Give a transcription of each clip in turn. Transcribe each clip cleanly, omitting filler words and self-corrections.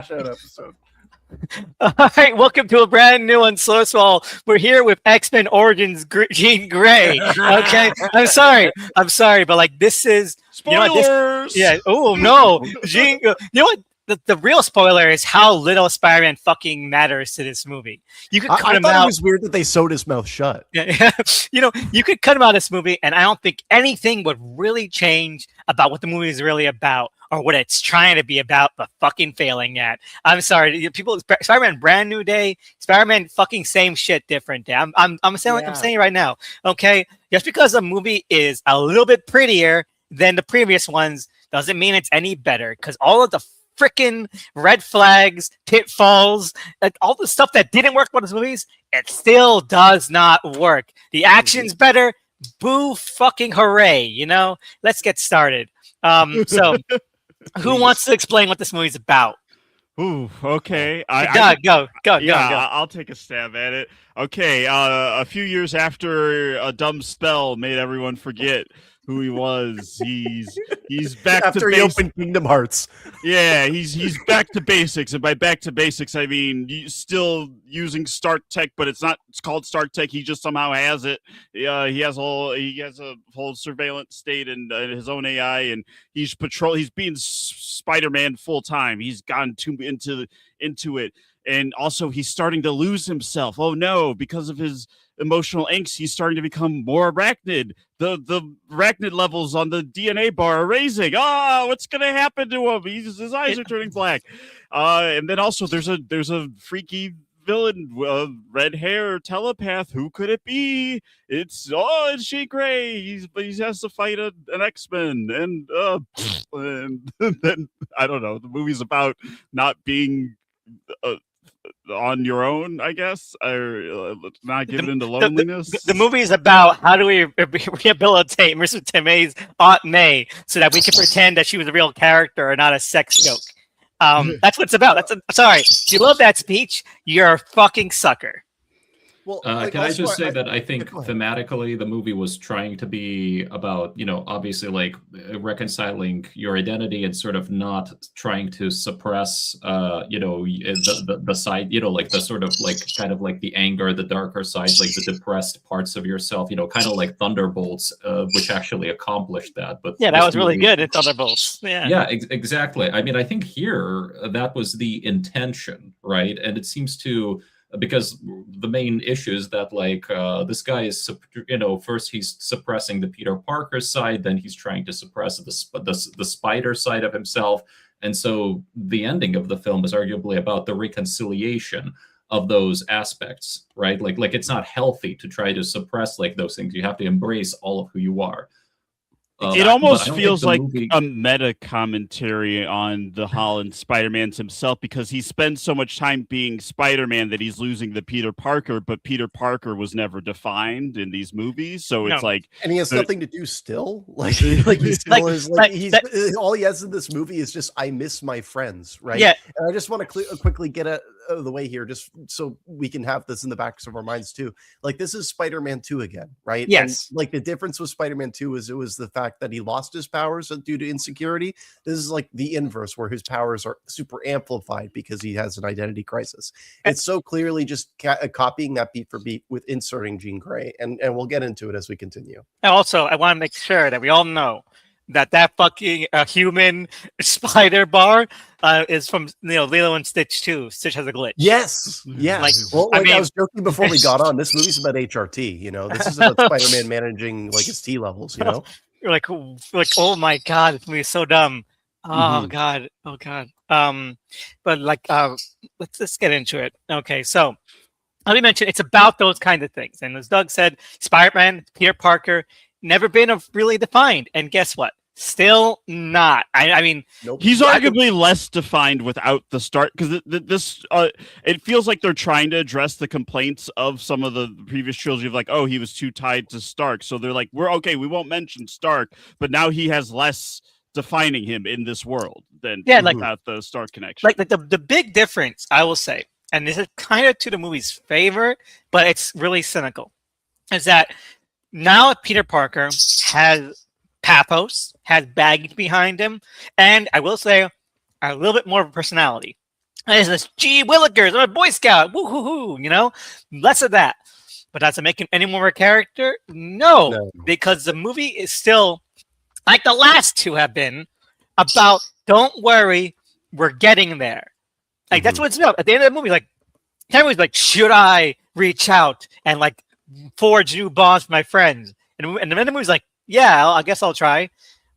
out episode. All right, welcome to a brand new Unsourced. We're here with X-Men Origins Jean Grey. Okay, I'm sorry, but like this is spoilers. Yeah. Oh no, Jean. You know what? The real spoiler is how little Spider-Man fucking matters to this movie. You could cut him out. It was weird that they sewed his mouth shut. Yeah, you could cut him out of this movie, and I don't think anything would really change about what the movie is really about or what it's trying to be about, but fucking failing at. I'm sorry, people. Spider-Man, brand new day. Spider-Man, fucking same shit, different day. I'm saying like I'm saying right now. Okay, just because a movie is a little bit prettier than the previous ones doesn't mean it's any better. Because all of the freaking red flags, pitfalls, all the stuff that didn't work about these movies, it still does not work. The action's better. Boo fucking hooray, Let's get started. So who wants to explain what this movie's about? Ooh, okay. Go. I'll take a stab at it. Okay, a few years after a dumb spell made everyone forget who he was, he's back after to he opened Kingdom Hearts. Yeah, he's back to basics, and by back to basics, I mean still using Stark Tech, but it's called Stark Tech. He just somehow has it. He has a whole surveillance state and his own AI, and he's being Spider-Man full time. He's gone into it, and also he's starting to lose himself. Oh no, because of his emotional angst, he's starting to become more arachnid. The arachnid levels on the DNA bar are raising. What's gonna happen to him? His eyes are turning black. And then also there's a freaky villain, red hair telepath. Who could it be? It's Jean Grey. He has to fight an X-Men, and then I don't know. The movie's about not being on your own, I guess, or not giving into loneliness. The movie is about how do we rehabilitate Mr. Temay's Aunt May so that we can pretend that she was a real character or not a sex joke. That's what it's about. Sorry, if you love that speech, you're a fucking sucker. Well, can I just say that I think thematically the movie was trying to be about, obviously like reconciling your identity and sort of not trying to suppress, the side, like the sort of like kind of like the anger, the darker side, like the depressed parts of yourself, kind of like Thunderbolts, which actually accomplished that. But yeah, that was really good in Thunderbolts. Yeah, exactly. I mean, I think here that was the intention, right? And it seems to. Because the main issue is that like this guy is first he's suppressing the Peter Parker side, then he's trying to suppress the spider side of himself, and so the ending of the film is arguably about the reconciliation of those aspects, right? Like it's not healthy to try to suppress like those things. You have to embrace all of who you are. It almost feels like a meta commentary on the Holland Spider-Man himself, because he spends so much time being Spider-Man that he's losing the Peter Parker, but Peter Parker was never defined in these movies. So it's like, and he has nothing to do still. Like he still is like he's all he has in this movie is just I miss my friends, right? Yeah. And I just want to quickly get out of the way here, just so we can have this in the backs of our minds too. Like this is Spider-Man 2 again, right? Yes. And like the difference with Spider-Man 2 is it was the fact that he lost his powers due to insecurity. This is like the inverse, where his powers are super amplified because he has an identity crisis. It's so clearly just copying that beat for beat with inserting Jean Grey, and we'll get into it as we continue. And also, I want to make sure that we all know that fucking human spider bar is from Lilo and Stitch 2. Stitch has a glitch. Yes. I was joking before we got on. This movie's about HRT. This is about Spider-Man managing like his T levels. You're like oh my god, this movie is so dumb. Oh god. But like let's get into it. Okay, so let me mention it's about those kind of things. And as Doug said, Spider-Man, Peter Parker, never been really defined. And guess what? Still not. I mean, nope. He's arguably less defined without the start, because this it feels like they're trying to address the complaints of some of the previous trilogy of like, oh, he was too tied to Stark, so they're like, we're okay, we won't mention Stark, but now he has less defining him in this world than without the Stark connection. Like the big difference, I will say, and this is kind of to the movie's favor, but it's really cynical, is that now Peter Parker has pathos, has baggage behind him, and I will say a little bit more of a personality. There's this gee willikers, I'm a Boy Scout, woo hoo hoo, you know, less of that. But does it make him any more of a character? No, because the movie is still like the last two have been about. Don't worry, we're getting there. Like that's what it's about. At the end of the movie, like Henry's like, should I reach out and like forge new bonds with my friends? And then the movie's like, yeah, I guess I'll try.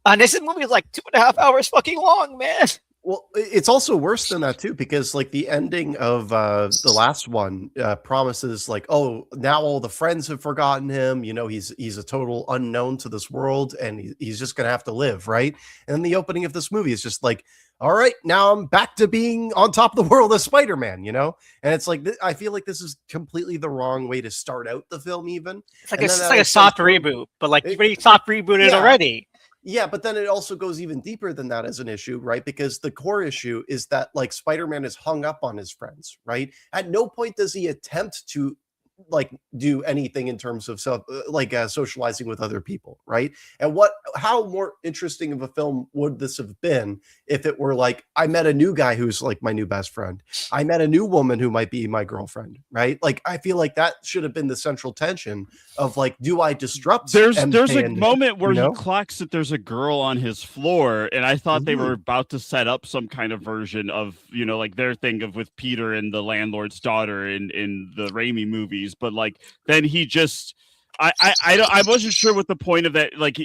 And this movie is like 2.5 hours fucking long, man. Well, it's also worse than that too, because like the ending of the last one promises like, oh, now all the friends have forgotten him. You know, he's a total unknown to this world, and he's just gonna have to live, right? And then the opening of this movie is just like, all right, now I'm back to being on top of the world as Spider-Man, you know? And it's like, I feel like this is completely the wrong way to start out the film, even. It's like a soft reboot, but like pretty soft rebooted already. Yeah, but then it also goes even deeper than that as an issue, right? Because the core issue is that like Spider-Man is hung up on his friends, right? At no point does he attempt to like do anything in terms of socializing with other people, right? And how more interesting of a film would this have been if it were like, I met a new guy who's like my new best friend, I met a new woman who might be my girlfriend, right? Like I feel like that should have been the central tension of like, do I disrupt there's a moment where he clocks that there's a girl on his floor, and I thought they were about to set up some kind of version of, you know, like their thing of with Peter and the landlord's daughter in the Raimi movies. But like then he just I wasn't sure what the point of that, like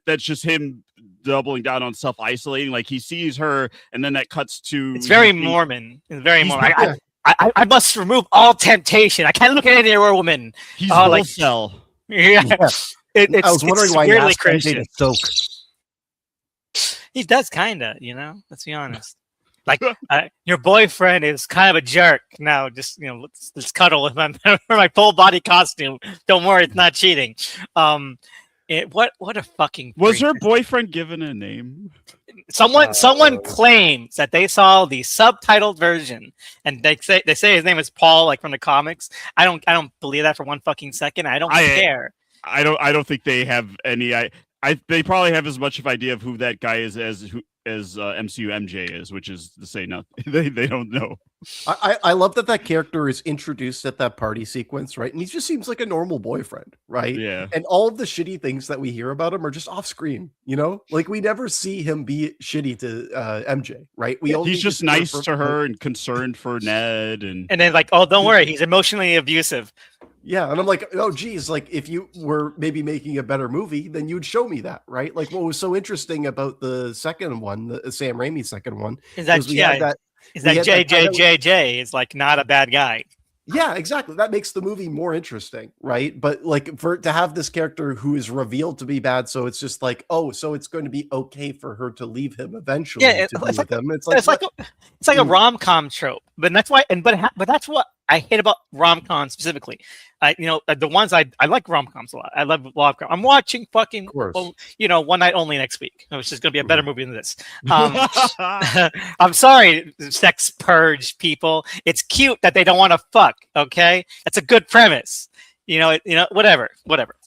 that's just him doubling down on self-isolating. Like he sees her and then that cuts to it's very Mormon. It's very Mormon. I must remove all temptation. I can't look at any other woman. He's like cell. Yeah. I was wondering why he asked Christian. to soak. He does kinda, you know, let's be honest. Like your boyfriend is kind of a jerk. Now, just you know, let's cuddle with my full body costume. Don't worry, it's not cheating. What a fucking was her boyfriend given a name? Someone claims that they saw the subtitled version, and they say his name is Paul, like from the comics. I don't believe that for one fucking second. I don't care. I don't think they have any. They probably have as much of idea of who that guy is as MCU MJ is, which is to say nothing. They don't know. I love that character is introduced at that party sequence, right? And he just seems like a normal boyfriend, right? Yeah. And all of the shitty things that we hear about him are just off screen, you know? Like we never see him be shitty to MJ, right? He's just nice to her and concerned for Ned, and then like, oh, don't worry, he's emotionally abusive. Yeah, and I'm like, oh, geez, like if you were maybe making a better movie, then you'd show me that, right? Like what was so interesting about the second one, the Sam Raimi second one, is that JJJJ is like not a bad guy. Yeah, exactly. That makes the movie more interesting, right? But like to have this character who is revealed to be bad, so it's just like, oh, so it's going to be okay for her to leave him eventually. Yeah, it's like a rom-com trope, but that's why. But that's what I hate about rom-com specifically. The ones I like rom-coms a lot. I love rom-com. I'm watching fucking, One Night Only next week, which is going to be a better movie than this. I'm sorry, sex purge people. It's cute that they don't want to fuck. Okay, that's a good premise. Whatever.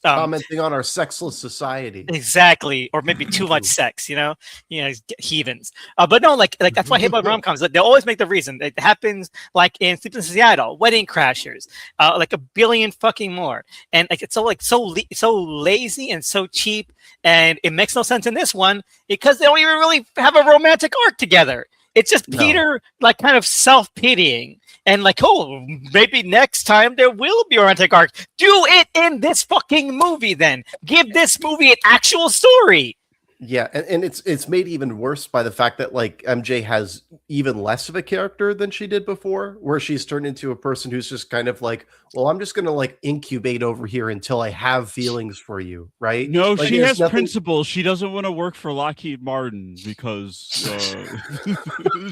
Commenting on our sexless society. Exactly. Or maybe too much sex, heathens. But no, like that's why I hate about rom-coms. They always make the reason. It happens like in Sleep in Seattle, Wedding Crashers, like a billion fucking more. And like it's so lazy and so cheap. And it makes no sense in this one because they don't even really have a romantic arc together. It's just Peter like kind of self-pitying and like, oh, maybe next time there will be a romantic arc. Do it in this fucking movie then. Give this movie an actual story. Yeah, and it's made even worse by the fact that like MJ has even less of a character than she did before, where she's turned into a person who's just kind of like, well, I'm just gonna like incubate over here until I have feelings for you, right? No, like, she has principles. She doesn't want to work for Lockheed Martin because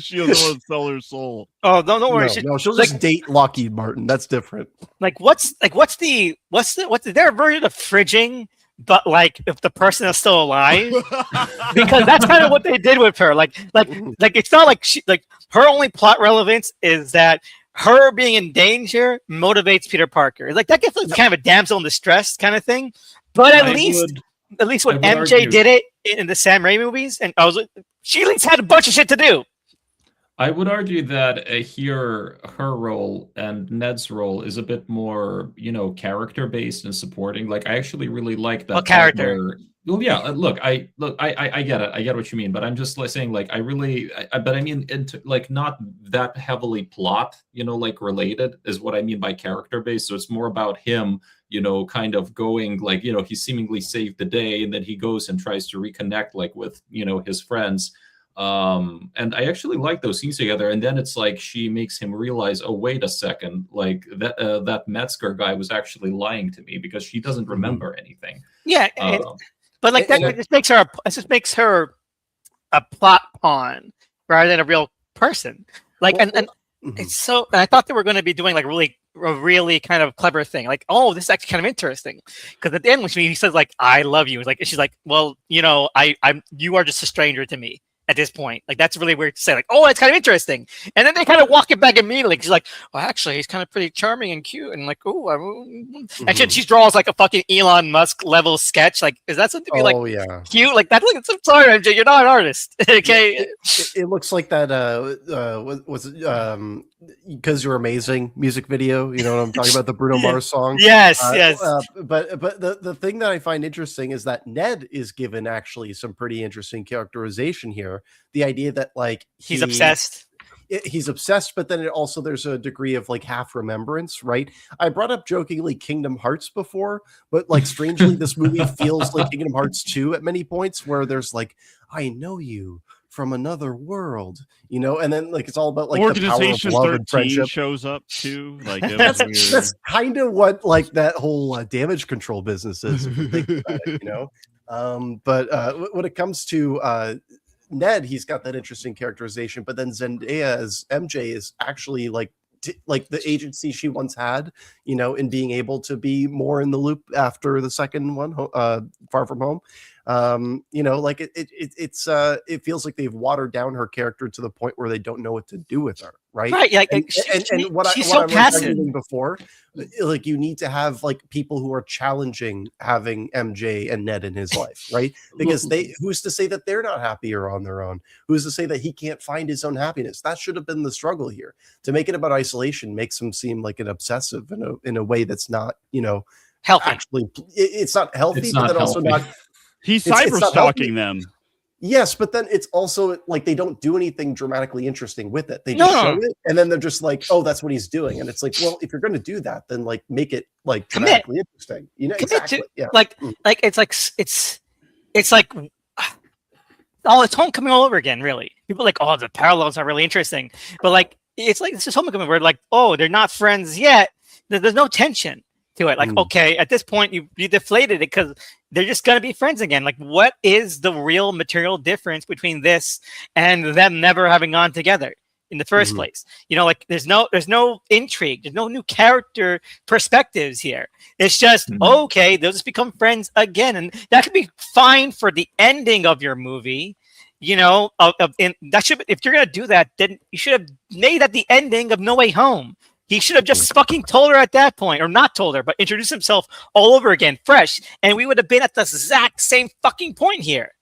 she doesn't want to sell her soul. Oh, don't worry. No, she'll just date Lockheed Martin. That's different. What's their version of fridging? But like, if the person is still alive, because that's kind of what they did with her. Like it's not like her only plot relevance is that her being in danger motivates Peter Parker. Like that gets like kind of a damsel in distress kind of thing. But at least when MJ did it in the Sam Raimi movies, and she at least had a bunch of shit to do. I would argue that here her role and Ned's role is a bit more, character based and supporting. Like I actually really like that What part character? where, well, yeah, I get it, I get what you mean, but I'm just like saying, like, I really, but I mean, into like not that heavily plot, like related is what I mean by character based. So it's more about him, kind of going like, he seemingly saved the day, and then he goes and tries to reconnect like with, his friends. And I actually like those scenes together. And then it's like she makes him realize, oh, wait a second, like that Metzger guy was actually lying to me because she doesn't remember anything. Yeah, but like that just makes her a plot pawn rather than a real person. Like, and it's so. And I thought they were going to be doing like a really kind of clever thing. Like, oh, this is actually kind of interesting. Because at the end, when he says like, "I love you," she's like, well, you are just a stranger to me. At this point, like that's really weird to say. Like, oh, it's kind of interesting, and then they kind of walk it back immediately. She's like, well, actually, he's kind of pretty charming and cute, and like, oh, and she draws like a fucking Elon Musk level sketch. Like, is that something to be like cute? Like that? Like, I'm sorry, MJ, you're not an artist. Okay, it looks like that. Was it Because You're Amazing music video? You know what I'm talking about? The Bruno Mars song. Yes. But the thing that I find interesting is that Ned is given actually some pretty interesting characterization here. The idea that like he's obsessed. He's obsessed, but then there's a degree of like half remembrance, right? I brought up jokingly Kingdom Hearts before, but like strangely, this movie feels like Kingdom Hearts 2 at many points, where there's like, I know you from another world, and then like it's all about like Organization the power of love and 13 friendship. shows up too. Like that's kind of what like that whole damage control business is, if you think about it, But when it comes to Ned, he's got that interesting characterization, but then Zendaya as MJ is actually like the agency she once had, in being able to be more in the loop after the second one, Far From Home. Like it feels like they've watered down her character to the point where they don't know what to do with her, right? Right. Like, and what she's I'm passive. arguing before, like you need to have like people who are challenging having MJ and Ned in his life, right? Because who's to say that they're not happier on their own? Who's to say that he can't find his own happiness? That should have been the struggle here. To make it about isolation makes him seem like an obsessive in a way that's not, healthy. Actually, it's not healthy, It's but not then also healthy. not. He's It's cyber not stalking them. Yes, but then it's also like they don't do anything dramatically interesting with it. They just show it, and then they're just like, "Oh, that's what he's doing." And it's like, well, if you're going to do that, then like make it like dramatically interesting. Exactly. Like it's like it's Homecoming all over again. Really, people are like, oh, the parallels are really interesting, but like it's just Homecoming where like, oh, they're not friends yet. There's no tension to it. Like, okay, at this point you deflated it because they're just gonna be friends again. Like, what is the real material difference between this and them never having gone together in the first place? Like there's no intrigue, there's no new character perspectives here. It's just okay, they'll just become friends again, and that could be fine for the ending of your movie. And that should, if you're gonna do that, then you should have made that the ending of No Way Home. He should have just fucking told her at that point, or not told her, but introduced himself all over again, fresh, and we would have been at the exact same fucking point here.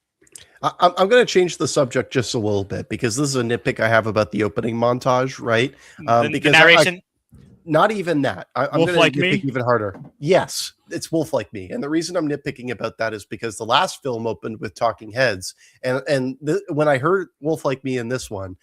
I'm going to change the subject just a little bit because this is a nitpick I have about the opening montage, right? The narration. Not even that. I'm Wolf going Like to Me? nitpick even harder. Yes, it's Wolf Like Me. And the reason I'm nitpicking about that is because the last film opened with talking heads. And when I heard Wolf Like Me in this one,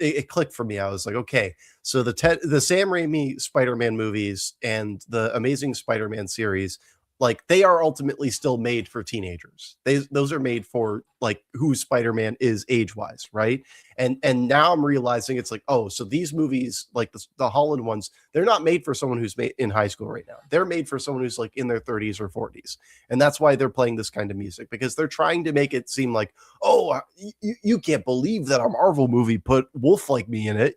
it clicked for me. I was like, okay, so the Sam Raimi Spider-Man movies and the Amazing Spider-Man series, like they are ultimately still made for teenagers. Those are made for like who Spider-Man is age-wise, right? And now I'm realizing it's like, oh, so these movies, like the Holland ones, they're not made for someone who's in high school right now. They're made for someone who's like in their 30s or 40s. And that's why they're playing this kind of music, because they're trying to make it seem like, oh, you can't believe that a Marvel movie put Wolf Like Me in it,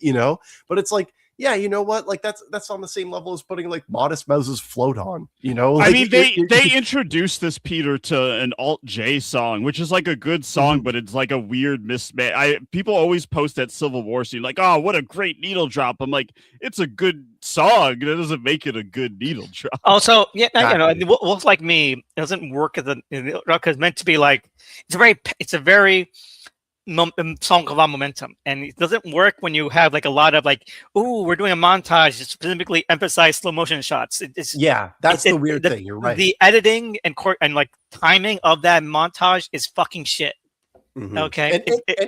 But it's like, yeah, you know what? Like that's on the same level as putting like Modest Mouse's Float on, Like, I mean, they introduced this Peter to an Alt J song, which is like a good song, but it's like a weird mismatch. People always post that Civil War scene, like, "Oh, what a great needle drop!" I'm like, it's a good song. That doesn't make it a good needle drop. Also, yeah, Wolf Like Me doesn't work as because it's meant to be like it's a very song of momentum, and it doesn't work when you have like a lot of like, oh, we're doing a montage to specifically emphasize slow motion shots. That's the weird thing. You're right. The editing and like timing of that montage is fucking shit. Mm-hmm. Okay,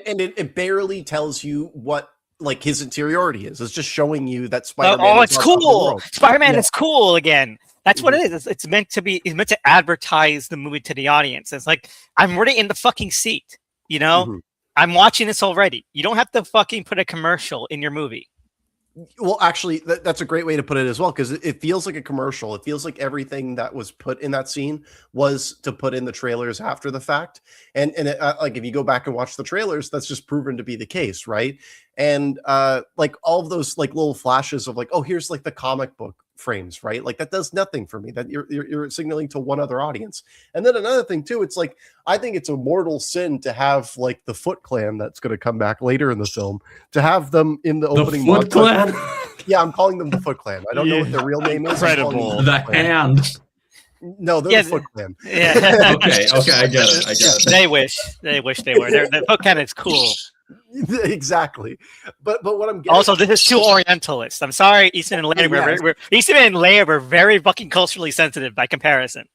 and it barely tells you what like his interiority is. It's just showing you that Spider-Man. It's cool. Spider-Man is cool again. That's what it is. It's meant to be. It's meant to advertise the movie to the audience. It's like I'm already in the fucking seat. You know. Mm-hmm. I'm watching this already. You don't have to fucking put a commercial in your movie. Well, actually, that's a great way to put it as well, because it feels like a commercial. It feels like everything that was put in that scene was to put in the trailers after the fact. And like if you go back and watch the trailers, that's just proven to be the case, right? And like all of those like little flashes of like, oh, here's like the comic book frames, right? Like that does nothing for me. That you're signaling to one other audience. And then another thing too, it's like I think it's a mortal sin to have like the Foot Clan that's going to come back later in the film, to have them in the opening Foot Clan. Yeah, I'm calling them the Foot Clan. I don't know what their real name is. Incredible. The Hand. No, they're the Foot Clan. Yeah. okay, I get it. They wish they were. The Foot Clan is cool. Exactly, but what I'm getting also, this is too Orientalist. I'm sorry, Easton and Leia. Easton and Leia were very fucking culturally sensitive by comparison.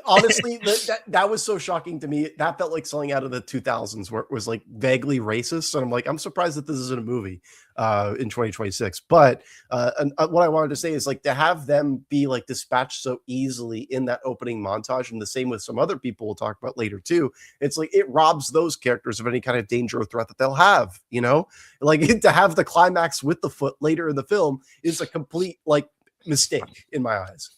Honestly, that was so shocking to me. That felt like something out of the 2000s where it was like vaguely racist. And I'm like, I'm surprised that this isn't a movie in 2026. But what I wanted to say is like to have them be like dispatched so easily in that opening montage, and the same with some other people we'll talk about later too. It's like it robs those characters of any kind of danger or threat that they'll have, you know, like to have the climax with the foot later in the film is a complete like mistake in my eyes.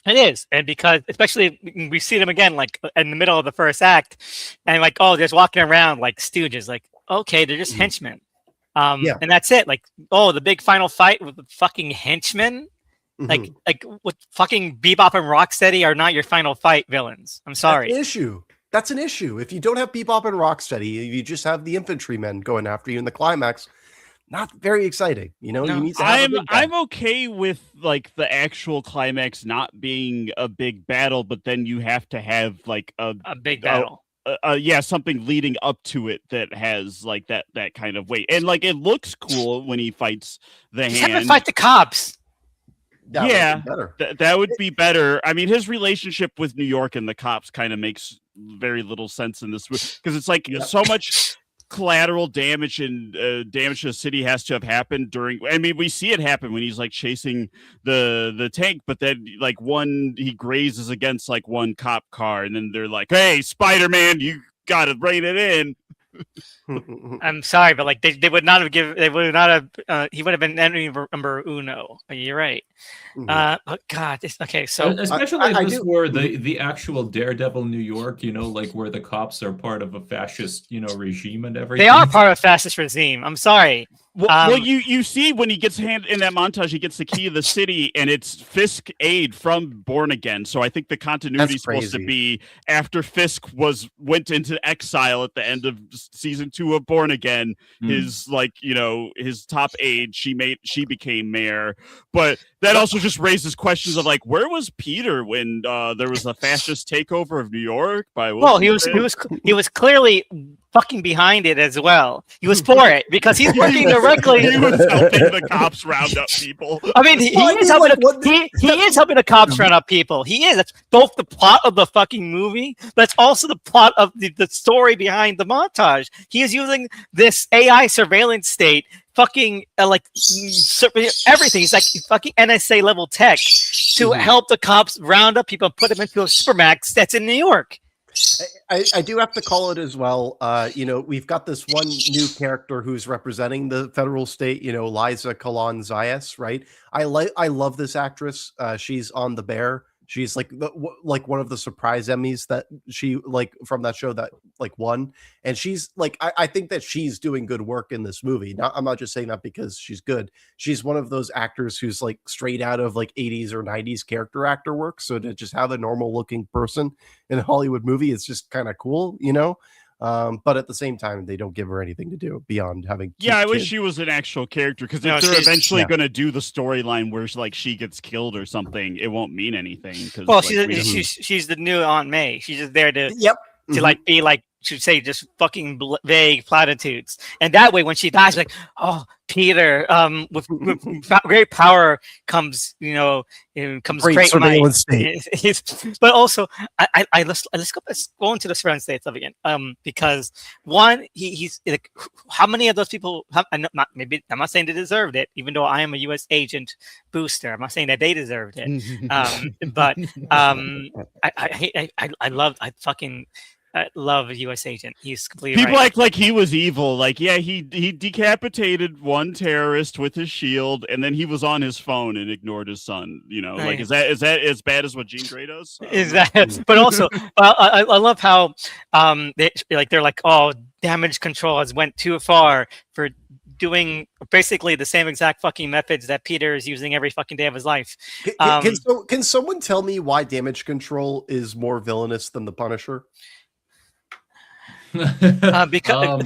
It is, and because especially we see them again, like in the middle of the first act, and like, oh, they're just walking around like stooges. Like, okay, they're just henchmen, and that's it. Like, oh, the big final fight with the fucking henchmen, like with fucking Bebop and Rocksteady are not your final fight villains. I'm sorry. That's an issue. If you don't have Bebop and Rocksteady, you just have the infantrymen going after you in the climax. Not very exciting, you know. No. You need to have I'm okay with like the actual climax not being a big battle, but then you have to have like a big battle. Something leading up to it that has like that kind of weight, and like it looks cool when he fights the Just hand. have to fight the cops. That would be better. I mean, his relationship with New York and the cops kind of makes very little sense in this because it's like so much collateral damage and damage to the city has to have happened during. I mean, we see it happen when he's like chasing the tank, but then like he grazes against like one cop car, and then they're like, "Hey, Spider-Man, you gotta rein it in." I'm sorry, but like they would not have he would have been enemy number uno. You're right. Oh God, okay. So especially this where the actual Daredevil New York, you know, like where the cops are part of a fascist, you know, regime and everything. They are part of a fascist regime. I'm sorry. Well, you see when he gets in that montage, he gets the key of the city, and it's Fisk aid from Born Again. So I think the continuity is supposed to be after Fisk went into exile at the end of season 2 of Born Again. His his top aide, she became mayor, but that also just raises questions of like, where was Peter when there was a fascist takeover of New York? He was clearly fucking behind it as well. He was for it because he's working directly. He was helping the cops round up people. I mean, he is helping the cops round up people. He is. That's both the plot of the fucking movie. That's also the plot of the story behind the montage. He is using this AI surveillance state, fucking everything. He's like fucking NSA level tech to help the cops round up people and put them into a supermax that's in New York. I do have to call it as well. We've got this one new character who's representing the federal state, Liza Kalan Zayas, right? I love this actress. She's on The Bear. She's like one of the surprise Emmys that she from that show that won. And she's I think that she's doing good work in this movie. Now, I'm not just saying that because she's good. She's one of those actors who's straight out of 80s or 90s character actor work. So to just have a normal looking person in a Hollywood movie is just kind of cool, but at the same time, they don't give her anything to do beyond having. I wish she was an actual character because if they're eventually going to do the storyline where she gets killed or something, it won't mean anything. Well, she's the new Aunt May. She's just there to be should say just fucking vague platitudes. And that way, when she dies, like, oh, Peter, with great power comes, comes great surveillance state. But also, let's go into the surveillance state stuff again. Because one, he's like, how many of those people? I'm not saying they deserved it, even though I am a U.S. agent booster. I'm not saying that they deserved it. But I love a U.S. agent. He's completely People right. act like he was evil. Like, yeah, he decapitated one terrorist with his shield, and then he was on his phone and ignored his son. Like, is that as bad as what Jean Grey does? Is that? But also, I love how they're like, oh, damage control has went too far for doing basically the same exact fucking methods that Peter is using every fucking day of his life. Can someone tell me why damage control is more villainous than the Punisher? Because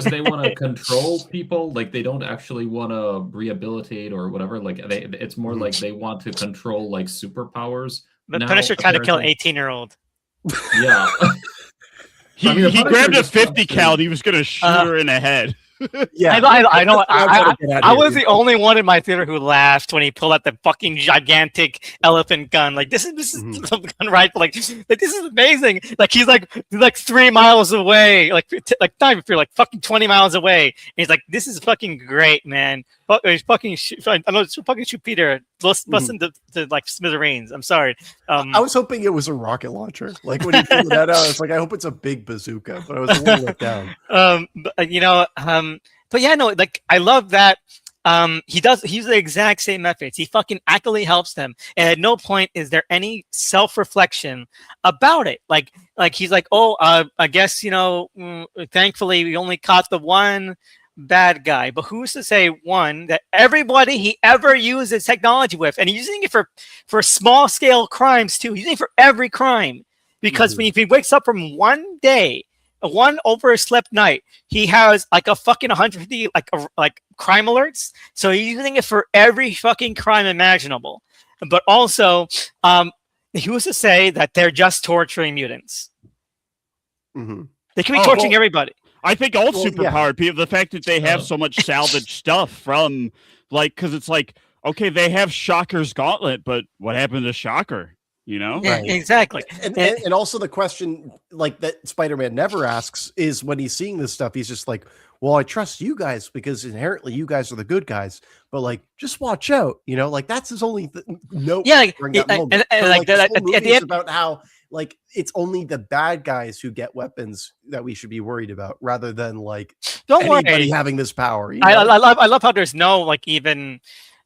they want to control people, like they don't actually want to rehabilitate or whatever. Like it's more like they want to control like superpowers. The Punisher tried to kill an 18-year-old. Yeah. He grabbed a 50 cal and he was gonna shoot her in the head. Yeah, I know. I was the only one in my theater who laughed when he pulled out the fucking gigantic elephant gun. Like this is some gun rifle. Like this is amazing. Like he's like 3 miles away. Like not even if you're like fucking 20 miles away. And he's like, this is fucking great, man. He's fucking shoot. I know it's fucking shoot Peter. Listen to like smithereens. I'm sorry. I was hoping it was a rocket launcher. Like when he pulled that out, I was like, I hope it's a big bazooka. But I was a little let down. But yeah, no, like I love that. He's the exact same methods. He fucking actively helps them, and at no point is there any self-reflection about it. Like he's like, oh, I guess thankfully we only caught the one bad guy, but who's to say that everybody he ever uses technology with, and he's using it for small scale crimes too. He's using it for every crime, because when he wakes up from one day, one overslept night, he has like a fucking 150 like crime alerts. So he's using it for every fucking crime imaginable. But also, he was to say that they're just torturing mutants. They can be torturing everybody. I think all superpowered people, the fact that they have so much salvage stuff from, like, because it's like, okay, they have Shocker's gauntlet, but what happened to Shocker? Yeah, right. Exactly. And also the question, like, that Spider-Man never asks is when he's seeing this stuff, he's just like, well, I trust you guys because inherently you guys are the good guys, but like, just watch out, like that's his only note. Yeah, during that moment. It's about how like it's only the bad guys who get weapons that we should be worried about, rather than like anybody having this power. I love how there's no like even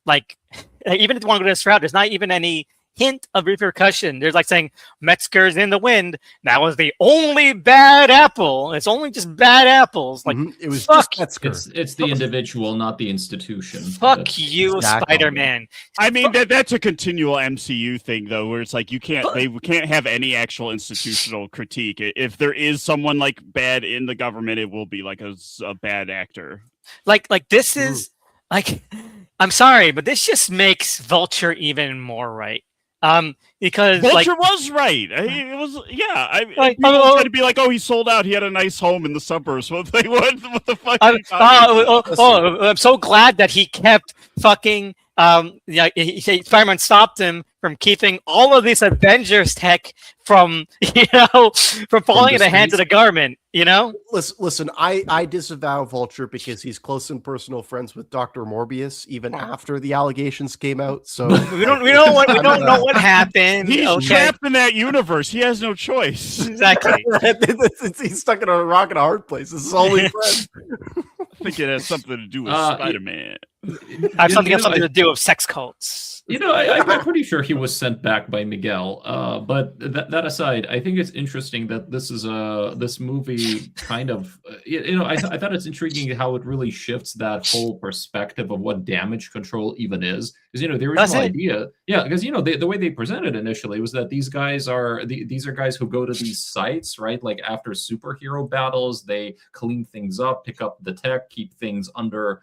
if you want to go this route, there's not even any hint of repercussion. There's like saying Metzger's in the wind. That was the only bad apple. It's only just bad apples. Like it was just Metzger. It's the individual, not the institution. Fuck you, exactly. Spider-Man. I mean that's a continual MCU thing though, where it's like they can't have any actual institutional critique. If there is someone like bad in the government, it will be like a bad actor. Like this is like, I'm sorry, but this just makes Vulture even more right. Because Vulture was right. It was, yeah. People try to be like, oh, he sold out. He had a nice home in the suburbs. What the fuck? I'm so glad that he kept fucking. Spider-Man stopped him from keeping all of this Avengers tech from falling in the hands of the government. Listen. I disavow Vulture because he's close and personal friends with Dr. Morbius, even after the allegations came out. So we don't know what happened. He's trapped in that universe. He has no choice. Exactly. He's stuck in a rock and a hard place. This is only friends. I think it has something to do with Spider-Man. I have something to do with sex cults. I'm pretty sure he was sent back by Miguel. But that aside, I think it's interesting that this is this movie kind of, I thought it's intriguing how it really shifts that whole perspective of what damage control even is. Because the original idea, because the way they presented initially was that these guys are guys who go to these sites, right? Like after superhero battles, they clean things up, pick up the tech, keep things under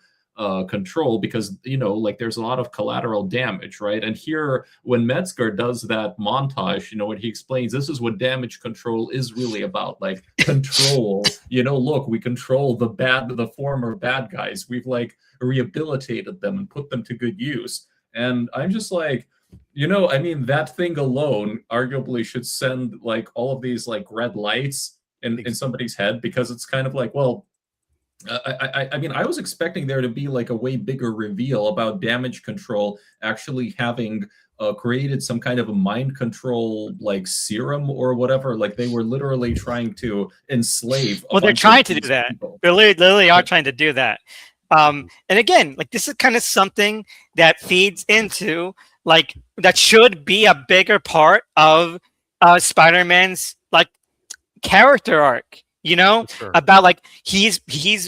control, because like there's a lot of collateral damage, right? And here, when Metzger does that montage, when he explains this is what damage control is really about, like control. Look, we control the former bad guys. We've like rehabilitated them and put them to good use. And I'm just like, that thing alone arguably should send like all of these like red lights in somebody's head, because it's kind of like, well, I was expecting there to be like a way bigger reveal about damage control actually having created some kind of a mind control like serum or whatever. Like they were literally trying to enslave. Well, they're trying to do that. They literally are trying to do that. And again, like this is kind of something that feeds into like that should be a bigger part of Spider-Man's like character arc. Sure. About like he's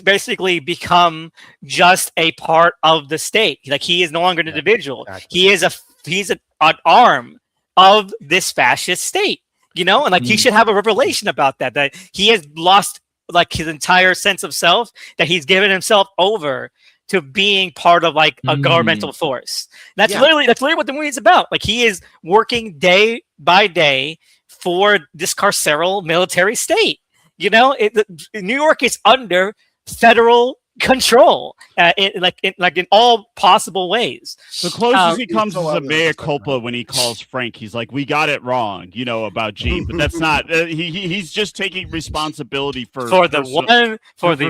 basically become just a part of the state. Like he is no longer an individual. Exactly. He's an arm of this fascist state. And like he should have a revelation about that he has lost like his entire sense of self, that he's given himself over to being part of like a governmental force. That's literally what the movie is about. Like he is working day by day for this carceral military state. New York is under federal control, in all possible ways. The closest he comes is a mea culpa when he calls Frank. He's like, "We got it wrong," about Jean, but that's not. He's just taking responsibility for the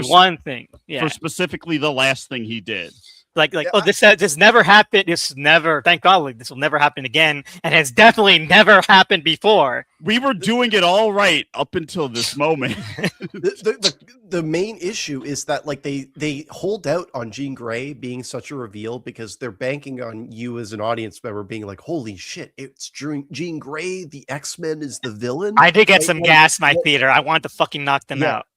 one thing, for specifically the last thing he did. This never happened. Thank God, this will never happen again, and has definitely never happened before. We were doing it all right up until this moment. The main issue is that like they hold out on Jean Grey being such a reveal because they're banking on you as an audience member being like, holy shit, it's Jean Grey, the X-Men is the villain. I did get some gas, my theater. I wanted to fucking knock them out.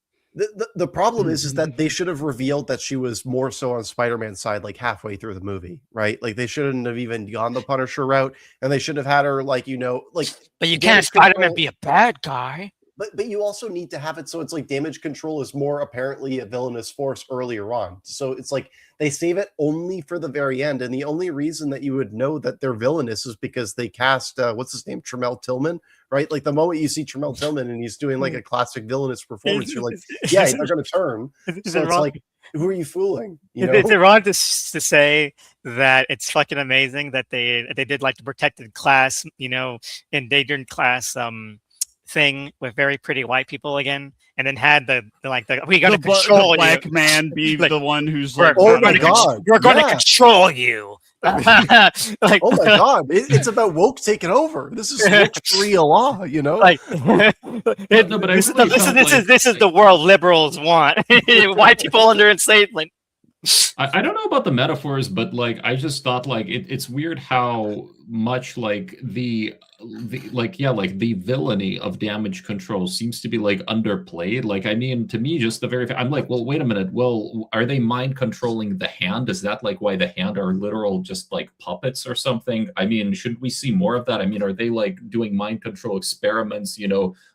The problem is that they should have revealed that she was more so on Spider-Man's side like halfway through the movie, right? Like they shouldn't have even gone the Punisher route, and they should have had her like But you can't Spider-Man be a bad guy. But you also need to have it so it's like damage control is more apparently a villainous force earlier on. So it's like they save it only for the very end, and the only reason that you would know that they're villainous is because they cast what's his name, Tremel Tillman, right? Like the moment you see Tremel Tillman and he's doing like a classic villainous performance, you're like, yeah, they're going to turn. So it's like, who are you fooling? Is it wrong to say that it's fucking amazing that they did like the protected class, endangered class thing with very pretty white people again, and then had we got to control the black you. man be the one who's like, oh my god, we're going to control you. Oh my god, it's about woke taking over. This is woke Sharia law, Like, this is the world liberals want. White people under enslavement. I don't know about the metaphors, but like I just thought like it's weird how much like the villainy of damage control seems to be like underplayed. Like I mean, to me, just I'm like, well, wait a minute. Well, are they mind controlling the hand? Is that like why the hand are literal just like puppets or something? I mean, should we see more of that? I mean, are they like doing mind control experiments,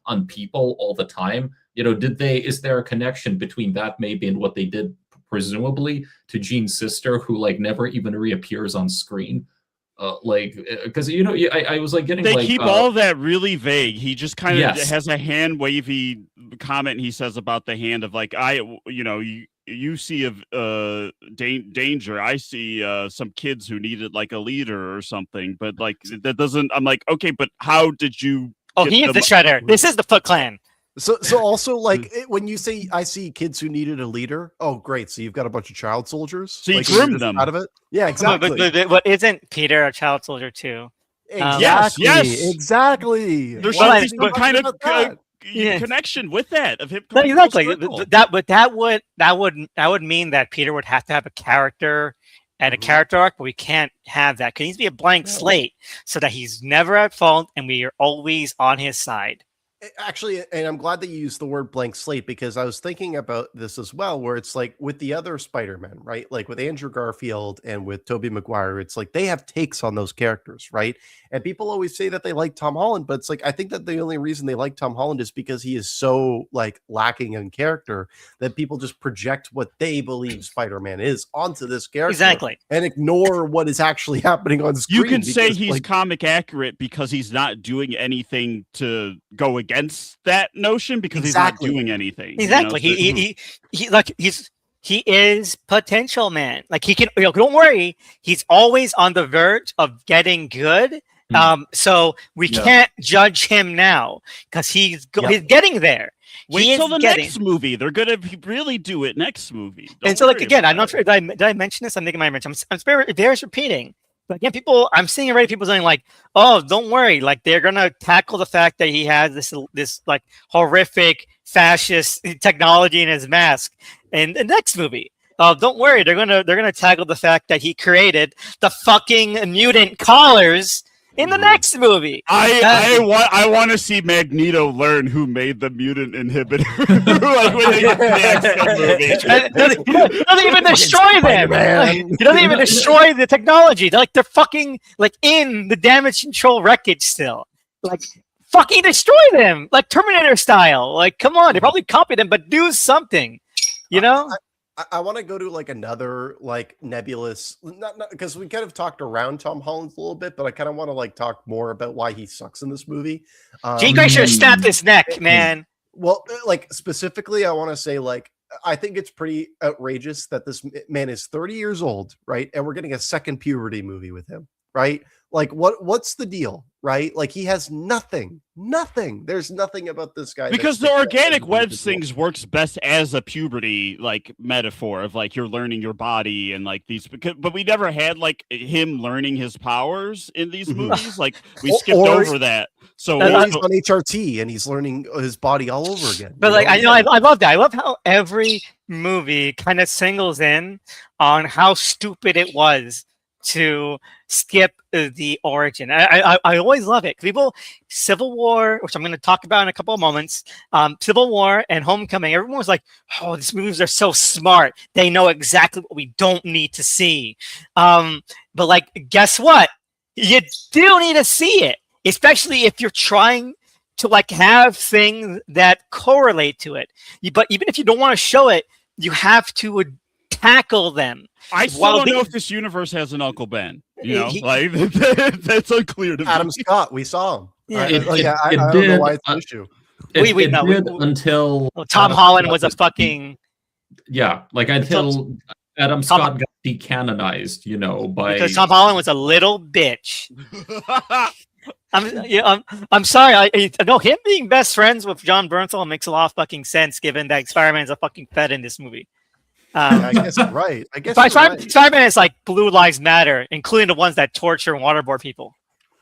on people all the time? Is there a connection between that maybe and what they did presumably to Jean's sister, who like never even reappears on screen? Because I was like getting. They keep all that really vague. He just kind of has a hand wavy comment he says about the hand of like you see danger. I see some kids who needed like a leader or something, but like that doesn't. I'm like, okay, but how did you? Oh, he is the Shredder. This is the Foot Clan. So also like when you say I see kids who needed a leader, oh great, so you've got a bunch of child soldiers. So you groomed them out of it. Yeah, exactly. But isn't Peter a child soldier too? Exactly. Yes, exactly. There should be some kind of connection with that of him. Exactly. That would mean that Peter would have to have a character and a character arc, but we can't have that because he needs to be a blank slate so that he's never at fault and we are always on his side. Actually, and I'm glad that you used the word blank slate, because I was thinking about this as well, where it's like with the other Spider-Man, right? Like with Andrew Garfield and with Tobey Maguire, it's like they have takes on those characters, right? And people always say that they like Tom Holland, but it's like I think that the only reason they like Tom Holland is because he is so like lacking in character that people just project what they believe Spider-Man is onto this character. Exactly. And ignore what is actually happening on screen. You can say because, he's like, comic accurate because he's not doing anything to go against that notion, because Exactly. he's not doing anything. Exactly. You know? He like he is potential, man. Like he can. Don't worry. He's always on the verge of getting good. So we can't judge him now because he's getting there. Wait till the next movie. They're gonna really do it next movie. And so, like again, I'm not sure. Did I mention this? I'm thinking I mentioned. I'm bears repeating. But again, I'm seeing already people saying like, "Oh, don't worry." Like they're gonna tackle the fact that he has this like horrific fascist technology in his mask in the next movie. Don't worry. They're gonna tackle the fact that he created the fucking mutant collars in the next movie. I want to see Magneto learn who made the mutant inhibitor. Like when they get to the X-Men movie. He doesn't even destroy them. He doesn't even destroy the technology. They're fucking like in the damage control wreckage still. Like fucking destroy them, like Terminator style. Like come on, they probably copied them, but do something. You know. I want to go to like another like nebulous, not because we kind of talked around Tom Holland a little bit, but I kind of want to like talk more about why he sucks in this movie. Jean Grey should have snapped his neck, man. Well, like specifically, I want to say like I think it's pretty outrageous that this man is 30 years old, right? And we're getting a second puberty movie with him, right? Like what's the deal, right? Like he has nothing. There's nothing about this guy. Because the organic web things works best as a puberty like metaphor of like you're learning your body and like these. But we never had like him learning his powers in these movies. Like we skipped over that. So he's on HRT and he's learning his body all over again. But like I love that. I love how every movie kind of singles in on how stupid it was to skip the origin. I always love it. People, Civil War, which I'm going to talk about in a couple of moments, Civil War and Homecoming, everyone was like, oh, these movies are so smart. They know exactly what we don't need to see. But like, guess what? You do need to see it, especially if you're trying to like have things that correlate to it. But even if you don't want to show it, you have to tackle them. I still don't know if this universe has an Uncle Ben. You know, like that's unclear to me. Adam Scott, we saw him. Yeah, I don't know why it's an issue. Until Tom Holland was a fucking like until Adam Scott got decanonized, you know, because Tom Holland was a little bitch. I'm sorry. I know him being best friends with John Bernthal makes a lot of fucking sense, given that Spider-Man's a fucking fed in this movie. I guess you're right. Spider-Man is like Blue Lives Matter, including the ones that torture and waterboard people.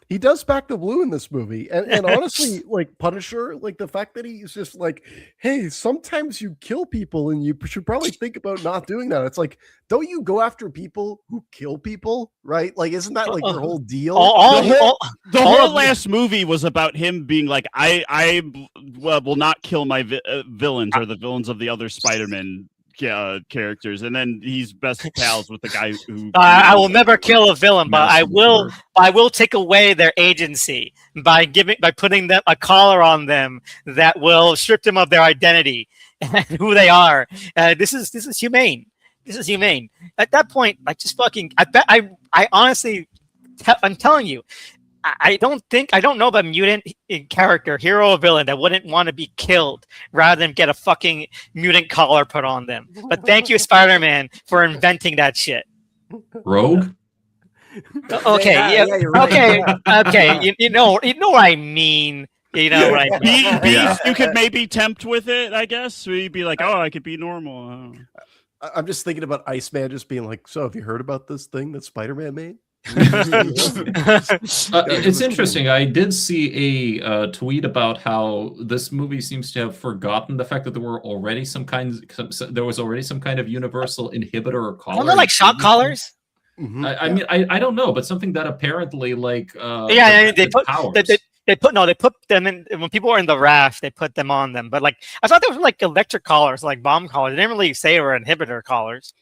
He does back the blue in this movie, and honestly, like Punisher, like the fact that he's just like, hey, sometimes you kill people, and you should probably think about not doing that. It's like, don't you go after people who kill people, right? Like, isn't that like your whole deal? The whole last movie was about him being like, I will not kill my villains or the villains of the other Spider-Man characters, and then he's best pals with the guy who I will never kill a villain, but I will take away their agency by putting them a collar on them that will strip them of their identity and who they are. This is humane. This is humane. At that point, like just fucking I honestly I'm telling you, I don't know of a mutant character, hero or villain, that wouldn't want to be killed rather than get a fucking mutant collar put on them. But thank you, Spider-Man, for inventing that shit. Rogue? Okay, okay. You know what I mean. You know what I mean. Beast, you could maybe tempt with it, I guess. So you'd be like, oh, I could be normal. I'm just thinking about Iceman just being like, so have you heard about this thing that Spider-Man made? It's interesting. I did see a tweet about how this movie seems to have forgotten the fact that there was already some kind of universal inhibitor or collar. Aren't they like shock collars? I mean, I don't know, but something that apparently like they They put them in when people were in the raft. They put them on them, but like I thought those were like electric collars, like bomb collars. They didn't really say they were inhibitor collars.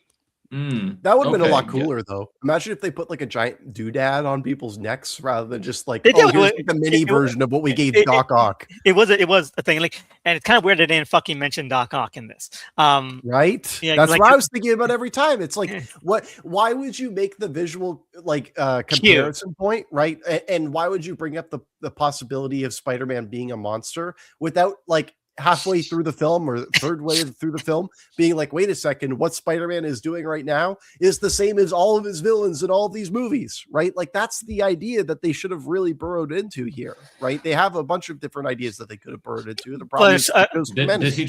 That would have been a lot cooler, though. Imagine if they put like a giant doodad on people's necks rather than just like, They oh, did, here's like the mini version of what we gave Doc Ock. It was a thing, like, and it's kind of weird they didn't fucking mention Doc Ock in this. Right? Yeah, That's like, what I was thinking about every time. It's like, why would you make the visual like comparison point, right? And why would you bring up the possibility of Spider-Man being a monster without like halfway through the film or third way through the film being like, wait a second, what Spider-Man is doing right now is the same as all of his villains in all of these movies, right? Like that's the idea that they should have really burrowed into here, right? They have a bunch of different ideas that they could have burrowed into. The problem is did he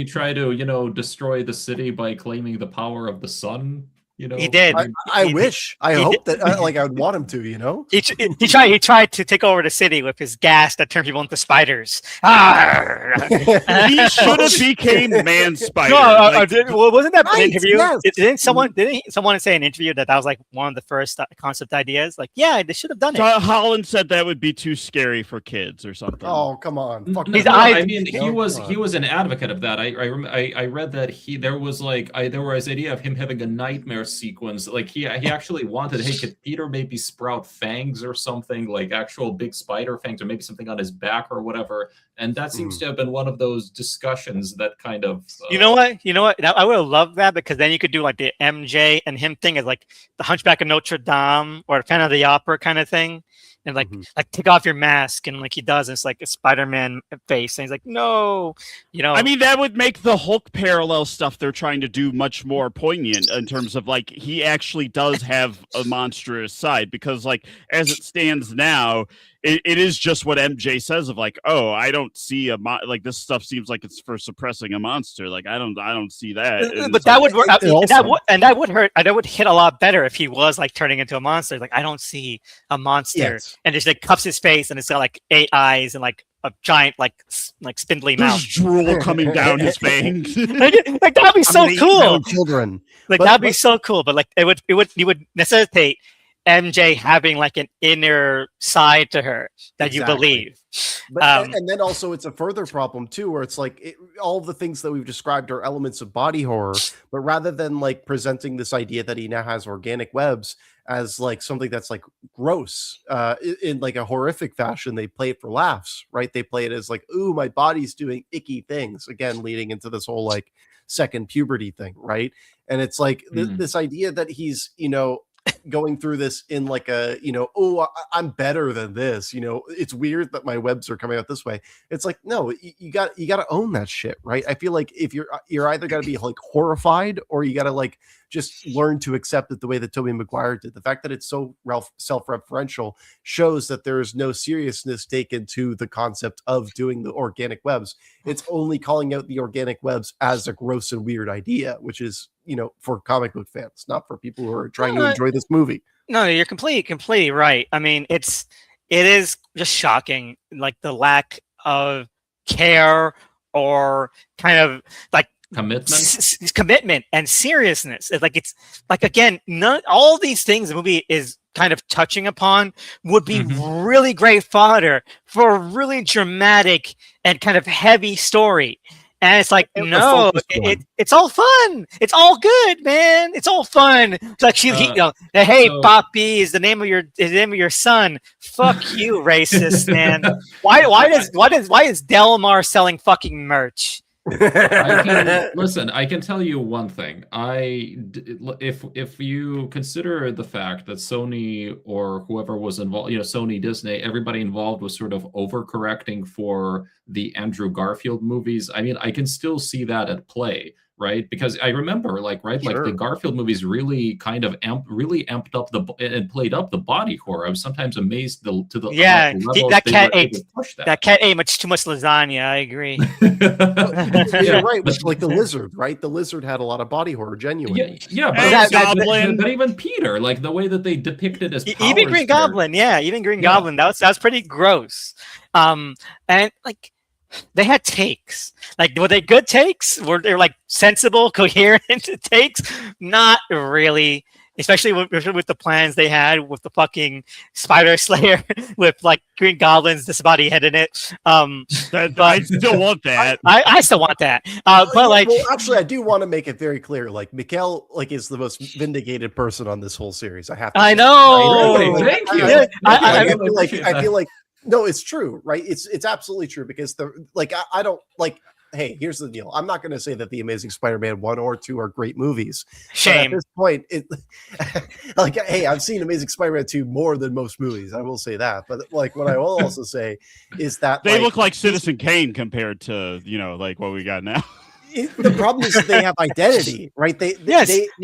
try to destroy the city by claiming the power of the sun? He did. I wish. I hope that. Like, I would want him to. He tried to take over the city with his gas that turned people into spiders. He should have became Man Spider. Wasn't that an interview? Yes. Didn't someone say in an interview that was like one of the first concept ideas? Like, yeah, they should have done it. Holland said that would be too scary for kids or something. Oh, come on! He was an advocate of that. I read that there was idea of him having a nightmare sequence. Like he actually wanted, hey, could Peter maybe sprout fangs or something, like actual big spider fangs, or maybe something on his back or whatever. And that seems to have been one of those discussions that kind of you know what I would have loved that, because then you could do like the MJ and him thing as like the Hunchback of Notre Dame or Phantom of the Opera kind of thing, and like take off your mask, and like he does, and it's like a Spider-Man face, and he's like, no, I mean, that would make the Hulk parallel stuff they're trying to do much more poignant in terms of like he actually does have a monstrous side, because like as it stands now, it is just what MJ says of like, oh, I don't see like this stuff seems like it's for suppressing a monster. Like I don't see that. But that would work, that would hurt. That would hit a lot better if he was like turning into a monster. Like I don't see a monster, and just like cups his face, and it's got like 8 eyes and like a giant like spindly mouth. There's drool coming down his fangs. like that'd be so cool. Children, that'd be so cool. But like it would necessitate MJ having like an inner side to her that you believe. But and then also it's a further problem too, where it's like all of the things that we've described are elements of body horror, but rather than like presenting this idea that he now has organic webs as like something that's like gross in like a horrific fashion, they play it for laughs, right? They play it as like, ooh, my body's doing icky things, again leading into this whole like second puberty thing, right? And it's like this idea that he's going through this in like a oh, I'm better than this, it's weird that my webs are coming out this way. It's like, no, you got to own that shit, right? I feel like if you're either got to be like horrified, or you got to like just learn to accept it the way that Tobey Maguire did. The fact that it's so self-referential shows that there is no seriousness taken to the concept of doing the organic webs. It's only calling out the organic webs as a gross and weird idea, which is for comic book fans, not for people who are trying to enjoy this movie. No, you're completely right. I mean, it is just shocking, like the lack of care or kind of like commitment and seriousness. It's like again, all these things the movie is kind of touching upon would be really great fodder for a really dramatic and kind of heavy story. And it's like, no, it's all fun. It's all good, man. It's all fun. It's like hey, Poppy is the name of your son. Fuck you, racist man. Why is Delmar selling fucking merch? I can tell you one thing. If you consider the fact that Sony or whoever was involved, Sony, Disney, everybody involved was sort of overcorrecting for the Andrew Garfield movies. I mean, I can still see that at play, right? Because I remember, like the Garfield movies really kind of amped up and played up the body horror. I was sometimes amazed to the that cat ate much too much lasagna. I agree. You're right, but like the lizard, right? The lizard had a lot of body horror, genuinely. But even Peter, like the way that they depicted his powers, even Green Goblin, Goblin, that was pretty gross. And like they had takes. Like, were they good takes? Were they like sensible, coherent takes? Not really. especially with the plans they had with the fucking Spider Slayer with like Green Goblin's disembodied head in it. I still want that. I still want that. But like, well, actually, I do want to make it very clear. Like Mikhail, like is the most vindicated person on this whole series. I have to. I say. know. Really? Thank you. I feel like no, it's true, right? It's absolutely true because I don't like. Hey, here's the deal. I'm not going to say that the Amazing Spider-Man 1 or 2 are great movies. Shame. At this point, like, hey, I've seen Amazing Spider-Man 2 more than most movies. I will say that. But like, what I will also say is that they look like Citizen Kane compared to like what we got now. The problem is that they have identity, right? They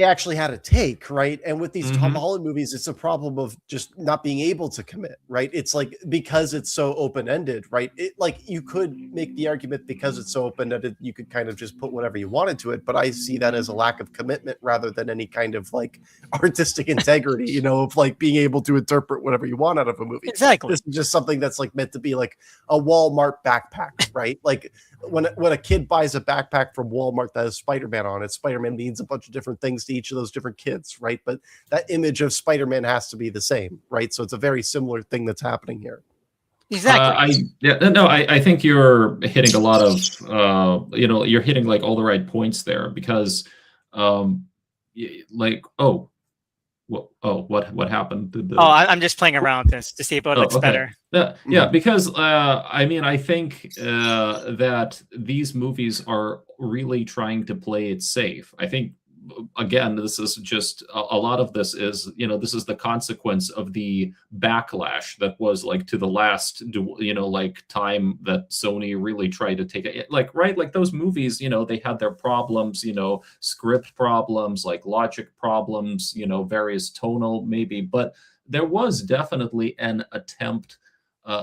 actually had a take, right? And with these Tom Holland movies, it's a problem of just not being able to commit, right? It's like because it's so open-ended, right? It like you could make the argument because it's so open-ended, you could kind of just put whatever you want into it. But I see that as a lack of commitment rather than any kind of like artistic integrity, of like being able to interpret whatever you want out of a movie. Exactly. This is just something that's like meant to be like a Walmart backpack, right? Like when a kid buys a backpack from Walmart that has Spider-Man on it, Spider-Man means a bunch of different things to each of those different kids, right? But that image of Spider-Man has to be the same, right? So it's a very similar thing that's happening here. Exactly. I think you're hitting a lot of, you're hitting like all the right points there because, what happened? I'm just playing around this to see if it looks better. Yeah, because I think that these movies are really trying to play it safe. I think again, this is just a lot of this is this is the consequence of the backlash that was like to the last like time that Sony really tried to take it like those movies they had their problems script problems like logic problems various tonal maybe, but there was definitely an attempt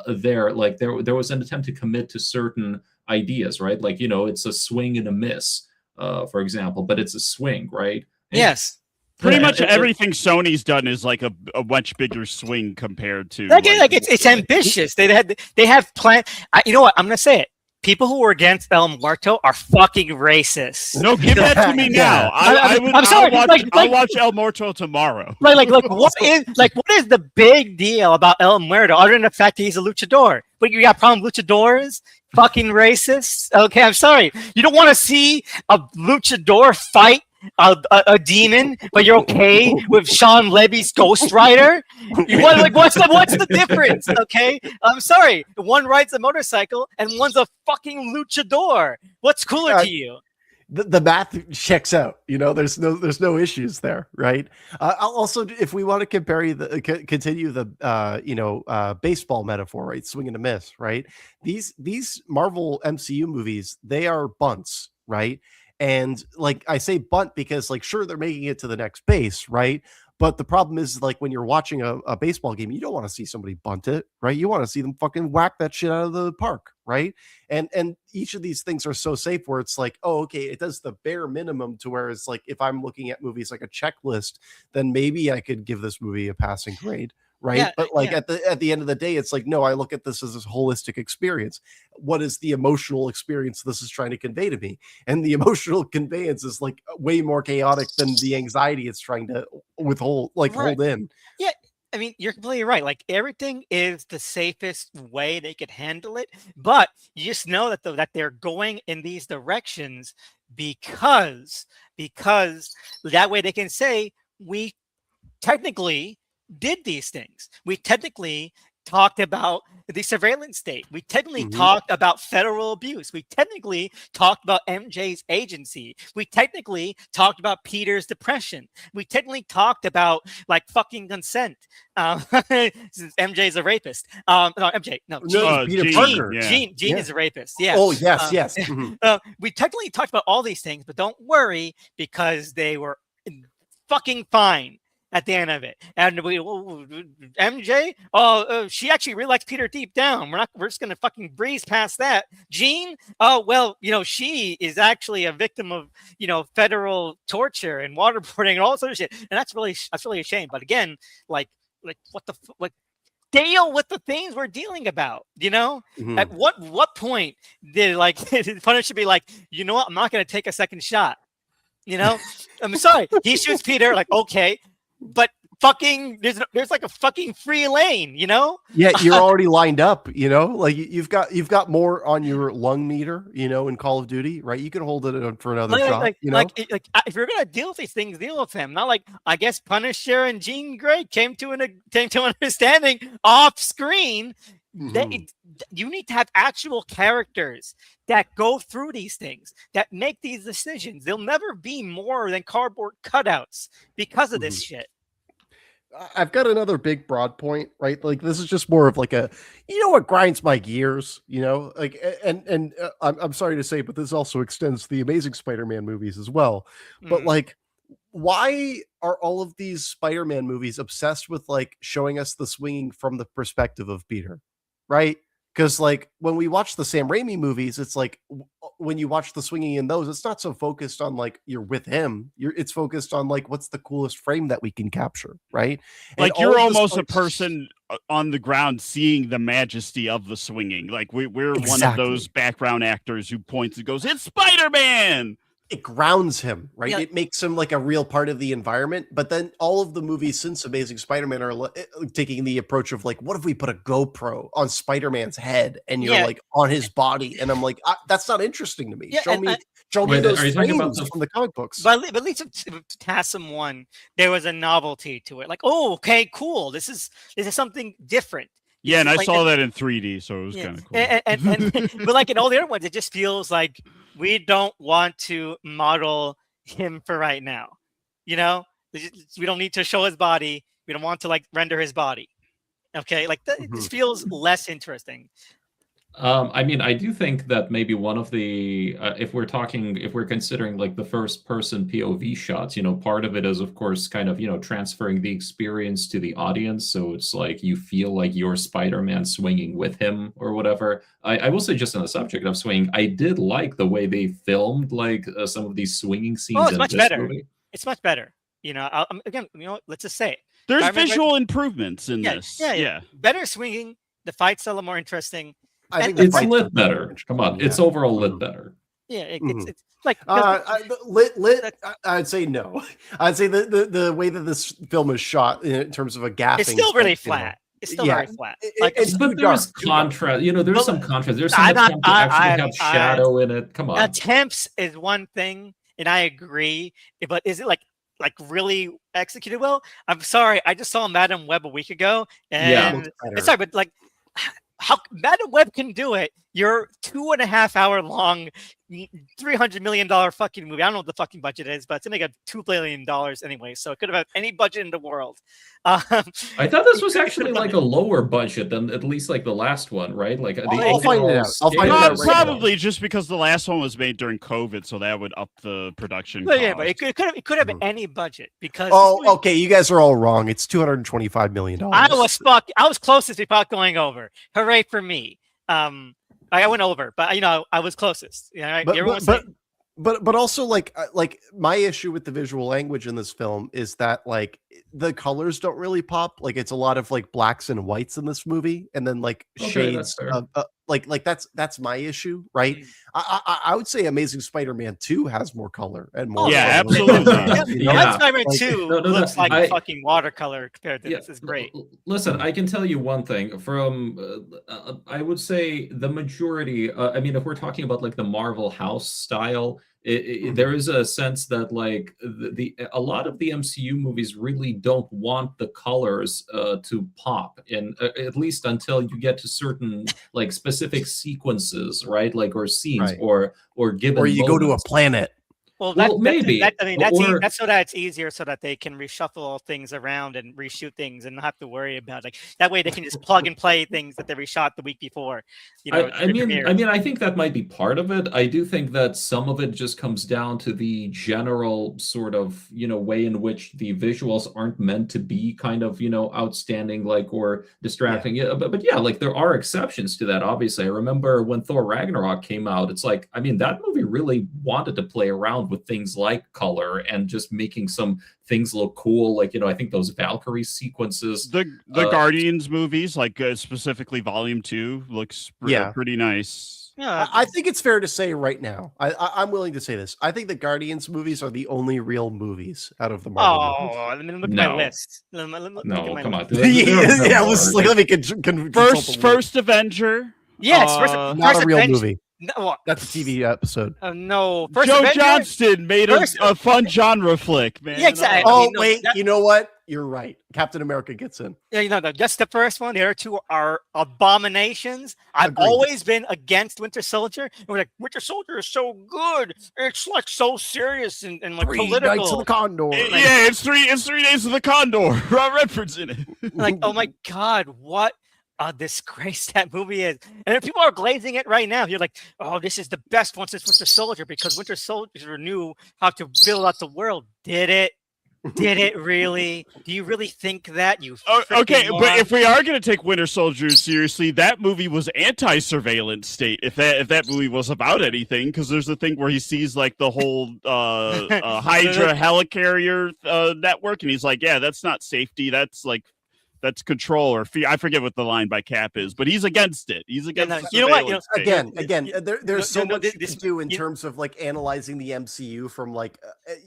there was an attempt to commit to certain ideas, right? Like it's a swing and a miss, for example, but it's a swing, right? And yes. Pretty much everything Sony's done is like a much bigger swing compared to it's ambitious. They have plans. You know what? I'm gonna say it. People who were against El Muerto are fucking racist. No, give that to me now. I'm sorry. I'll watch El Muerto tomorrow. Like what is the big deal about El Muerto other than the fact that he's a luchador? But you got a problem with luchadors? Fucking racist. Okay, I'm sorry. You don't want to see a luchador fight a demon, but you're okay with Sean Levy's Ghost Rider? What's the difference? Okay, I'm sorry. One rides a motorcycle and one's a fucking luchador. What's cooler to you? The math checks out. There's no issues there, right? Also, if we want to continue the baseball metaphor, right? Swing and a miss, right? These Marvel MCU movies, they are bunts, right? And like I say bunt because like sure they're making it to the next base, right? But the problem is like when you're watching a baseball game, you don't want to see somebody bunt it, right? You want to see them fucking whack that shit out of the park, right? And each of these things are so safe where it's like, oh, okay, it does the bare minimum to where it's like if I'm looking at movies like a checklist, then maybe I could give this movie a passing grade. Right. Yeah, but like at the end of the day, it's like, no, I look at this as a holistic experience. What is the emotional experience this is trying to convey to me? And the emotional conveyance is like way more chaotic than the anxiety it's trying to hold in. Yeah. I mean, you're completely right. Like everything is the safest way they could handle it. But you just know that they're going in these directions because that way they can say we technically did these things. We technically talked about the surveillance state. We technically talked about federal abuse. We technically talked about MJ's agency. We technically talked about Peter's depression. We technically talked about like fucking consent. MJ's a rapist. Peter Parker. Gene is a rapist. Yeah. Oh yes. We technically talked about all these things, but don't worry because they were fucking fine at the end of it. And MJ, she actually really likes Peter deep down. We're just gonna fucking breeze past that. Jean, she is actually a victim of federal torture and waterboarding and all sorts of shit. And that's really a shame. But again, like what the deal with the things we're dealing about, At what point did the Punisher be like, you know what, I'm not gonna take a second shot. I'm sorry. He shoots Peter, like, okay. but fucking there's like a fucking free lane, you know? Yeah, you're already lined up, you know? Like you've got more on your lung meter, you know, in Call of Duty, right? You can hold it on for another shot, you know? If you're gonna deal with these things, deal with them. Not like I guess Punisher and Jean Grey came to an understanding off screen. You need to have actual characters that go through these things, that make these decisions. They'll never be more than cardboard cutouts because of this shit. I've got another big broad point, right? Like this is just more of like a, you know, what grinds my gears, you know, like, and I'm sorry to say, but this also extends to the Amazing Spider-Man movies as well. But like, why are all of these Spider-Man movies obsessed with like showing us the swinging from the perspective of Peter, right? Because like when we watch the Sam Raimi movies, it's like when you watch the swinging in those, it's not so focused on like you're with him. It's focused on like what's the coolest frame that we can capture, right? Like and you're almost a person on the ground seeing the majesty of the swinging. Like we're one of those background actors who points and goes, "It's Spider-Man." It grounds him, right? Yeah. It makes him like a real part of the environment. But then all of the movies since Amazing Spider-Man are taking the approach of like, what if we put a GoPro on Spider-Man's head and you're like on his body? And I'm like, that's not interesting to me. Yeah, show me those frames from the comic books. But at least TASM 1, there was a novelty to it. Like, oh, okay, cool. This is something different. Yeah, and I saw that in 3D, so it was kind of cool. And but like in all the other ones, it just feels like we don't want to model him for right now. You know, we don't need to show his body. We don't want to like render his body. Okay, like it just feels less interesting. I mean, I do think that maybe one of the, if we're considering like the first person POV shots, you know, part of it is, of course, kind of, you know, transferring the experience to the audience. So it's like you feel like you're Spider-Man swinging with him or whatever. I will say, just on the subject of swinging, I did like the way they filmed like some of these swinging scenes. Oh, it's much better. Movie. It's much better. You know, again, you know, let's just say it. There's visual improvements in this. Yeah. Better swinging. The fight's a little more interesting. I think it's lit better. Come on, it's overall lit better. Yeah, it's like lit. I'd say no. I'd say the way that this film is shot in terms of a gapping, it's still really flat. It's still very flat. But there's contrast. You know, there's some contrast. There's some attempts to actually have shadow in it. Come on. Attempts is one thing, and I agree. But is it like really executed well? I'm sorry. I just saw Madam Web a week ago, and it's sorry, but like. How Madam Web can do it? Your 2.5 hour long, $300 million fucking movie. I don't know what the fucking budget is, but it's gonna make $2 billion anyway. So it could have had any budget in the world. I thought this was actually like a lower budget than at least like the last one, right? Like I'll find it out. I'll find it out. Probably just because the last one was made during COVID, so that would up the production. But yeah, but it could have any budget because. Oh, okay. You guys are all wrong. It's $225 million. I was closest without going over. Hooray for me. I went over, but you know, I was closest. You know, but also like my issue with the visual language in this film is that like the colors don't really pop. Like it's a lot of like blacks and whites in this movie, and then like shades of like that's my issue, right? I would say Amazing Spider-Man 2 has more color and more. Yeah, absolutely. Spider-Man 2 looks like fucking watercolor compared to this. Is great. Listen, I can tell you one thing from I would say the majority. I mean, if we're talking about like the Marvel house style. There is a sense that like a lot of the MCU movies really don't want the colors to pop, and at least until you get to certain like specific sequences, right? Like or scenes or given, or you go to a planet. Well, maybe. That's so that it's easier, so that they can reshuffle things around and reshoot things and not have to worry about like that way they can just plug and play things that they reshot the week before. You know, I mean, I think that might be part of it. I do think that some of it just comes down to the general sort of, you know, way in which the visuals aren't meant to be kind of, you know, outstanding, like or distracting. Yeah, but yeah, like there are exceptions to that. Obviously, I remember when Thor Ragnarok came out. It's like, I mean, that movie really wanted to play around around with things like color and just making some things look cool. Like, I think those Valkyrie sequences. The Guardians movies, like specifically Volume 2, looks pretty nice. Yeah, I think it's fair to say right now, I'm willing to say this. I think the Guardians movies are the only real movies out of the Marvel movies. let me look at my list. Let me look No, at my come on. list. Yeah, let me First Avenger. Yes, not a real Avenger- movie. No, That's a TV episode. no. First Joe Avenger? Johnston made a fun genre flick, man. Yeah, exactly. Oh, I mean, no, wait, that- you know what? You're right. Captain America gets in. Yeah, just the first one. The other two are abominations. I've Agreed. always been against Winter Soldier. And we're like, Winter Soldier is so good. It's like so serious and like 3 political. Nights of the Condor. Yeah, it's 3 Days of the Condor. Rob Redford's in it. Like, oh my God, what a disgrace that movie is. And then people are glazing it right now. You're like, oh, this is the best one since Winter Soldier because Winter Soldier knew how to build out the world. Did it? Did it really? Do you really think that? Okay, but if we are going to take Winter Soldier seriously, that movie was anti-surveillance state. If that movie was about anything, because there's the thing where he sees like the whole Hydra helicarrier network, and he's like, "Yeah, that's not safety. That's control or fear." I forget what the line by Cap is, but he's against it. He's against. You know what? Again, there's so much you this- can do in terms of like analyzing the MCU from like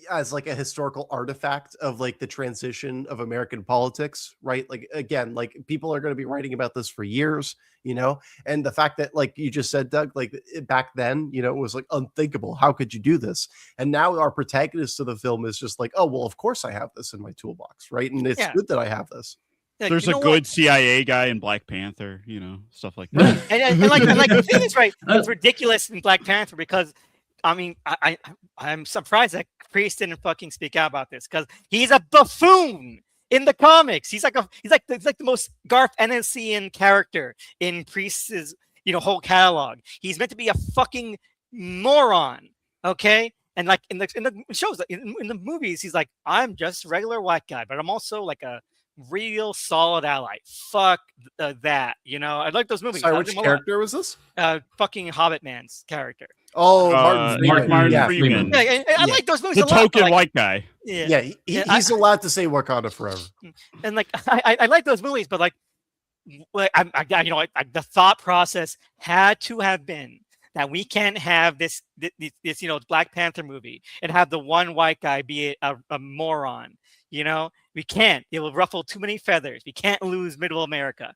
as like a historical artifact of like the transition of American politics, right? Like again, like people are going to be writing about this for years, and the fact that like you just said, Doug, like back then, it was like unthinkable. How could you do this? And now our protagonist of the film is just like, oh well, of course I have this in my toolbox, right? And it's good that I have this. There's a good CIA guy in Black Panther, stuff like that. and like the thing is, right, it's ridiculous in Black Panther because, I mean, I'm surprised that Priest didn't fucking speak out about this because he's a buffoon in the comics. He's like the most Garth Ennis-ian character in Priest's whole catalog. He's meant to be a fucking moron, okay? And like in the shows, in the movies, he's like, I'm just a regular white guy, but I'm also like a real solid ally. Fuck that, I like those movies. Sorry, which character was this? Fucking Hobbit Man's character. Oh, Martin Freeman. Yeah, I like those movies the a lot. token white guy. Yeah, he's allowed to say Wakanda forever. And like I like those movies, but like the thought process had to have been that we can't have this Black Panther movie and have the one white guy be a moron. We can't. It will ruffle too many feathers. We can't lose Middle America.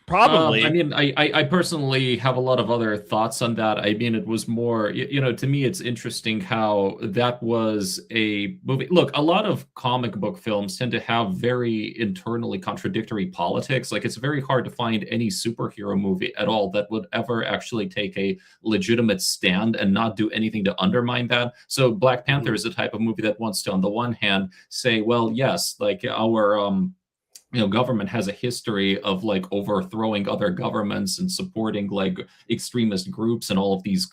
Probably. I mean, I personally have a lot of other thoughts on that. I mean, it was more, to me, it's interesting how that was a movie. Look, a lot of comic book films tend to have very internally contradictory politics. Like, it's very hard to find any superhero movie at all that would ever actually take a legitimate stand and not do anything to undermine that. So Black Panther is the type of movie that wants to, on the one hand, say, well, yes, like our government has a history of like overthrowing other governments and supporting like extremist groups and all of these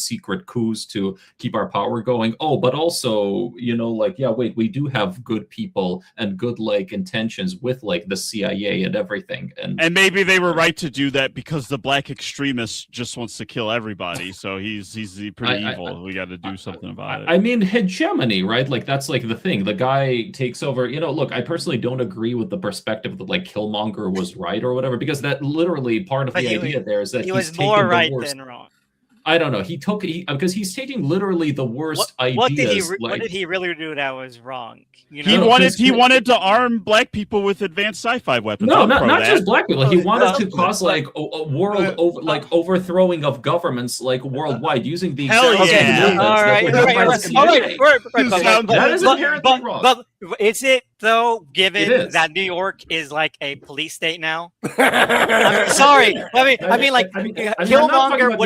secret coups to keep our power going. Oh, but also, we do have good people and good like intentions with like the CIA and everything. And maybe they were right to do that because the black extremist just wants to kill everybody. So he's pretty evil. We got to do something about it. I mean, hegemony, right? Like that's like the thing. The guy takes over. Look, I personally don't agree with the perspective that like Killmonger was right or whatever, because that literally part of the idea there is that he was more right than wrong. I don't know. Because he's taking literally the worst ideas. What did he really do that was wrong? He wanted to arm black people with advanced sci-fi weapons. No, not just black people. He wanted to cause like a world overthrowing of governments like worldwide using the exact same All right. That is inherently wrong. But is it though? Given that New York is like a police state now. I'm sorry. Killmonger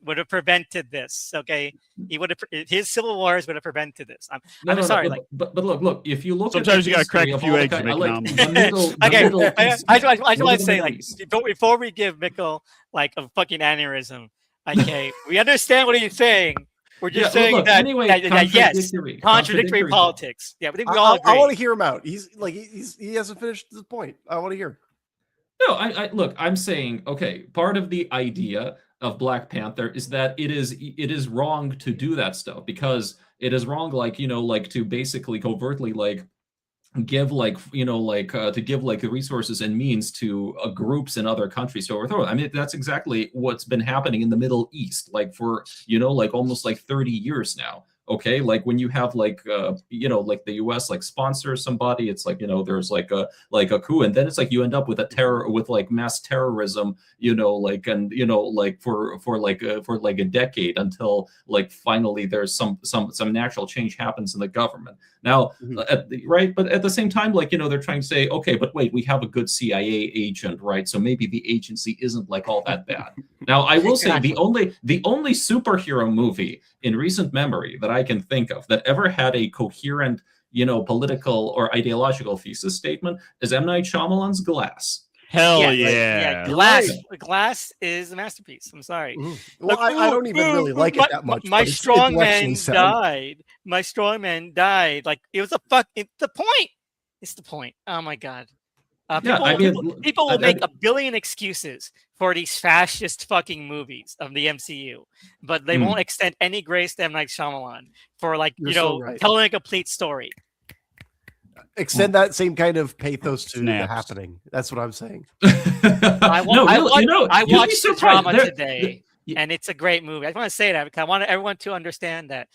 would have prevented this. Okay, he would have. His civil wars would have prevented this. I'm sorry. But look. If you look, sometimes you gotta crack a few eggs to make an omelet. I just want to say, like, before we give Mikhail like a fucking aneurysm, okay, we understand what he's saying. We're just saying that, anyway, yes, contradictory politics. Yeah, I think we all agree. I want to hear him out. He hasn't finished the point. I want to hear. No, I'm saying, okay, part of the idea of Black Panther is that it is wrong to do that stuff, because it is wrong, like, like to basically covertly like give like to give like the resources and means to groups in other countries to overthrow it. I mean, that's exactly what's been happening in the Middle East, like for like almost like 30 years now. Okay, like when you have like like the US like sponsors somebody, it's like there's like a coup, and then it's like you end up with like mass terrorism, like, and like for like a decade, until like finally there's some natural change happens in the government. Now, right, but at the same time, like they're trying to say, okay, but wait, we have a good CIA agent, right? So maybe the agency isn't like all that bad. Now, I will say the only superhero movie in recent memory that I can think of that ever had a coherent, political or ideological thesis statement is M. Night Shyamalan's Glass. Hell yeah. Glass is a masterpiece. I'm sorry. Well, I don't even really like it that much. My strong man died. My strong man died. Like, it was it's the point. It's the point. Oh my God. People will make a billion excuses for these fascist fucking movies of the MCU, but they won't extend any grace to M. Night Shyamalan for telling a complete story. Extend that same kind of pathos to The Happening. That's what I'm saying. I watched the drama today, and it's a great movie. I just want to say that because I want everyone to understand that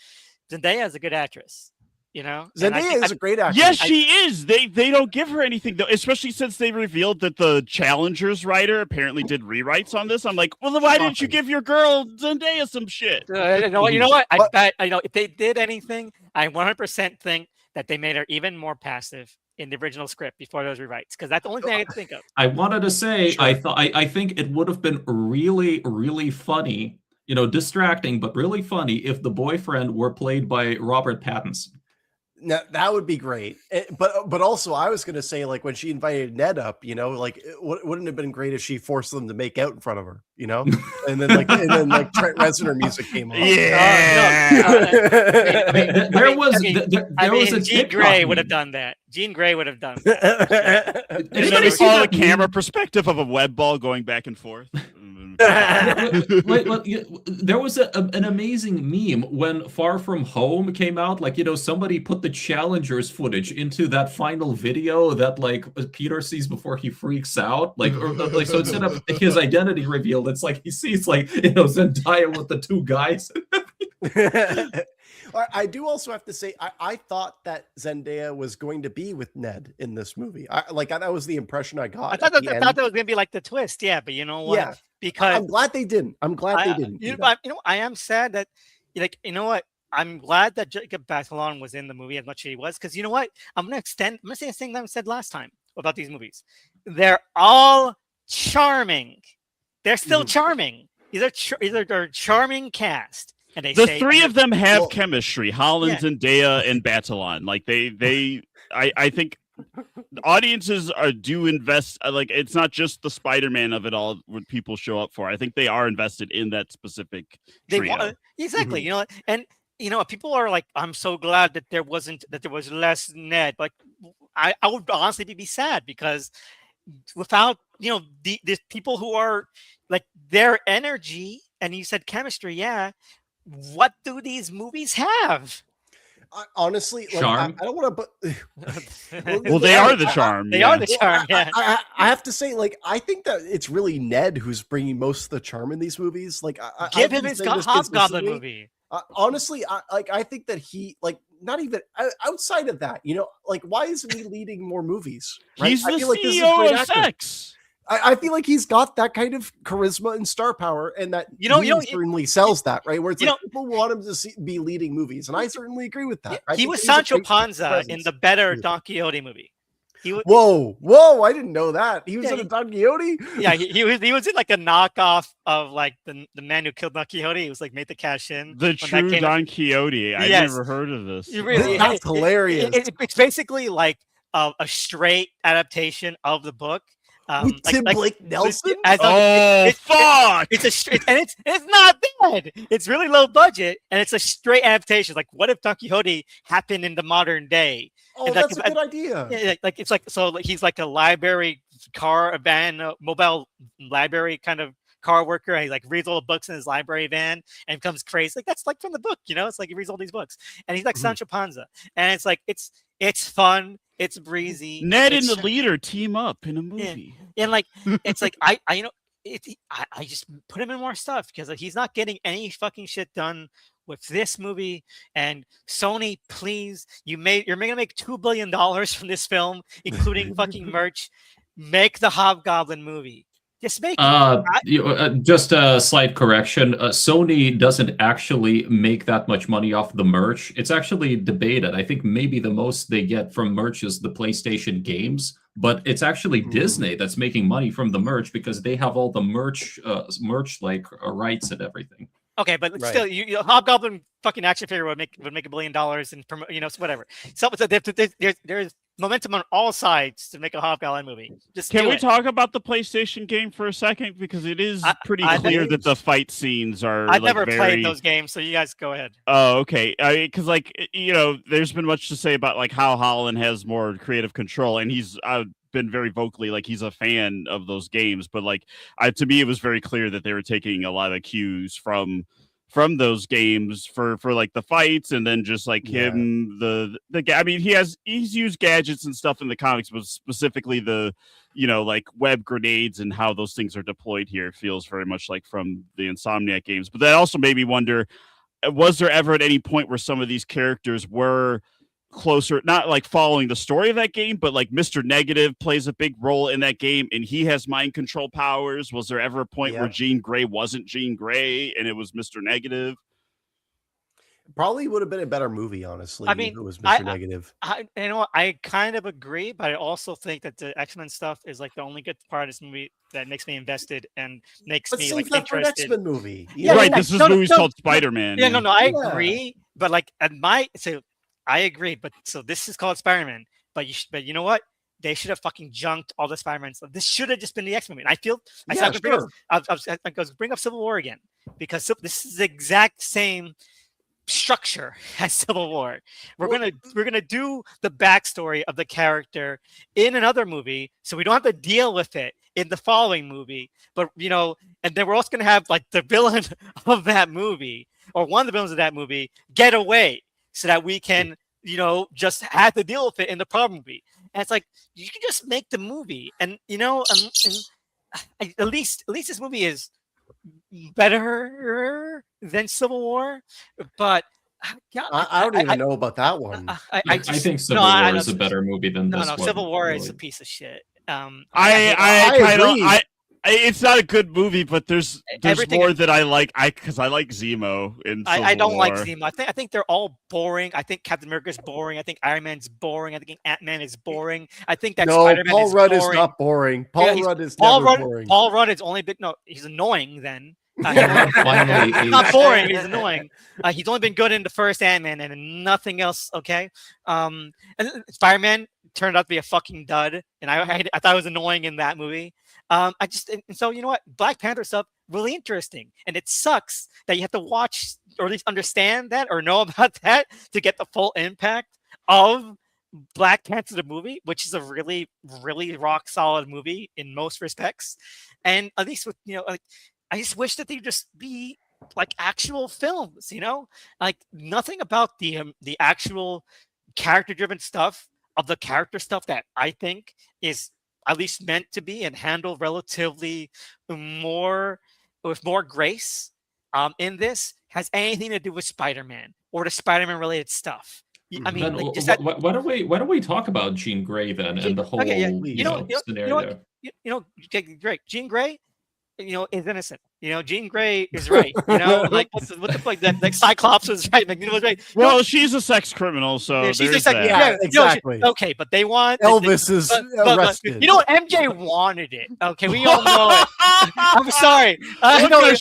Zendaya is a good actress. Zendaya is a great actress. Yes, she is. They don't give her anything though, especially since they revealed that the Challengers writer apparently did rewrites on this. I'm like, well, then why didn't you give your girl Zendaya some shit? You know what? I bet if they did anything, I 100% think that they made her even more passive in the original script before those rewrites, because that's the only thing I can think of. I wanted to say, I think it would have been really, really funny, distracting but really funny if the boyfriend were played by Robert Pattinson. Now, that would be great. But also, I was going to say, like, when she invited Ned up, like, wouldn't it have been great if she forced them to make out in front of her, and then like Trent Reznor music came on. There was a Jean Grey would have done that. Jean Grey would have done that. And then we saw the camera perspective of a web ball going back and forth. There was an amazing meme when Far From Home came out. Like, somebody put the Challengers footage into that final video that like Peter sees before he freaks out. So instead of his identity revealed, it's like he sees like Zendaya with the two guys. I do also have to say, I thought that Zendaya was going to be with Ned in this movie. That was the impression I got. I thought that was going to be like the twist. Yeah, but you know what? Yeah. Because I'm glad they didn't. I am sad that, I'm glad that Jacob Batalon was in the movie as much as he was, because you know what? I'm going to say the same thing I said last time about these movies. They're all charming. They're still charming. These are charming cast. And the three of them have chemistry. Holland, Zendaya, and Batalon. Like I think audiences do invest. Like, it's not just the Spider-Man of it all what people show up for. I think they are invested in that specific trio. Exactly. And people are like, I'm so glad that there was less Ned. Like, I would honestly be sad, because without these people who are like their energy, and you said chemistry, what do these movies have? Honestly, charm. I don't want to. Well, they are the charm. They are the charm. Yeah. I have to say, I think that it's really Ned who's bringing most of the charm in these movies. Give him his Hobgoblin movie. Honestly, I think that he not even outside of that. Why isn't he leading more movies? Right? He's the CEO of sex. I feel like he's got that kind of charisma and star power, and that he certainly sells that, right? Where it's people want him to be leading movies, and I certainly agree with that. He was Sancho Panza in the better Don Quixote movie. Whoa! I didn't know that he was in a Don Quixote. Yeah, he was in like a knockoff of like the man who killed Don Quixote. He was like made to cash in. The true Don Quixote. I never heard of this. That's hilarious. It's basically like a straight adaptation of the book. With Tim Blake Nelson? Fuck! It's not bad. It's really low budget, and it's a straight adaptation. Like, what if Don Quixote happened in the modern day? Oh, that's a good idea. He's like a library mobile library kind of car worker, and he like reads all the books in his library van and becomes crazy. Like that's like from the book, you know. It's like he reads all these books, and he's like Sancho Panza, and it's like it's fun, it's breezy. Ned and the leader team up in a movie, and like it's like I you know. I just put him in more stuff because he's not getting any fucking shit done with this movie. And Sony, please, you're gonna make $2 billion from this film, including fucking merch. Make the Hobgoblin movie. Just make it. Just a slight correction. Sony doesn't actually make that much money off the merch. It's actually debated. I think maybe the most they get from merch is the PlayStation games. But it's actually Disney that's making money from the merch because they have all the merch rights and everything. Okay, but still, you Hobgoblin fucking action figure would make $1 billion and whatever. So there's momentum on all sides to make a Hobgoblin movie. Can we talk about the PlayStation game for a second, because it is pretty clear that the fight scenes are. I've never played those games, so you guys go ahead. Oh, okay. Because there's been much to say about like how Holland has more creative control, and he's been very vocally like he's a fan of those games. But like to me, it was very clear that they were taking a lot of cues from those games for like the fights, and then just like him I mean he's used gadgets and stuff in the comics, but specifically the like web grenades and how those things are deployed here feels very much like from the Insomniac games. But that also made me wonder, was there ever at any point where some of these characters were closer, not like following the story of that game, but like Mr. Negative plays a big role in that game and he has mind control powers? Was there ever a point where Jean Grey wasn't Jean Grey and it was Mr. Negative? Probably would have been a better movie, honestly. I mean, if it was Mr. Negative. I kind of agree, but I also think that the X-Men stuff is like the only good part of this movie that makes me invested and makes me like interested. For an X-Men movie. This movie's called Spider-Man. I agree, but like I agree, but so this is called Spider-Man. But you know what? They should have fucking junked all the Spider-Man stuff. This should have just been the X-Men movie. I feel I was bring up Civil War again because this is the exact same structure as Civil War. We're gonna do the backstory of the character in another movie, so we don't have to deal with it in the following movie. But and then we're also gonna have like the villain of that movie or one of the villains of that movie get away, so that we can, just have to deal with it in the problem movie. And it's like, you can just make the movie. And, at least this movie is better than Civil War. But I don't even know about that one. I think Civil War is a better movie than this one. No, Civil War is a piece of shit. I agree. It's not a good movie, but there's more that I like. Because I like Zemo in Civil I don't War. like Zemo. I think they're all boring. I think Captain America is boring. I think Iron Man's boring. I think Ant-Man is boring. I think that Spider-Man Paul is Rudd boring. is not boring. Paul Rudd is never boring. Paul Rudd is only been he's annoying then. Finally, he's not boring. He's annoying. He's only been good in the first Ant-Man and nothing else. Okay, and Spider-Man turned out to be a fucking dud, and I thought it was annoying in that movie. So you know what? Black Panther stuff really interesting, and it sucks that you have to watch or at least understand that or know about that to get the full impact of Black Panther the movie, which is a really, really rock solid movie in most respects. And at least with I just wish that they'd just be like actual films, like nothing about the actual character-driven stuff of the character stuff that I think is at least meant to be and handled relatively with more grace in this has anything to do with Spider-Man or the Spider-Man related stuff. I mean, why don't we talk about Jean Grey then and the whole scenario? Great. Jean Grey, is innocent. Jean Grey is right. Like what the fuck? Like Cyclops was right. Magneto was right. Well, she's a sex criminal, so she's that. Yeah, exactly. Okay, but they want Elvis is arrested. MJ wanted it. Okay, we all know it. I'm sorry.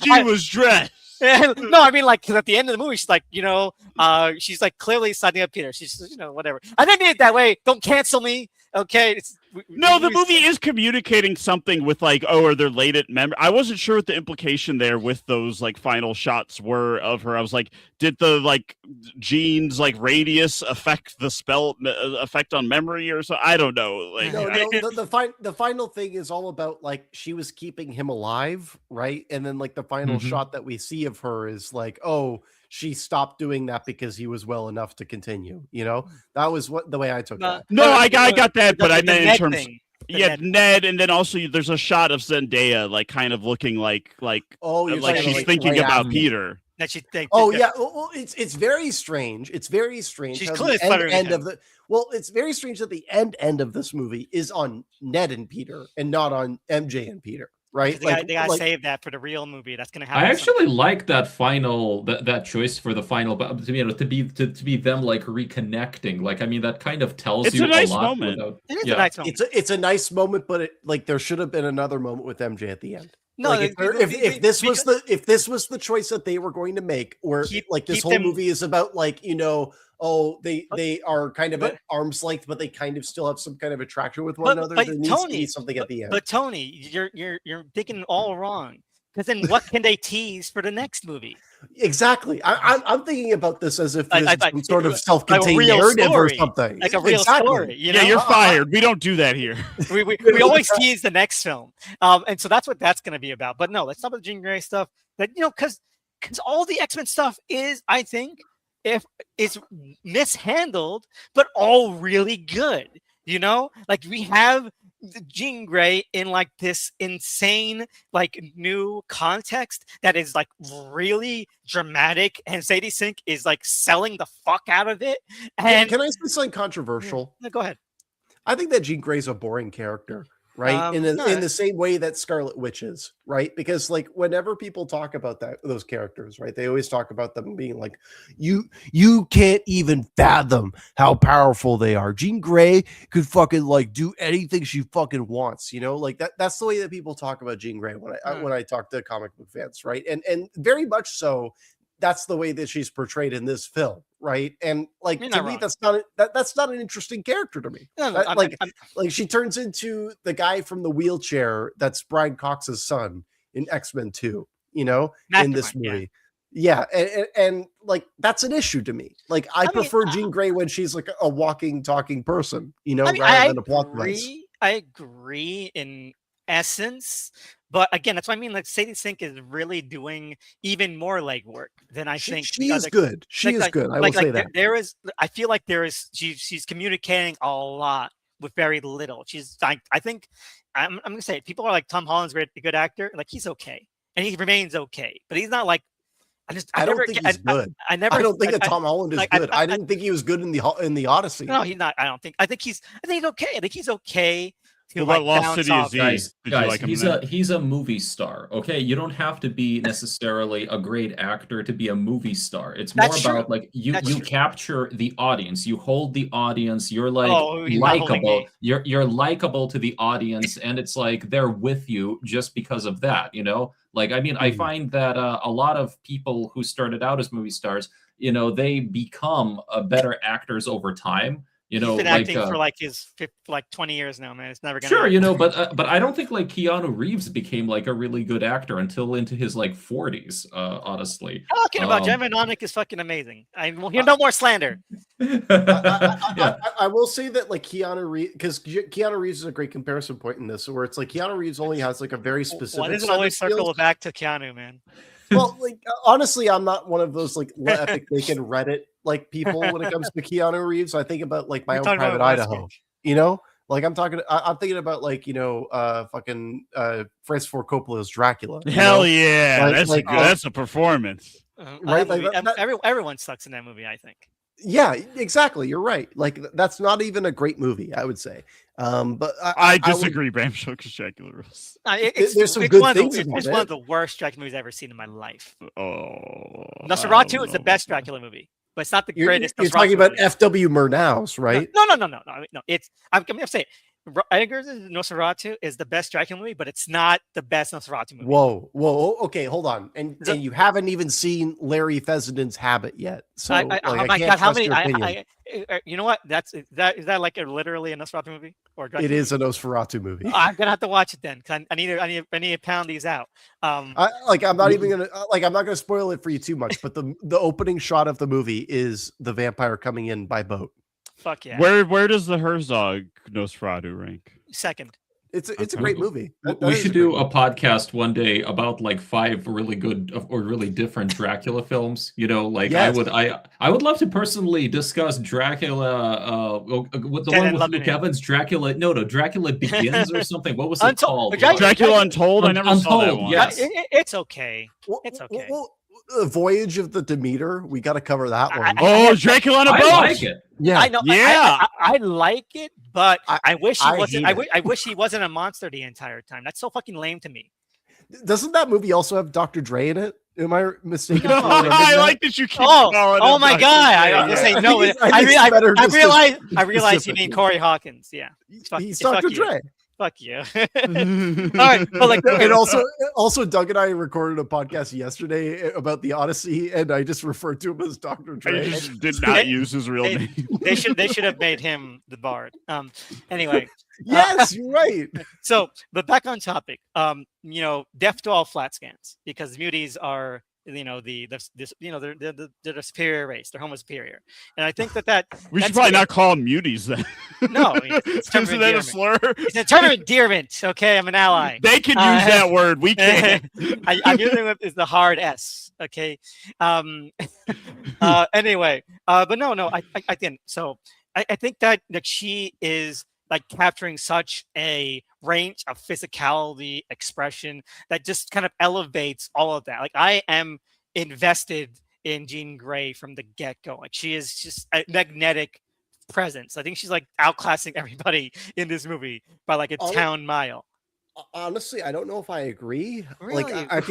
She was dressed. No, I mean, like, because at the end of the movie, she's like, she's like clearly signing up Peter. She's, whatever. I didn't mean it that way. Don't cancel me. Okay, No, the movie is communicating something with like, oh, are there latent memory? I wasn't sure what the implication there with those like final shots were of her. I was like, did the like genes like radius affect the spell effect on memory or so? I don't know. Like, No, the final thing is all about like she was keeping him alive, right? And then like the final shot that we see of her is like, oh, she stopped doing that because he was well enough to continue. You know, that was what the way I took that. No, I got that, but I meant in terms. Thing. Ned, and then also there's a shot of Zendaya like kind of looking like she's thinking about Peter. That she thinks. Oh yeah, well, it's very strange. It's very strange. She's how clearly the end of the it's very strange that the end of this movie is on Ned and Peter and not on MJ and Peter. Right? They gotta save that for the real movie. That's gonna happen. I actually like that final that choice for the final, but to be them like reconnecting. Like, I mean, that kind of tells it's you a nice lot. Moment. It is a nice moment. It's a nice moment, but there should have been another moment with MJ at the end. No, like if this was the choice that they were going to make, where this whole movie is about like, you know, oh, they are kind of at arm's length, but they kind of still have some kind of attraction with one another. There needs to be something at the end. But Tony, you're thinking all wrong. Because then what can they tease for the next movie? Exactly. I'm thinking about this as if this is some sort of self-contained narrative or something. Like a real story. You know? Yeah, you're fired. We don't do that here. we always tease the next film. And so that's what that's going to be about. But no, let's stop with the Jean Grey stuff. That, you know, because all the X-Men stuff is, I think, if it's mishandled, but all really good. You know, like we have Jean Grey in like this insane like new context that is like really dramatic, and Sadie Sink is like selling the fuck out of it. And can I say something controversial? Go ahead. I think that Jean Grey's a boring character. Right. In the same way that Scarlet Witch is, right? Because like whenever people talk about those characters, right, they always talk about them being like, you can't even fathom how powerful they are. Jean Grey could fucking like do anything she fucking wants, you know, like that's the way that people talk about Jean Grey when I talk to comic book fans, right? And very much so. That's the way that she's portrayed in this film, right? And like to me, that's not an interesting character to me. No, like she turns into the guy from the wheelchair that's Brian Cox's son in X-Men 2, you know, in this movie. Yeah, and like that's an issue to me. Like I prefer Jean Grey when she's like a walking, talking person, you know, rather than a plot device. I agree in essence. But again, that's what I mean. Like Sadie Sink is really doing even more legwork than I think. She is good. She is good. I will say that. I feel like she's communicating a lot with very little. I think I'm gonna say it. People are like Tom Holland's a good actor. Like he's okay, and he remains okay, but he's not like. I don't think he's good. I don't think that Tom Holland is good. I didn't think he was good in the Odyssey. No, he's not. I think he's okay. I think he's okay. What Lost City is guys, he's a movie star. Okay, you don't have to be necessarily a great actor to be a movie star. It's more about like you capture the audience, you hold the audience. You're like likable. You're likable to the audience, and it's like they're with you just because of that. You know, like I mean, I find that a lot of people who started out as movie stars, you know, they become better actors over time. You know, he's been acting for like 20 years now, man. It's never gonna happen. You know, but I don't think like Keanu Reeves became like a really good actor until into his like 40s. Honestly, talking about Jem Onik is fucking amazing. I will hear no more slander. I will say that like Keanu Reeves, because Keanu Reeves is a great comparison point in this, where it's like Keanu Reeves only has like a very specific. Why does it always circle back to Keanu, man? Well, like honestly, I'm not one of those like epic bacon Reddit like people when it comes to Keanu Reeves. I think about like my own Private Idaho, you know, like I'm thinking about like, you know, fucking Francis Ford Coppola's Dracula. Hell yeah, that's a performance, right? Everyone sucks in that movie, I think. Yeah, exactly. You're right. Like that's not even a great movie, I would say. But I disagree, Bram Stoker's Dracula. There's some good things about it. It's one of the worst Dracula movies I've ever seen in my life. Oh, Nosferatu is the best Dracula movie, but it's not the greatest. You're talking about F.W. Murnau's, right? No. It's I'm gonna say Edgar's Nosferatu is the best Dracula movie, but it's not the best Nosferatu movie. Whoa, okay, hold on, and you haven't even seen Larry Fessenden's Habit yet, so oh my can't God, how trust many? your opinion. You know what? Is that like literally a Nosferatu movie or Dracula It is a Nosferatu movie. I'm gonna have to watch it then, because I need to pound these out. I'm not even gonna I'm not gonna spoil it for you too much, but the opening shot of the movie is the vampire coming in by boat. Fuck yeah. Where does the Herzog Nosferatu rank? Second. It's a great movie. We should do a podcast one day about like 5 really good or really different Dracula films. You know, like Yes. I would love to personally discuss Dracula. With the one with Luke Evans, Dracula. No, Dracula Begins or something. What was it called? Dracula Untold. I never saw that one. Yes. It's okay. It's okay. Voyage of the Demeter. We got to cover that one. Dracula on a boat. I like it. Yeah, I know. Yeah, I like it, but I wish he wasn't. hate I wish he wasn't a monster the entire time. That's so fucking lame to me. Doesn't that movie also have Dr. Dre in it? Am I mistaken? No. I like that you keep Oh my God! I was saying no. I realize you mean Corey Hawkins. Yeah, he's Dr. Dre. Fuck you. All right, but like, and also, Doug and I recorded a podcast yesterday about the Odyssey, and I just referred to him as Dr. Dre. I just did not use his real name. They should have made him the Bard. Anyway. Yes, you're right. So, but back on topic. Death to all flat scans, because muties are, they're the superior race. They're homo superior, and I think that we should probably not call them muties then. No, it's isn't that a slur? It's a term of endearment. Okay, I'm an ally. They can use that word. We can't. I'm using it as the hard S. Okay. Anyway, but no. I didn't. So I think that she is like capturing such a range of physicality, expression that just kind of elevates all of that. Like, I am invested in Jean Grey from the get-go. Like, she is just a magnetic presence. I think she's like outclassing everybody in this movie by like a town mile. Honestly, I don't know if I agree. Really? Like, I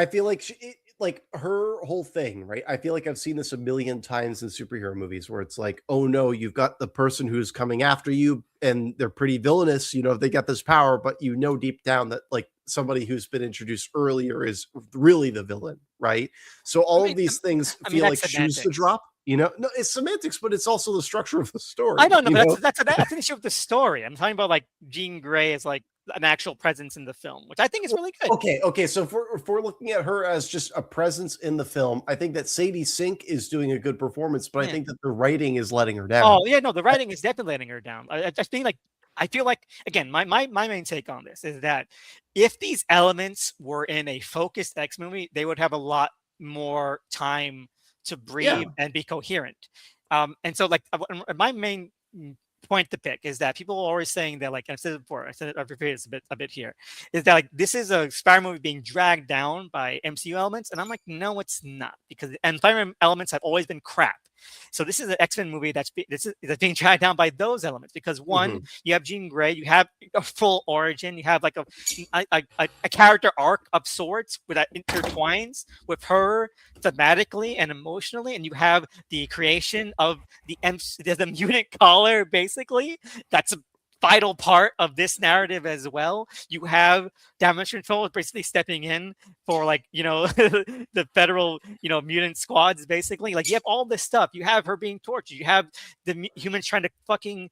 feel like like her whole thing, right? I feel like I've seen this a million times in superhero movies where it's like, oh no, you've got the person who's coming after you and they're pretty villainous, they got this power, but deep down that like somebody who's been introduced earlier is really the villain, right? So of these things feel like shoes to drop. No, it's semantics, but it's also the structure of the story. I don't know, but that's an issue of the story. I'm talking about like Jean Grey as like an actual presence in the film, which I think is really good. Okay. So if we're looking at her as just a presence in the film, I think that Sadie Sink is doing a good performance, but I think that the writing is letting her down. Oh yeah, no, the writing is definitely letting her down. I feel like again, my main take on this is that if these elements were in a focused X movie, they would have a lot more time to breathe and be coherent. And so like my main point to pick is that people are always saying that, like I've said it before, I've repeated this a bit here, is that like this is a Spider-Man movie being dragged down by MCU elements, and I'm like, no, it's not, because Spider-Man elements have always been crap. So this is an X-Men movie that's being dragged down by those elements, because one, you have Jean Grey, you have a full origin, you have like a character arc of sorts that intertwines with her thematically and emotionally, and you have the creation of the mutant collar, basically. That's a vital part of this narrative as well. You have Damage Control basically stepping in for like, the federal, mutant squads, basically. Like, you have all this stuff. You have her being tortured. You have the humans trying to fucking,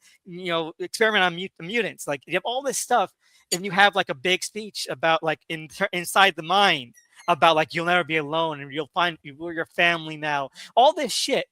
experiment on mutants. Like, you have all this stuff, and you have like a big speech about like inside the mind about like, you'll never be alone and you'll find you're your family now. All this shit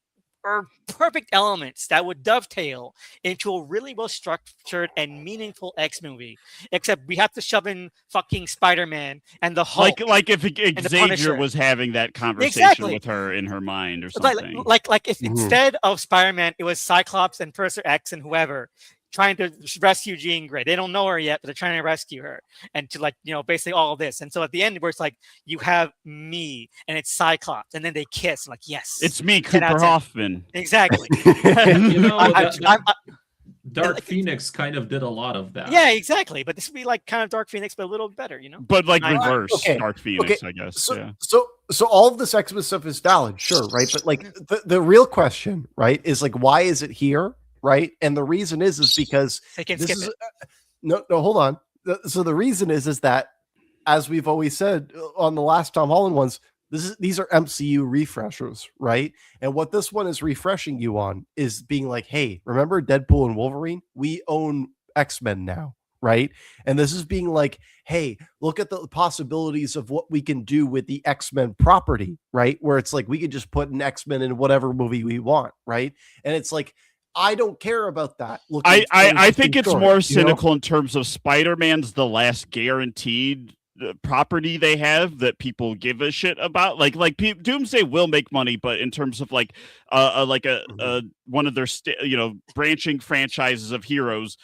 are perfect elements that would dovetail into a really well structured and meaningful X movie. Except we have to shove in fucking Spider-Man and the Hulk. Like if Xavier was having that conversation with her in her mind or something. Like if instead of Spider-Man, it was Cyclops and Professor X and whoever trying to rescue Jean Grey. They don't know her yet, but they're trying to rescue her, and to like, basically all of this. And so at the end, where it's like, you have me and it's Cyclops, and then they kiss. I'm like, yes, it's me, Cooper Hoffman. Exactly. Dark Phoenix kind of did a lot of that. Yeah, exactly. But this would be like kind of Dark Phoenix, but a little better, But like reverse Dark Phoenix, I guess. So all of this X-Men stuff is valid, sure, right? But like the real question, right, is like, why is it here? Right. And the reason is because No, hold on. So the reason is that, as we've always said on the last Tom Holland ones, these are MCU refreshers, right? And what this one is refreshing you on is being like, hey, remember Deadpool and Wolverine? We own X-Men now, right? And this is being like, hey, look at the possibilities of what we can do with the X-Men property, right? Where it's like we could just put an X-Men in whatever movie we want, right? And it's like, I don't care about that. I think it's more cynical in terms of Spider-Man's the last guaranteed property they have that people give a shit about. Like Doomsday will make money, but in terms of like one of their branching franchises of heroes,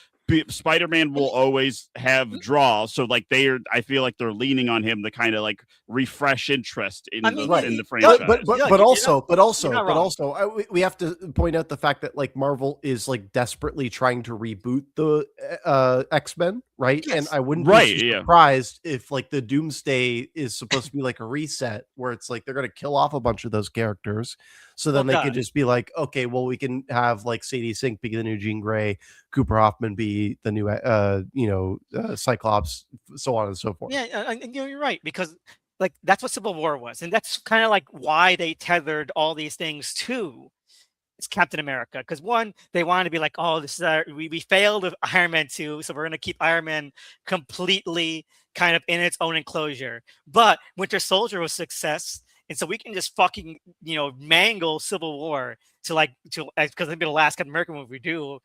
Spider-Man will always have draw. So like I feel like they're leaning on him to kind of like refresh interest in the franchise. But also, we have to point out the fact that like Marvel is like desperately trying to reboot the X-Men, right? Yes. And I wouldn't be surprised if like the Doomsday is supposed to be like a reset where it's like they're going to kill off a bunch of those characters. So then they could just be like, okay, well, we can have like Sadie Sink be the new Jean Grey, Cooper Hoffman be the new, Cyclops, so on and so forth. Yeah, and you're right, because like that's what Civil War was, and that's kind of like why they tethered all these things to it's Captain America. Because one, they wanted to be like, oh, this is we failed with Iron Man 2, so we're gonna keep Iron Man completely kind of in its own enclosure. But Winter Soldier was success. And so we can just fucking, mangle Civil War because it'll be the last Captain America movie we do,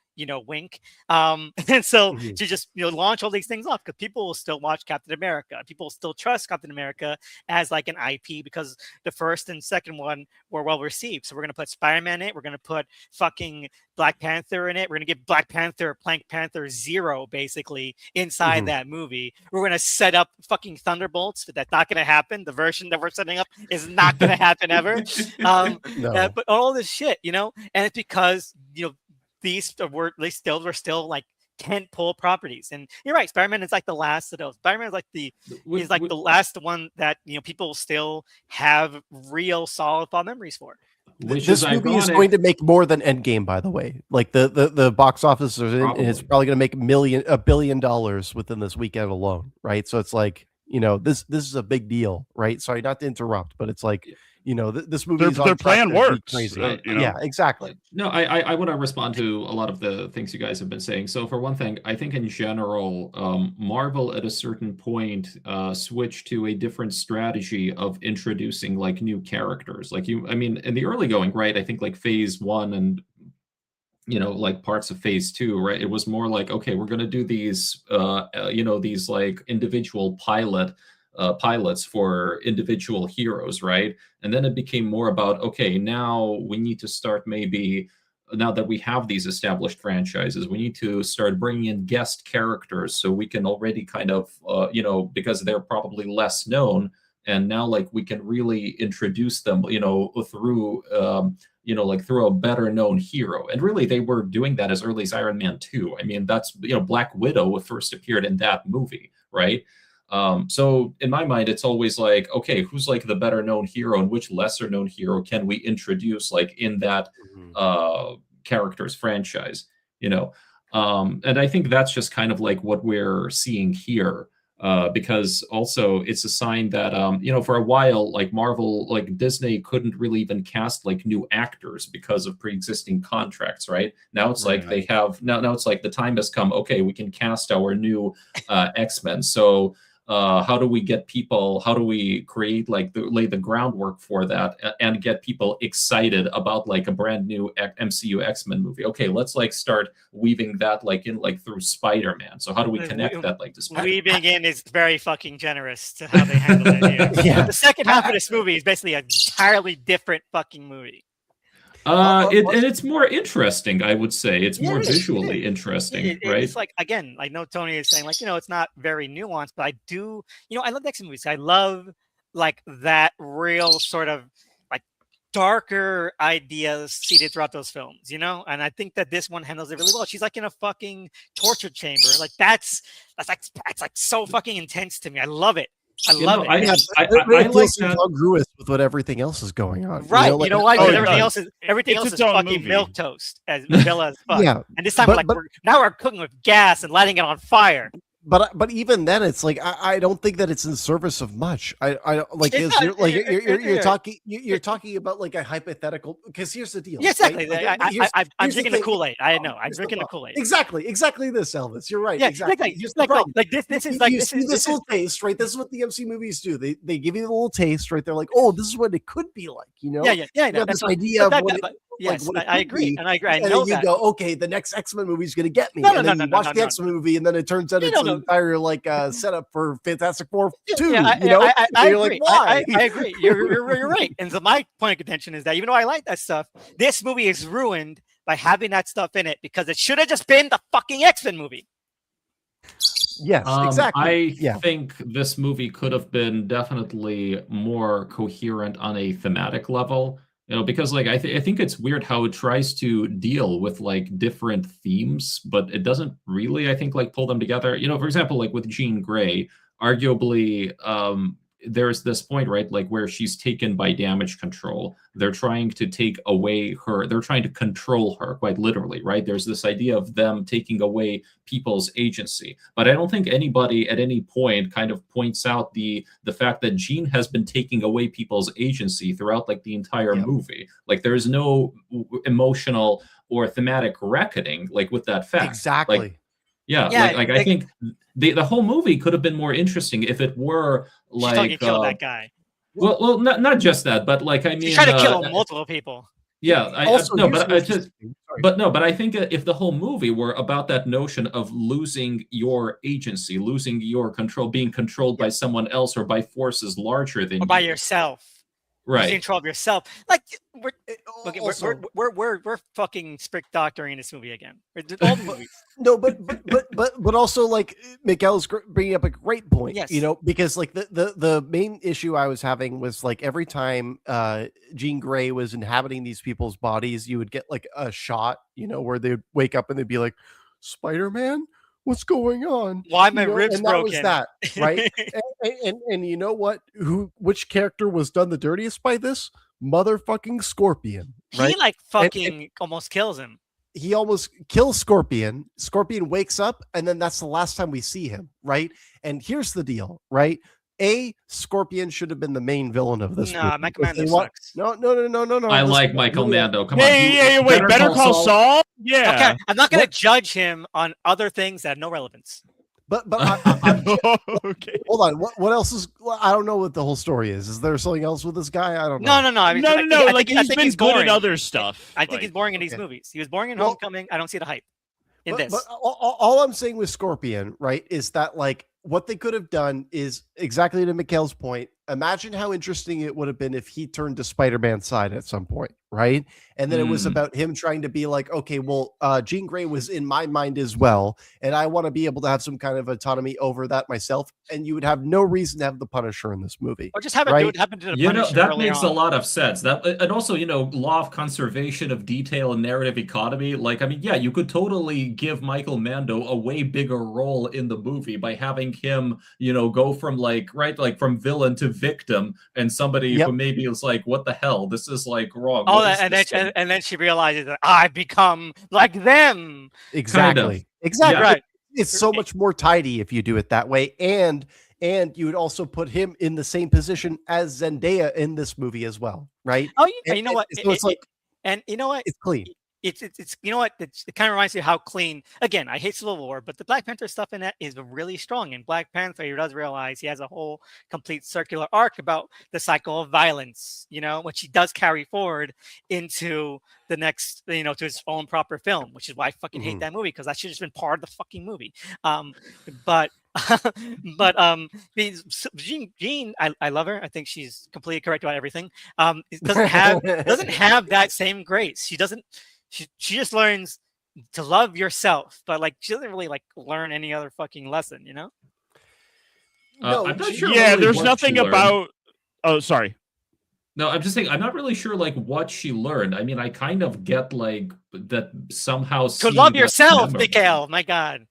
wink. And so to just, launch all these things off, because people will still watch Captain America. People will still trust Captain America as like an IP because the first and second one were well received. So we're going to put Spider-Man in it. We're going to put fucking Black Panther in it. We're going to give Black Panther 0 basically inside that movie. We're going to set up fucking Thunderbolts, but that's not going to happen. The version that we're setting up is not going to happen ever. No. But all this shit, and it's because, these were still like tentpole properties. And you're right, Spider-Man is like the last of those. Spider-Man is like the last one that, people still have real solid fond memories for. This movie is going to make more than Endgame, by the way. Like the box office is probably going to make $1 billion within this weekend alone, right? So it's like, this is a big deal, right? Sorry, not to interrupt, but it's like, this movie their plan works. Crazy. Yeah, exactly. No, I want to respond to a lot of the things you guys have been saying. So for one thing, I think in general, Marvel at a certain point switched to a different strategy of introducing like new characters. In the early going, right? I think like Phase 1 and like parts of Phase 2, right? It was more like, okay, we're going to do these, these like individual pilots for individual heroes, right? And then it became more about, okay, now we need to start now that we have these established franchises, we need to start bringing in guest characters so we can already kind of, because they're probably less known. And now like we can really introduce them, through, through a better known hero. And really they were doing that as early as Iron Man 2. I mean, that's, Black Widow first appeared in that movie, right? So in my mind, it's always like, okay, who's like the better known hero and which lesser known hero can we introduce like in that character's franchise, and I think that's just kind of like what we're seeing here. Because also it's a sign that, for a while, like Marvel, like Disney couldn't really even cast like new actors because of pre-existing contracts, right? Now it's like they have, now it's like the time has come, okay, we can cast our new X-Men. So how do we get people, how do we create lay the groundwork for that and get people excited about like a brand new MCU X-Men movie? Okay, let's like start weaving that through Spider-Man. So how do we connect that to Spider-Man? Weaving in is very fucking generous to how they handle it here. The second half of this movie is basically an entirely different fucking movie. And it's more interesting, I would say. It's more visually interesting, right? It's like, again, I know Tony is saying it's not very nuanced, but I do, I love the X-Men movies. I love like that real sort of like darker ideas seated throughout those films, and I think that this one handles it really well. She's like in a fucking torture chamber. Like that's like so fucking intense to me. I love it. I love it. I It like feels that. incongruous with what everything else is going on. Right. Like, You know why? Oh, Because it everything does. else is It's its own fucking movie. milquetoast as Villa as fuck. Yeah, And this time but- we're cooking with gas and lighting it on fire. but even then, it's like I don't think that it's in service of much. I don't like It's is not- you're talking about like a hypothetical. Because here's the deal. Yeah, exactly. right? Like, I'm here's drinking the thing. Kool-Aid. I know. I'm Here's the drinking the problem. Kool-Aid. Exactly this, Elvis. You're right. Yeah, Exactly. like Here's the problem. this is You- like you this see is this little taste, right? This is what the MC movies do. They give you a little taste, right? They're like, oh, this is what it could be like, you know? yeah. You No, have that's this what, idea of but what it, yes, what it I could agree, be, and I agree. I and know then you that. go, okay, the next X-Men movie is going to get me. No, and then you watch the no. X-Men movie, and then it turns out No, it's no. an entire like setup for Fantastic Four 2. Yeah, you know, I And you're agree. like, why? I agree. You're right. And so my point of contention is that even though I like that stuff, this movie is ruined by having that stuff in it because it should have just been the fucking X-Men movie. Yes, exactly. I Yeah. think this movie could have been definitely more coherent on a thematic level. Because like I think it's weird how it tries to deal with like different themes, but it doesn't really, I think, like pull them together. For example, like with Jean Grey, arguably, there's this point, right, like where she's taken by damage control. They're trying to take away they're trying to control her, quite literally, right? There's this idea of them taking away people's agency. But I don't think anybody at any point kind of points out the fact that Jean has been taking away people's agency throughout like the entire movie. Like there's no emotional or thematic reckoning like with that fact. Exactly. Like, I think the whole movie could have been more interesting if it were like She's kill that guy. Well, not just that, but like I mean, She's trying to kill multiple people. Yeah, Also, but I think if the whole movie were about that notion of losing your agency, losing your control, being controlled by someone else or by forces larger than Or by you, yourself. right? Losing control of yourself. Like Also- we're fucking strict doctoring this movie again. All the movies. No, but also like Mikhail's bringing up a great point. Yes. Because like the main issue I was having was like every time Jean Grey was inhabiting these people's bodies, you would get like a shot, where they'd wake up and they'd be like, Spider-Man, what's going on? Why my ribs and that broken? was that, right? and you know what? Which character was done the dirtiest by this? Motherfucking Scorpion, right? He like fucking almost kills him. He almost kills Scorpion. Scorpion wakes up, and then that's the last time we see him, right? And here's the deal, right? Scorpion should have been the main villain of this movie. Mike Mando sucks. No. I like Michael Mando. Come on. Wait, Better Call Saul? Yeah. Okay, I'm not gonna judge him on other things that have no relevance. But I'm Okay. hold on. What else is? I don't know what the whole story is. Is there something else with this guy? I don't know. No. I mean, No. I Like think he's been good boring. at other stuff. I think he's boring in these movies. He was boring in Homecoming. I don't see the hype in this. But all I'm saying with Scorpion, right, is that like what they could have done is exactly to Mikhail's point. Imagine how interesting it would have been if he turned to Spider-Man's side at some point, right? And then it was about him trying to be like, okay, well, Jean Grey was in my mind as well, and I want to be able to have some kind of autonomy over that myself. And you would have no reason to have the Punisher in this movie, Or just have it right? do what happened to the Punisher That early makes on. a lot of sense. And also, law of conservation of detail and narrative economy. Like, I mean, yeah, you could totally give Michael Mando a way bigger role in the movie by having him, go from from villain to victim, and somebody who maybe is like, what the hell? This is like wrong. Oh, and then she realizes that I become like them. Exactly. Yeah. Right. It's so much more tidy if you do it that way, and you would also put him in the same position as Zendaya in this movie as well, right? Oh, you know what? So it's like, and you know what? it's clean. It's you know what? It kind of reminds me of how clean. Again, I hate Civil War, but the Black Panther stuff in that is really strong. And Black Panther, he does realize he has a whole complete circular arc about the cycle of violence, which he does carry forward into the next, to his own proper film, which is why I fucking hate that movie, because that should have just been part of the fucking movie. But Jean, I love her. I think she's completely correct about everything. Doesn't have that same grace. She doesn't. She just learns to love yourself, but like she doesn't really like learn any other fucking lesson, No, I'm not sure. Yeah, really there's what nothing she learned. about. Oh, sorry. No, I'm just saying I'm not really sure like what she learned. I mean, I kind of get like that somehow. to love yourself, Mikhail. My God.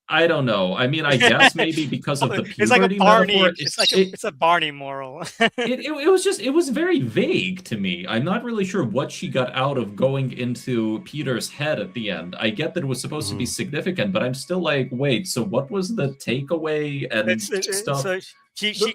I don't know. I mean, I guess maybe because of the It's like a puberty Barney. metaphor. It's a Barney moral. It was very vague to me. I'm not really sure what she got out of going into Peter's head at the end. I get that it was supposed to be significant, but I'm still like, wait, so what was the takeaway and stuff? So she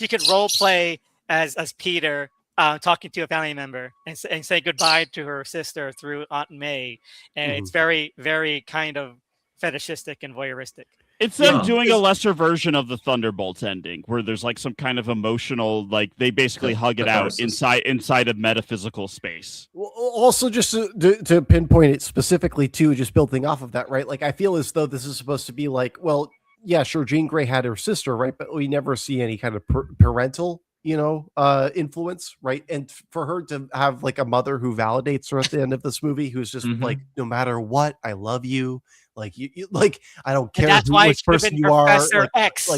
could role play as Peter, talking to a family member and say goodbye to her sister through Aunt May, and it's very, very kind of fetishistic and voyeuristic. It's them doing a lesser version of the Thunderbolts ending, where there's like some kind of emotional, like they basically hug it out inside of metaphysical space. Well, also, just to pinpoint it specifically too, just building off of that, right? Like I feel as though this is supposed to be like, well, yeah, sure, Jean Grey had her sister, right? But we never see any kind of parental, influence, right? And for her to have like a mother who validates her at the end of this movie, who's just like, no matter what, I love you. Like you like, I don't care which person you are. X.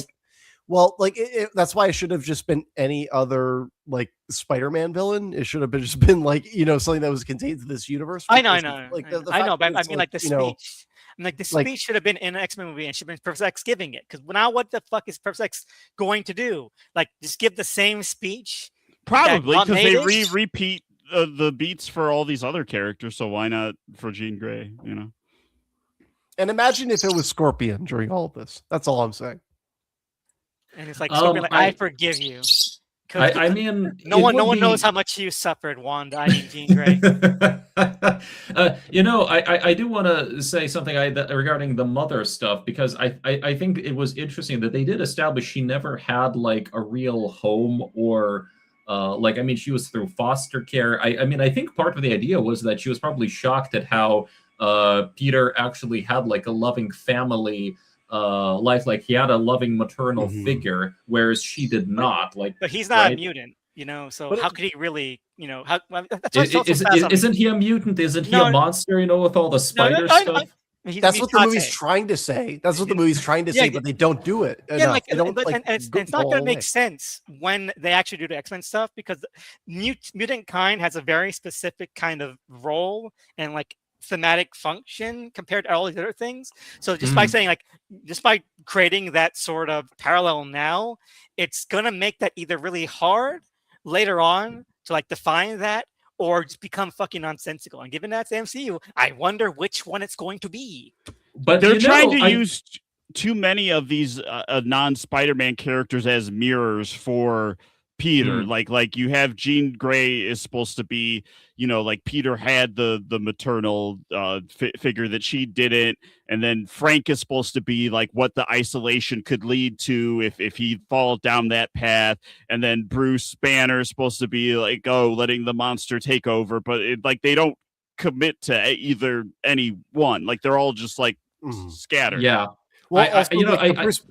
That's why it should have just been any other like Spider-Man villain. It should have been just been like, something that was contained to this universe. I know. But I mean, like the speech. Like the speech should have been in an X-Men movie, and should have been Professor X giving it. Because now, what the fuck is Professor X going to do? Like, just give the same speech? Probably because they repeat the beats for all these other characters. So why not for Jean Grey? And imagine if it was Scorpion during all of this. That's all I'm saying. And it's like, Scorpion, I forgive you. I mean, no one knows how much you suffered, Wanda. I mean, Jean Grey. I do want to say something regarding the mother stuff, because I think it was interesting that they did establish she never had like a real home or she was through foster care. I mean, I think part of the idea was that she was probably shocked at how Peter actually had like a loving family life, like he had a loving maternal figure, whereas she did not. But he's not a mutant, so how could he really, isn't he a mutant? Isn't he a monster, with all the spider stuff? That's what the movie's trying to say. That's what the movie's trying to say, but they don't do it. It's not going to make sense when they actually do the X-Men stuff, because mutant kind has a very specific kind of role and like thematic function compared to all these other things. So just by saying just by creating that sort of parallel now, it's gonna make that either really hard later on to like define that, or just become fucking nonsensical. And given that's the MCU, I wonder which one it's going to be. But they're trying to use too many of these non-Spider-Man characters as mirrors for Peter. Like you have Jean Grey is supposed to be, like Peter had the maternal figure that she didn't, and then Frank is supposed to be like what the isolation could lead to if he falls down that path, and then Bruce Banner is supposed to be like letting the monster take over, but they don't commit to either any one. Like they're all just like scattered. Yeah. Well,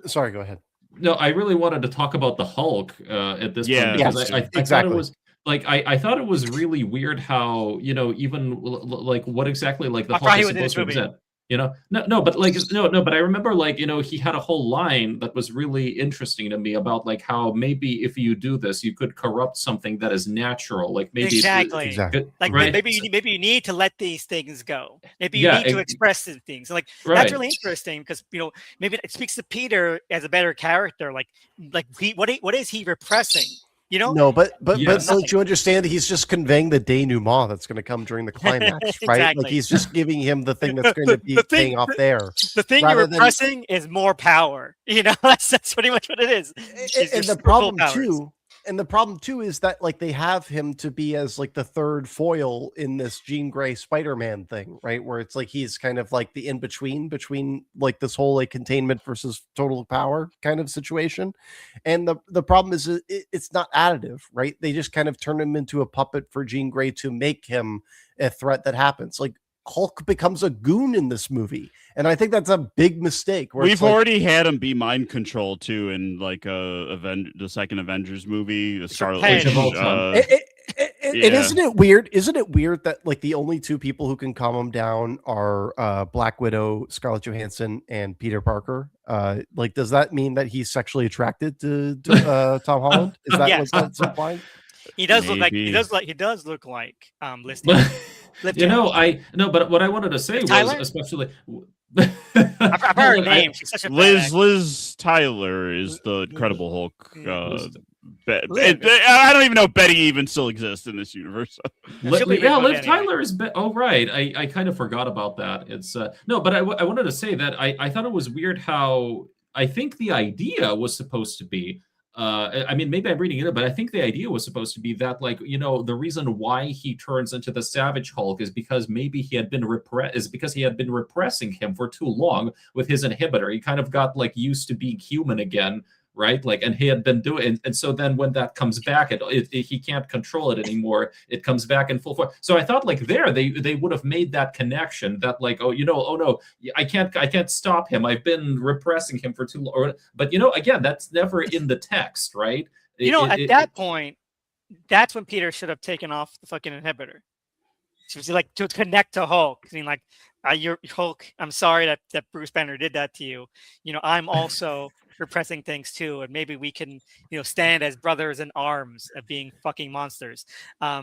sorry, go ahead. No, I really wanted to talk about the Hulk at this point, because I thought it was like I thought it was really weird how even like what exactly like the Hulk is supposed to represent. But I remember he had a whole line that was really interesting to me about like how maybe if you do this, you could corrupt something that is natural. Like maybe exactly. Like right? maybe you need to let these things go. Maybe you need to express these things. Like that's really interesting, because maybe it speaks to Peter as a better character. Like what is he repressing? No, but don't you understand? He's just conveying the denouement that's going to come during the climax, right? Exactly. Like he's just giving him the thing that's going to be paying off there. The thing you're repressing is more power. That's pretty much what it is. And the problem too is that like they have him to be as like the third foil in this Jean Grey Spider-Man thing, right? Where it's like he's kind of like the in between like this whole like containment versus total power kind of situation. And the problem is it's not additive, right? They just kind of turn him into a puppet for Jean Grey to make him a threat that happens. Like Hulk becomes a goon in this movie, and I think that's a big mistake. We've already had him be mind controlled too in like the second Avengers movie, the Scarlet Witch. And isn't it weird? Isn't it weird that like the only two people who can calm him down are Black Widow, Scarlett Johansson, and Peter Parker? Does that mean that he's sexually attracted to Tom Holland? Is that what that's implying? He does look like Maybe. he does look like Listy. But what I wanted to say was Tyler? especially. I've heard her name. She's such a Liz Tyler is the Incredible Hulk. Liz. I don't even know if Betty even still exists in this universe. Liv Tyler is. Oh, right. I kind of forgot about that. It's no, but I wanted to say that I thought it was weird how I think the idea was supposed to be. I mean, maybe I'm reading it, but I think the idea was supposed to be that, like, you know, the reason why he turns into the Savage Hulk is because maybe he had been repressing him for too long with his inhibitor. He kind of got like used to being human again, right? Like, and he had been doing, and so then when that comes back, he can't control it anymore. It comes back in full force. So I thought like they would have made that connection that like, oh no, I can't stop him. I've been repressing him for too long. But you know, again, that's never in the text, right? At that point, that's when Peter should have taken off the fucking inhibitor. She was like to connect to Hulk. I mean, like, you're Hulk. I'm sorry that Bruce Banner did that to you. You know, I'm also repressing things too, and maybe we can, you know, stand as brothers in arms of being fucking monsters. But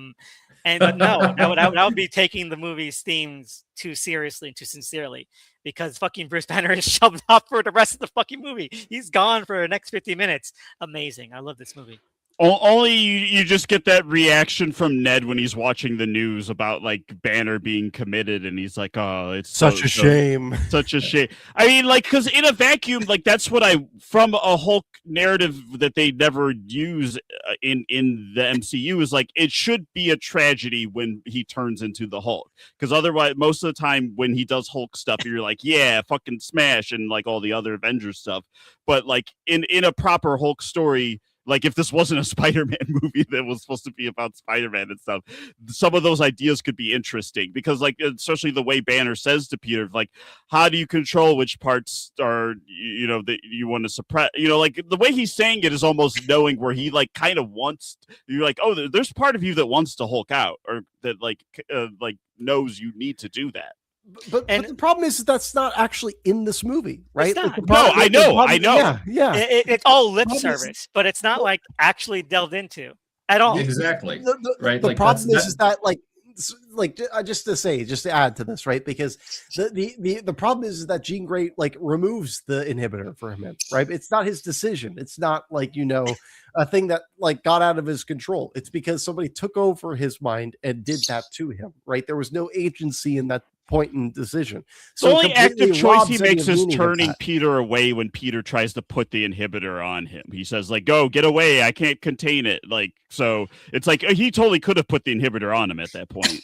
no, that would be taking the movie's themes too seriously and too sincerely, because fucking Bruce Banner is shoved up for the rest of the fucking movie. He's gone for the next 50 minutes. Amazing. I love this movie. Only you just get that reaction from Ned when he's watching the news about like Banner being committed, and he's like, "Oh, it's such a shame, such a shame." I mean, like, because in a vacuum, like that's what from a Hulk narrative that they never use in the MCU is like it should be a tragedy when he turns into the Hulk, because otherwise, most of the time when he does Hulk stuff, you're like, "Yeah, fucking smash," and like all the other Avengers stuff. But like in a proper Hulk story. Like, if this wasn't a Spider-Man movie that was supposed to be about Spider-Man and stuff, some of those ideas could be interesting because, like, especially the way Banner says to Peter, like, how do you control which parts are, you know, that you want to suppress? You know, like, the way he's saying it is almost knowing where he, like, kind of wants, you're like, oh, there's part of you that wants to Hulk out or that, like knows you need to do that. But the problem is that's not actually in this movie, right? It's not. No, I know. Yeah. It's all lip service, but it's not like actually delved into at all. Exactly. Right. The problem is that just to add to this, right? Because the problem is that Jean Grey like removes the inhibitor for him, right? It's not his decision. It's not like, you know, a thing that like got out of his control. It's because somebody took over his mind and did that to him, right? There was no agency in that point in decision. So the only active choice he makes is turning Peter away when Peter tries to put the inhibitor on him. He says, like, go, get away. I can't contain it. Like, so it's like he totally could have put the inhibitor on him at that point.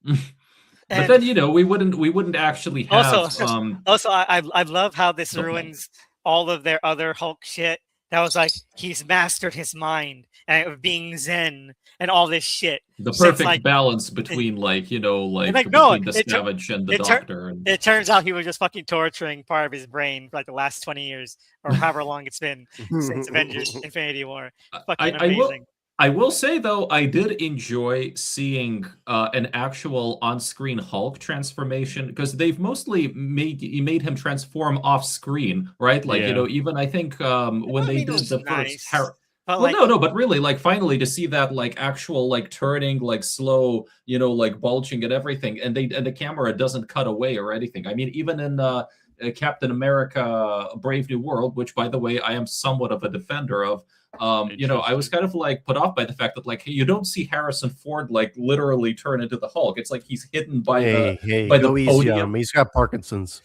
But then, you know, we wouldn't actually have also I love how this ruins all of their other Hulk shit. That was like he's mastered his mind and being Zen and all this shit. The perfect balance between between the Savage and the Doctor. It turns out he was just fucking torturing part of his brain for like the last 20 years or however long it's been since Avengers Infinity War. Fucking amazing. I will say, though, I did enjoy seeing an actual on-screen Hulk transformation because they've mostly made him transform off-screen, right? Like, you know, even I think when they did the first... but really, like, finally to see that, like, actual, like, turning, like, slow, you know, like, bulging and everything, and the camera doesn't cut away or anything. I mean, even in Captain America Brave New World, which, by the way, I am somewhat of a defender of, you know, I was kind of like put off by the fact that like hey, you don't see Harrison Ford like literally turn into the Hulk. It's like he's hidden by the podium. He's got Parkinson's.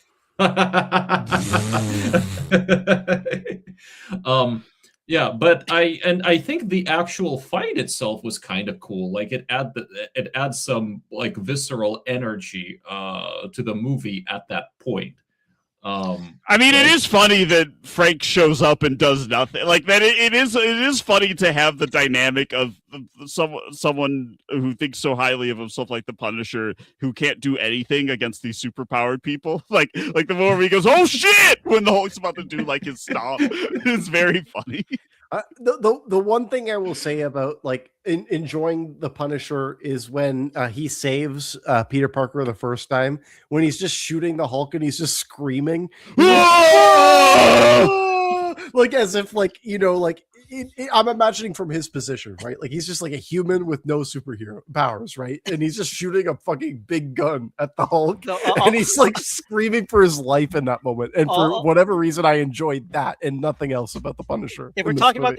Yeah, but I think the actual fight itself was kind of cool. Like it adds some like visceral energy to the movie at that point. I mean, it is funny that Frank shows up and does nothing. Like that, it is funny to have the dynamic of someone who thinks so highly of himself, like the Punisher, who can't do anything against these superpowered people. Like the moment he goes, "Oh shit!" when the Hulk's about to do like his stomp, it's very funny. The one thing I will say about like enjoying the Punisher is when he saves Peter Parker the first time, when he's just shooting the Hulk and he's just screaming, like as if like, you know, like I'm imagining from his position, right? Like he's just like a human with no superhero powers, right? And he's just shooting a fucking big gun at the Hulk, and he's like screaming for his life in that moment. And for whatever reason, I enjoyed that and nothing else about the Punisher. If we're talking about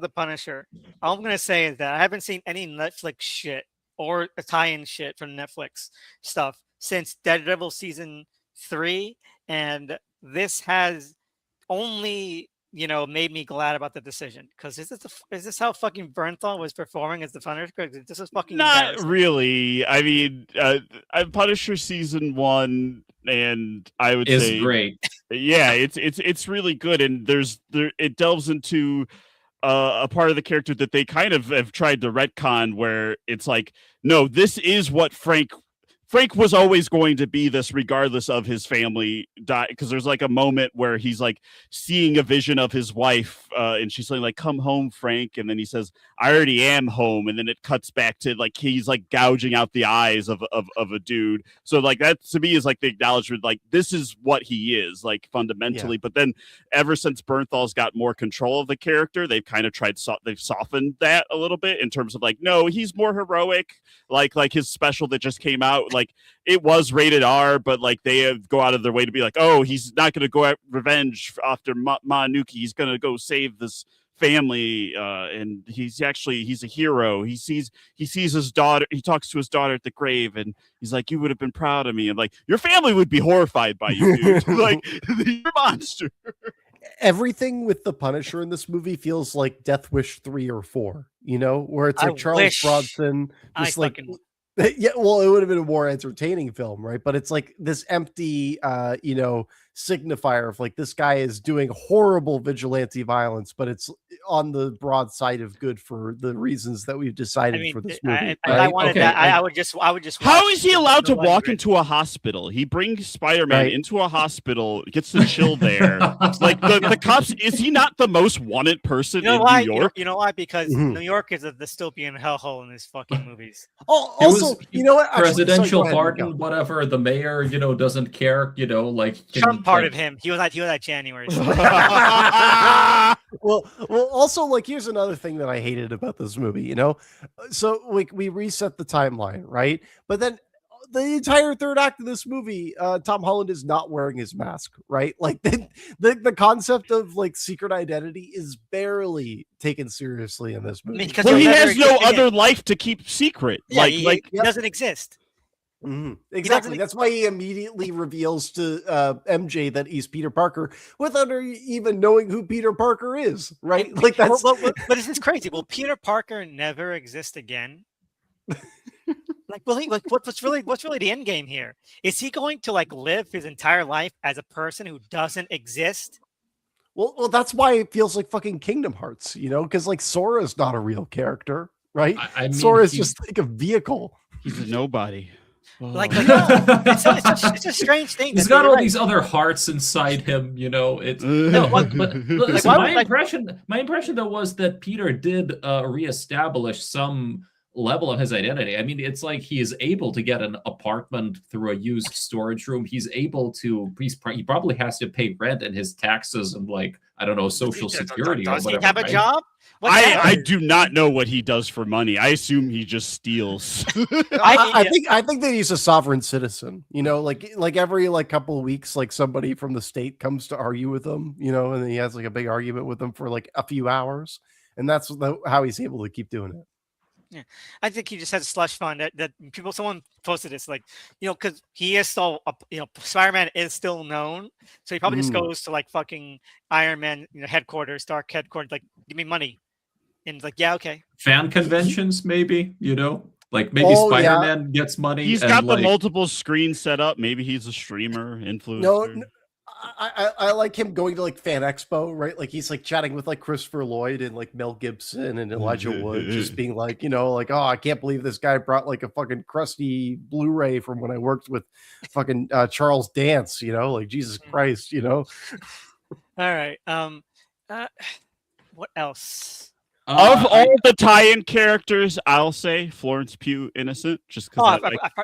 the Punisher, all I'm gonna say is that I haven't seen any Netflix shit or Italian shit from Netflix stuff since Daredevil season 3, and this has only made me glad about the decision. Because is this how fucking Bernthal was performing as the Punisher? This is fucking not really. I mean, Punisher season 1, and I would say great. Yeah, it's really good, and it delves into a part of the character that they kind of have tried to retcon, where it's like, no, this is what Frank was always going to be this, regardless of his family die. Because there's like a moment where he's like seeing a vision of his wife, and she's saying like, "Come home, Frank," and then he says, "I already am home," and then it cuts back to like he's like gouging out the eyes of a dude. So like that to me is like the acknowledgement, like this is what he is, like fundamentally. But then ever since Bernthal's got more control of the character, they've kind of they've softened that a little bit in terms of like, no, he's more heroic. Like his special that just came out, like it was rated R, but like they go out of their way to be like, oh, he's not going to go at revenge after Manuki. He's going to go save this family, and he's a hero. He sees his daughter. He talks to his daughter at the grave, and he's like, "You would have been proud of me." And like, your family would be horrified by you, dude. Like, you're a monster. Everything with the Punisher in this movie feels like Death Wish 3 or 4, where it's like Charles Bronson, just like, yeah, well, it would have been a more entertaining film, right? But it's like this empty, signifier of like, this guy is doing horrible vigilante violence, but it's on the broad side of good for the reasons that we've decided for this movie. I wanted that. I would just. How is he allowed to walk into a hospital? He brings Spider-Man into a hospital, gets to chill there. Like the cops, is he not the most wanted person in New York? You know why? Because New York is a dystopian hellhole in these fucking movies. Also, you know what? Presidential pardon, whatever. The mayor, doesn't care. Like Trump pardoned him. He was at January. Well, also, like, here's another thing that I hated about this movie, So, like, we reset the timeline, right? But then the entire third act of this movie, Tom Holland is not wearing his mask, right? Like, the concept of, like, secret identity is barely taken seriously in this movie. Well, he has no other life to keep secret. Yeah, he doesn't exist. Mm-hmm. Exactly. That's why he immediately reveals to MJ that he's Peter Parker without her even knowing who Peter Parker is, right? Like that's. But this is crazy. Will Peter Parker never exist again? Like, will he? Like, what's really the end game here? Is he going to like live his entire life as a person who doesn't exist? Well, that's why it feels like fucking Kingdom Hearts, because like Sora's not a real character, right? I mean, Sora's just like a vehicle. He's a nobody. Like it's a strange thing. He's got all these other hearts inside him, It's but my impression though was that Peter did reestablish some level of his identity. I mean, it's like he is able to get an apartment through a used storage room. He probably has to pay rent and his taxes and like, I don't know, Social Security or whatever. Does he have a job? I do not know what he does for money. I assume he just steals. I think that he's a sovereign citizen. Like every like couple of weeks, like somebody from the state comes to argue with him. And he has like a big argument with them for like a few hours, and that's how he's able to keep doing it. Yeah, I think he just has a slush fund that someone posted this, like, because he is still, Spider-Man is still known, so he probably just goes to like fucking Iron Man, headquarters, Stark headquarters, like, give me money, and it's like, yeah, okay. Fan conventions, maybe, like maybe Spider-Man gets money. He's got the multiple screens set up. Maybe he's a streamer, influencer. No. I like him going to like Fan Expo, right? Like he's like chatting with like Christopher Lloyd and like Mel Gibson and Elijah Wood, just being like, like, oh, I can't believe this guy brought like a fucking crusty Blu-ray from when I worked with fucking Charles Dance, like Jesus Christ, All right. What else? Of all the tie-in characters, I'll say Florence Pugh innocent. Just because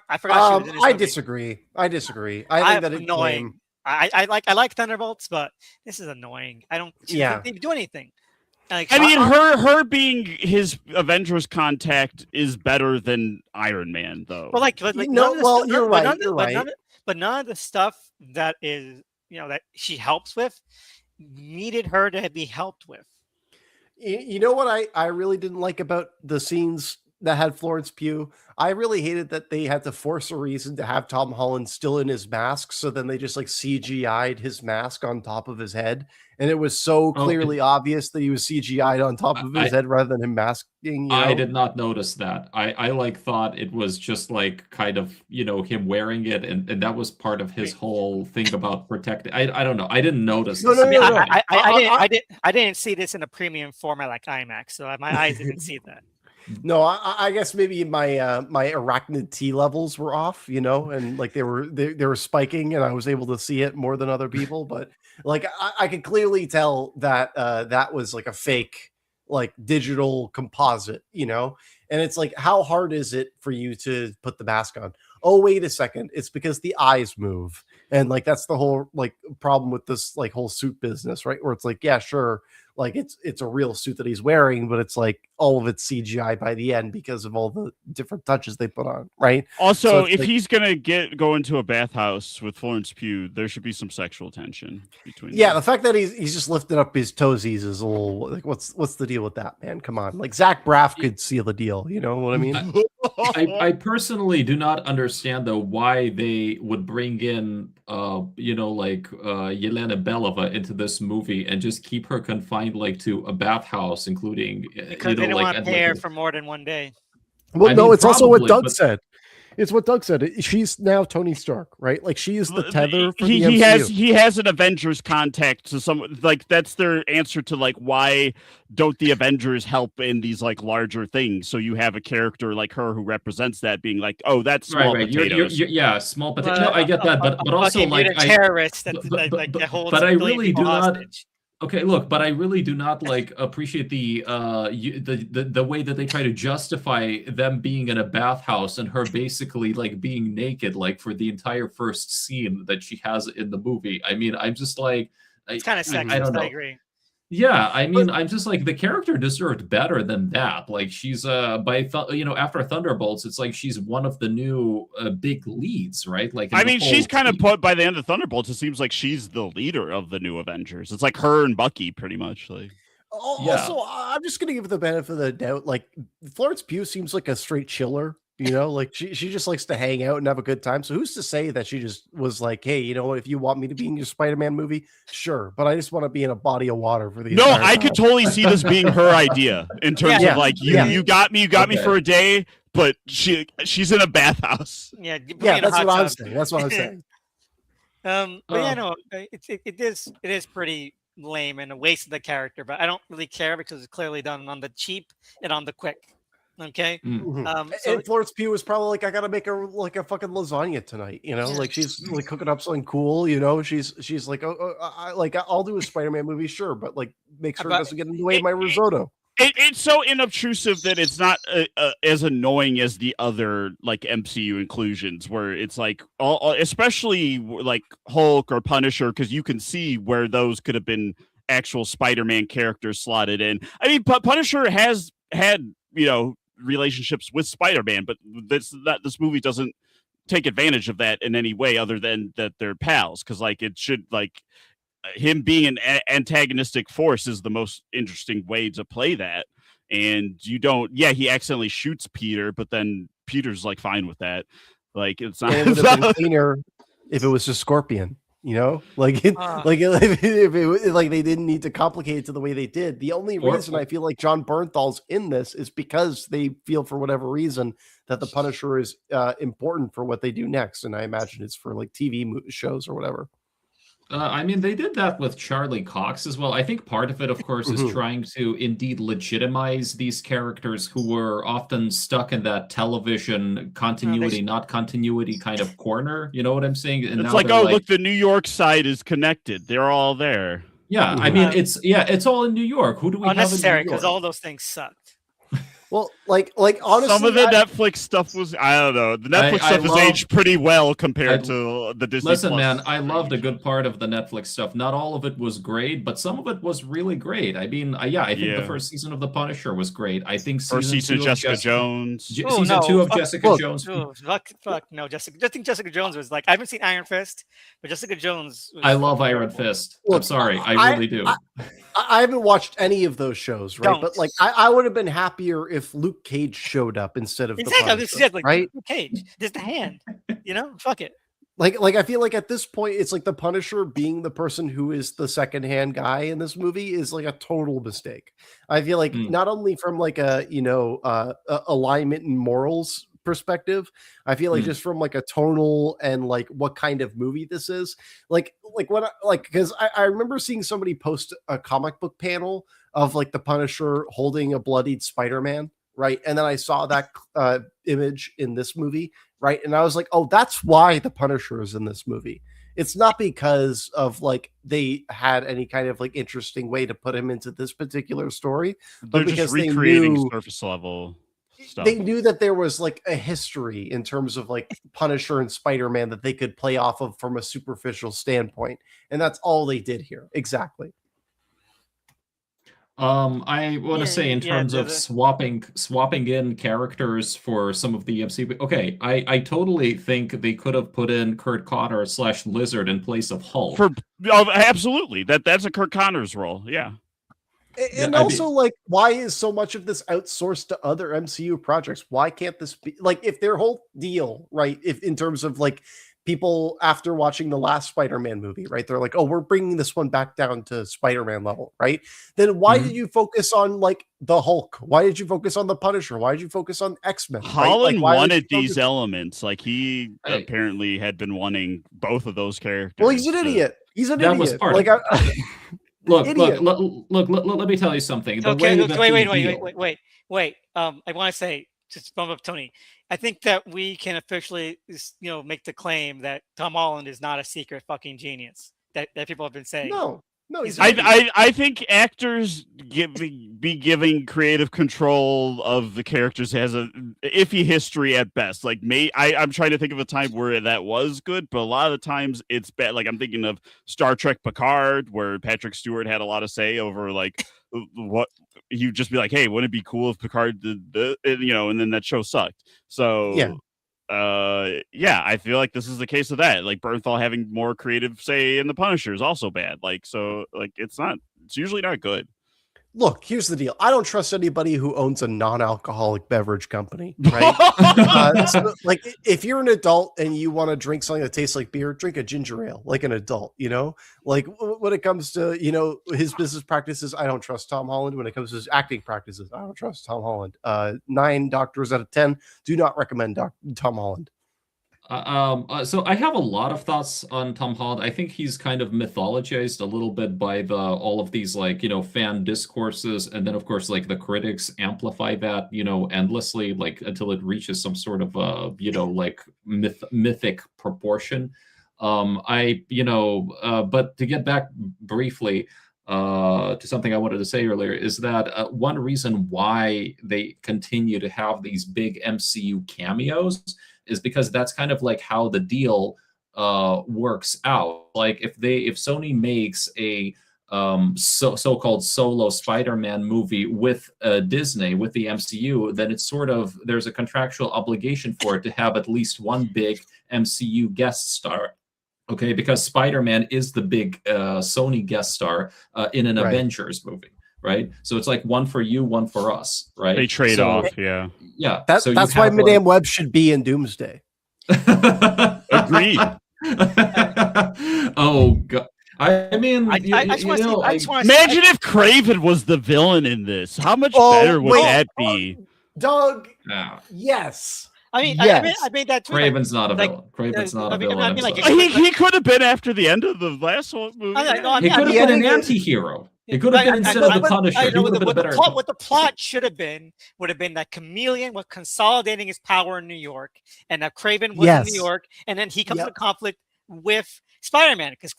I forgot. I disagree. I think that it's annoying. I like Thunderbolts, but this is annoying. They do anything. Like, I mean, her being his Avengers contact is better than Iron Man, though. well, like You none know, of the well, stuff- you're but right. none- You're but right. none, but none of the stuff that is, that she helps with needed her to be helped with. You know what I really didn't like about the scenes that had Florence Pugh? I really hated that they had to force a reason to have Tom Holland still in his mask. So then they just like CGI'd his mask on top of his head. And it was so clearly obvious that he was CGI'd on top of his head rather than him masking. I did not notice that. I like thought it was just like kind of, him wearing it. And that was part of his whole thing about protecting. I don't know. I didn't notice this. I didn't see this in a premium format like IMAX, so my eyes didn't see that. No, I guess maybe my my arachnid T levels were off, and like they were spiking, and I was able to see it more than other people. But like I could clearly tell that that was like a fake, like digital composite, And it's like, how hard is it for you to put the mask on? Oh, wait a second, it's because the eyes move, and like that's the whole like problem with this like whole suit business, right? Where it's like, yeah, sure. Like it's a real suit that he's wearing, but it's like all of it's CGI by the end because of all the different touches they put on, right? Also, So if like, he's gonna go into a bathhouse with Florence Pugh, there should be some sexual tension between. yeah, them. the fact that he's just lifting up his toesies is a little like, what's the deal with that, man? Come on, like Zach Braff could seal the deal. You know what I mean? I personally do not understand though why they would bring in Yelena Belova into this movie and just keep her confined like to a bathhouse, including Because they don't want to pay her for more than one day. Well, no, it's also what Doug but- said. It's what Doug said. She's now Tony Stark, right? Like she is the tether for the he MCU. he has an Avengers contact to some, like that's their answer to like why don't the Avengers help in these like larger things? So you have a character like her who represents that, being like, oh, that's small potatoes. Yeah, small potatoes. No, I get that, but also like terrorists that holds but I really do not. hostage. Okay, look, but I really do not like appreciate the way that they try to justify them being in a bathhouse and her basically like being naked like for the entire first scene that she has in the movie. I mean, I'm just like, It's kind of sexist. I don't know. I agree. Yeah, I mean, I'm just like the character deserved better than that. Like she's after Thunderbolts, it's like she's one of the new big leads, right? Like I mean, she's kind of put by the end of Thunderbolts. It seems like she's the leader of the new Avengers. It's like her and Bucky, pretty much. Like, also, I'm just gonna give the benefit of the doubt. Like Florence Pugh seems like a straight chiller. Like she just likes to hang out and have a good time. So who's to say that she just was like, hey, you know what? If you want me to be in your Spider-Man movie, sure. But I just want to be in a body of water for the no, entire I time. could totally see this being her idea in terms of like you got me for a day, but she's in a bathhouse. Yeah, that's what I'm saying. That's what I'm saying. But yeah, no, it is pretty lame and a waste of the character. But I don't really care because it's clearly done on the cheap and on the quick. Okay. And Florence Pugh was probably like, I gotta make her like a fucking lasagna tonight, like she's like cooking up something cool, she's like, I'll do a Spider-Man movie, sure, but like make sure it doesn't get in the way of my risotto. It's so inobtrusive that it's not as annoying as the other like MCU inclusions, where it's like especially like Hulk or Punisher, because you can see where those could have been actual Spider-Man characters slotted in. I mean, Punisher has had relationships with Spider-Man, but this movie doesn't take advantage of that in any way other than that they're pals, because like it should, like him being an antagonistic force is the most interesting way to play that. And you don't, he accidentally shoots Peter, but then Peter's like fine with that. Like it's not. And it would have been cleaner if it was just Scorpion. Like if they didn't need to complicate it to the way they did. The only reason I feel like John Bernthal's in this is because they feel, for whatever reason, that the Punisher is important for what they do next, and I imagine it's for like TV shows or whatever. I mean, they did that with Charlie Cox as well. I think part of it, of course, is trying to indeed legitimize these characters who were often stuck in that television continuity, not continuity kind of corner. You know what I'm saying? And it's like, look, the New York side is connected. They're all there. Yeah, I mean, it's all in New York. Who do we have in New York? Unnecessary, because all those things sucked. Well, like honestly, some of the Netflix stuff was, I don't know. The Netflix stuff has aged pretty well compared to the Disney Listen, Plus man, I loved a range. good part of the Netflix stuff. Not all of it was great, but some of it was really great. I mean, I think the first season of The Punisher was great. I think first season of Jessica Jones. Season 2 of Jessica Jones. Oh, fuck, no, I think Jessica Jones was like, I haven't seen Iron Fist, but Jessica Jones was I love Iron Fist. Look, I'm sorry, I really do. I haven't watched any of those shows, right? Don't. But like, I would have been happier if Luke Cage showed up instead of the Punisher, like, right? Luke Cage, just the hand, fuck it. Like I feel like at this point, it's like the Punisher being the person who is the secondhand guy in this movie is like a total mistake. I feel like not only from like a alignment and morals perspective, I feel like just from like a tonal and like what kind of movie this is. Because I remember seeing somebody post a comic book panel of like the Punisher holding a bloodied Spider-Man, right? And then I saw that image in this movie, right? And I was like, oh, that's why the Punisher is in this movie. It's not because of like they had any kind of like interesting way to put him into this particular story, but They're because just recreating they knew, surface level stuff. they knew that there was like a history in terms of like Punisher and Spider-Man that they could play off of from a superficial standpoint. And that's all they did here. Exactly. I want to say in terms of swapping in characters for some of the MCU. Okay, I totally think they could have put in Kurt Connor / Lizard in place of Hulk. Absolutely, that's a Kurt Connor's role. Yeah. And also, like, why is so much of this outsourced to other MCU projects? Why can't this be like if their whole deal, right? If in terms of like people after watching the last Spider-Man movie, right? They're like, oh, we're bringing this one back down to Spider-Man level, right? Then why did you focus on like the Hulk? Why did you focus on the Punisher? Why did you focus on X-Men? Holland wanted these elements. Like he apparently had been wanting both of those characters. Well, he's an idiot. He's an idiot. Was part like, look, let me tell you something. Wait. I want to say, just bump up Tony. I think that we can officially, make the claim that Tom Holland is not a secret fucking genius that people have been saying. No, I think actors be giving creative control of the characters has a iffy history at best. Like I'm trying to think of a time where that was good, but a lot of the times it's bad. Like I'm thinking of Star Trek Picard, where Patrick Stewart had a lot of say over like what he'd just be like, hey, wouldn't it be cool if Picard did and then that show sucked. So I feel like this is the case of that. Like Bernthal having more creative say in the Punisher is also bad. Like, so like it's usually not good. Look, here's the deal. I don't trust anybody who owns a non-alcoholic beverage company, right? So, like, if you're an adult and you want to drink something that tastes like beer, drink a ginger ale like an adult, Like, when it comes to, his business practices, I don't trust Tom Holland. When it comes to his acting practices, I don't trust Tom Holland. 9 doctors out of 10 do not recommend Tom Holland. So I have a lot of thoughts on Tom Holland. I think he's kind of mythologized a little bit by all of these like fan discourses, and then of course like the critics amplify that endlessly, like until it reaches some sort of like mythic proportion. But to get back briefly to something I wanted to say earlier is that one reason why they continue to have these big MCU cameos is because that's kind of like how the deal works out. Like if Sony makes a so-called solo Spider-Man movie with Disney, with the MCU, then it's sort of, there's a contractual obligation for it to have at least one big MCU guest star. Okay, because Spider-Man is the big Sony guest star in an Avengers movie. Right, so it's like one for you, one for us, right? They trade off, yeah. That's why Madame Web should be in Doomsday. Agreed. Oh God! I mean, imagine if Kraven was the villain in this. How much better would that be? Doug, yes. I mean that too. Kraven's not a villain. Kraven's not a villain. He could have been after the end of the last one movie. He could have been an anti-hero. It could have been instead of the Punisher. What the plot should have been would have been that Chameleon was consolidating his power in New York, and that Kraven was in New York, and then he comes into conflict with Spider-Man, because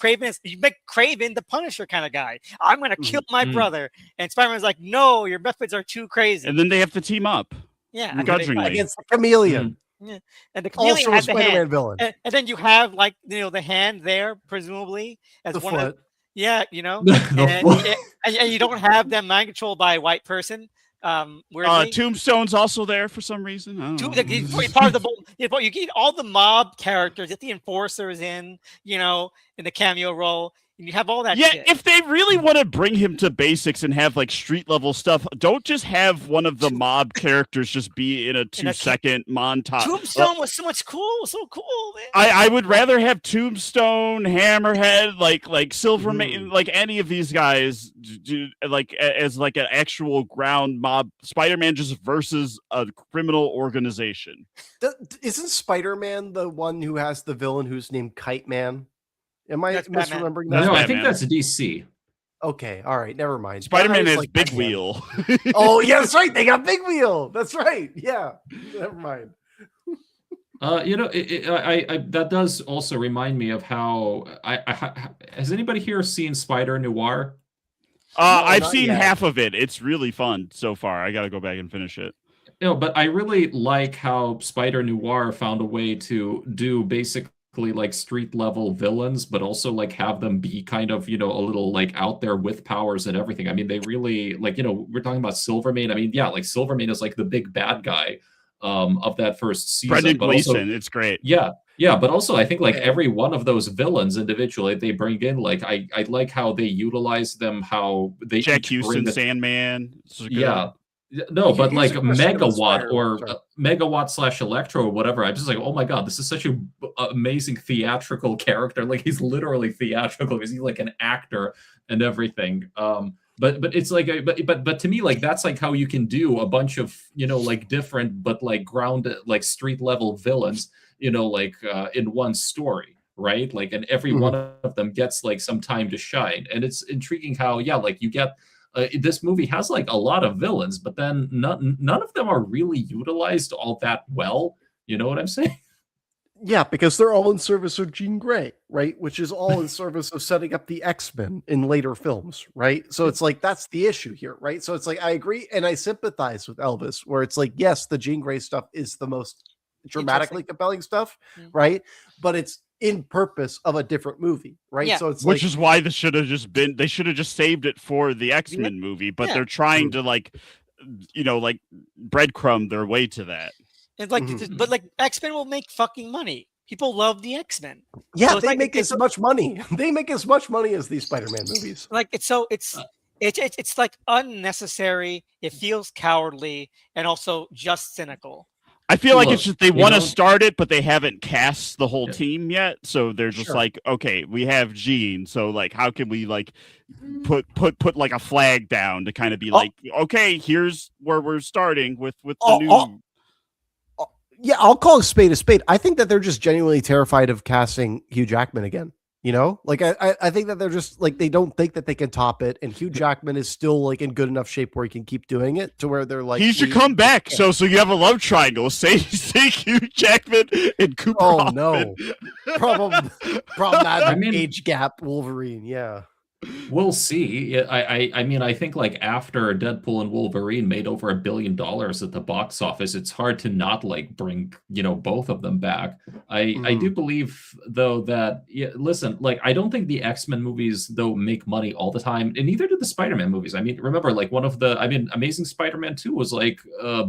you make Kraven the Punisher kind of guy. I'm gonna kill my brother, and Spider-Man's like, no, your methods are too crazy. And then they have to team up. Yeah, begrudgingly against the Chameleon. Yeah. And the Chameleon Also a has the Spider-Man hand. villain. And then you have like the hand there, presumably as The one foot. of you know, The and you don't have them mind controlled by a white person. Weirdly. Tombstone's also there for some reason. I don't know. He's part of the you get all the mob characters. Get the enforcers in the cameo role. And you have all that shit. If they really want to bring him to basics and have like street level stuff, don't just have one of the mob characters just be in a 2-second montage. Tombstone was so much cool, man. I would rather have Tombstone, Hammerhead, like Silvermane, like any of these guys, like as like an actual ground mob. Spider-Man just versus a criminal organization. Isn't Spider-Man the one who has the villain who's named Kite Man? Am I misremembering that? No, I think that's DC. Okay, all right, never mind. Spider-Man has like Big Wheel. Oh, yeah, that's right. They got Big Wheel. That's right. Yeah, never mind. That does also remind me of how has anybody here seen Spider Noir? I've seen half of it. It's really fun so far. I got to go back and finish it. But I really like how Spider Noir found a way to do basically like street level villains, but also like have them be kind of a little like out there with powers and everything. I mean, they really we're talking about Silvermane. I mean, like Silvermane is like the big bad guy of that first season. Brendan Gleeson, it's great. Yeah, but also I think like every one of those villains individually they bring in, like I like how they utilize them, how they Jack Houston, Sandman. Yeah. No, but like Megawatt or Megawatt / Electro or whatever. I'm just like, oh my god, this is such an amazing theatrical character. Like he's literally theatrical because he's like an actor and everything. But it's like, but to me, like that's like how you can do a bunch of like different but like grounded like street level villains, like in one story, right? Like, and every one of them gets like some time to shine, and it's intriguing how like you get. This movie has like a lot of villains, but then none of them are really utilized all that well. You know what I'm saying? Yeah, because they're all in service of Jean Grey, right? Which is all in service of setting up the X-Men in later films, right? So it's like, that's the issue here, right? So it's like, I agree and I sympathize with Elvis, where it's like, yes, the Jean Grey stuff is the most dramatically compelling stuff, right? But it's in purpose of a different movie, right? Yeah. So it's which is why they should have just saved it for the X-Men movie, but they're trying to like breadcrumb their way to that. It's like, but like X-Men will make fucking money. People love the X-Men. Yeah, so they make as much money. They make as much money as these Spider-Man movies. Like it's like unnecessary. It feels cowardly and also just cynical. I feel like it's just they want to start it, but they haven't cast the whole team yet. So they're just like, okay, we have Jean, so like, how can we like put like a flag down to kind of be like, okay, here's where we're starting with the new. Yeah, I'll call a spade a spade. I think that they're just genuinely terrified of casting Hugh Jackman again. Like I think that they're just like, they don't think that they can top it, and Hugh Jackman is still like in good enough shape where he can keep doing it to where they're like, he should come back. So you have a love triangle. Say Hugh Jackman and Cooper Hoffman. No, problem that age gap Wolverine. Yeah. We'll see. I mean, I think like after Deadpool and Wolverine made over $1 billion at the box office, it's hard to not like bring both of them back. I do believe though that listen, like I don't think the X-Men movies though make money all the time, and neither do the Spider-Man movies. I mean, remember like Amazing Spider-Man 2 was like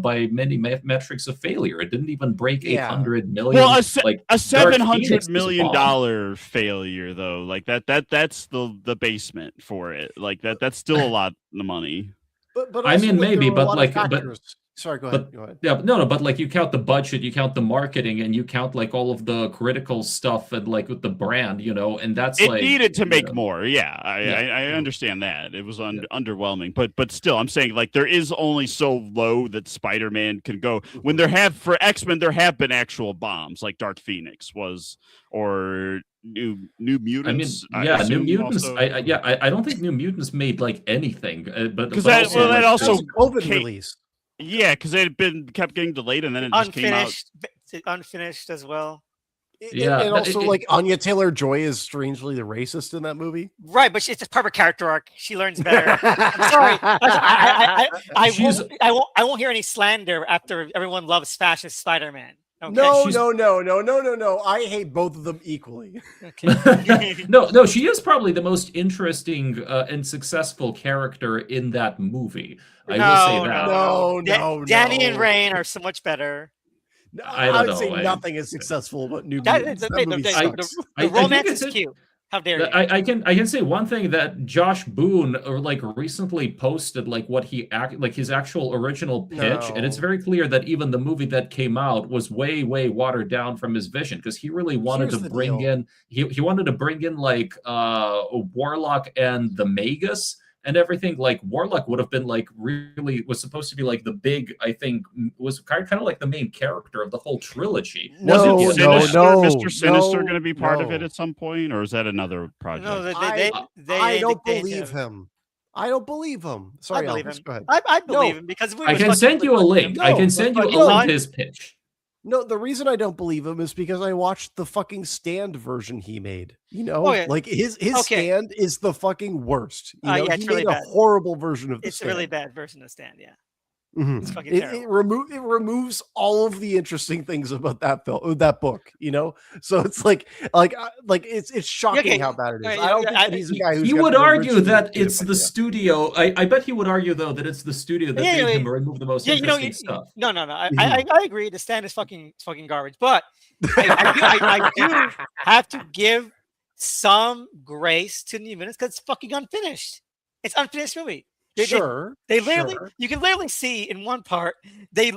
by many metrics a failure. It didn't even break 800 million. Well, like a $700 million failure though. Like that's the base for it, like that's still a lot of money. But I mean, maybe, but like, sorry, go ahead. Go ahead. Yeah, no, but like you count the budget, you count the marketing, and you count like all of the critical stuff, and like with the brand, and that's it like needed to make more. Yeah, I understand that it was underwhelming, but still, I'm saying like there is only so low that Spider-Man can go. When for X-Men, there have been actual bombs, like Dark Phoenix was, or New Mutants. I mean, New Mutants. I don't think New Mutants made like anything, but because that also COVID release. Yeah, because it had kept getting delayed, and then it just came out unfinished as well. Yeah, and also like Anya Taylor-Joy is strangely the racist in that movie. Right, but it's a perfect character arc. She learns better. I'm sorry. She's- I won't hear any slander after everyone loves fascist Spider-Man. Okay. No. I hate both of them equally. Okay. no, she is probably the most interesting and successful character in that movie. I will say that. No. Danny and Rain are so much better. I I don't would say know. nothing is successful about New That- Mutants. the- That the- movie the- sucks. The I think romance it's is cute. How dare you? I can say one thing that Josh Boone like recently posted like what like his actual original pitch, and it's No. very clear that even the movie that came out was way watered down from his vision because he really wanted Here's to the bring deal. in he wanted to bring in like Warlock and the Magus and everything. Like Warlock would have been like really was supposed to be like the big, I think was kind of like the main character of the whole trilogy. No, Wasn't no, Sinister, no, Mr. Sinister no, going to be part of it no. at some point, or is that another project? No, I don't they believe him. I don't believe him. I Sorry, believe Elvis, him. go ahead. I believe No. him because we I was can fucking send you a with link. him. I can send you a fucking link line- to his pitch. No, the reason I don't believe him is because I watched the fucking Stand version he made. You know, Oh, yeah. like his Okay. Stand is the fucking worst. You know, yeah, he it's really made a bad. horrible version of the It's a Stand. really bad version of Stand. Yeah, Mhm. it's fucking It terrible. removes all of the interesting things about that film, that book. You know, so it's like it's shocking Okay, how bad it is. okay, I don't think I- that he's a guy who's. He got would an argue original that creative it's the idea. studio. I bet he would argue though that it's the studio that Yeah, made yeah, him remove the most Yeah, interesting stuff. No. I agree. The Stand is fucking garbage, but I do have to give some grace to New Mutants because it's fucking unfinished. It's unfinished movie. Sure, They literally, sure. you can literally see in one part they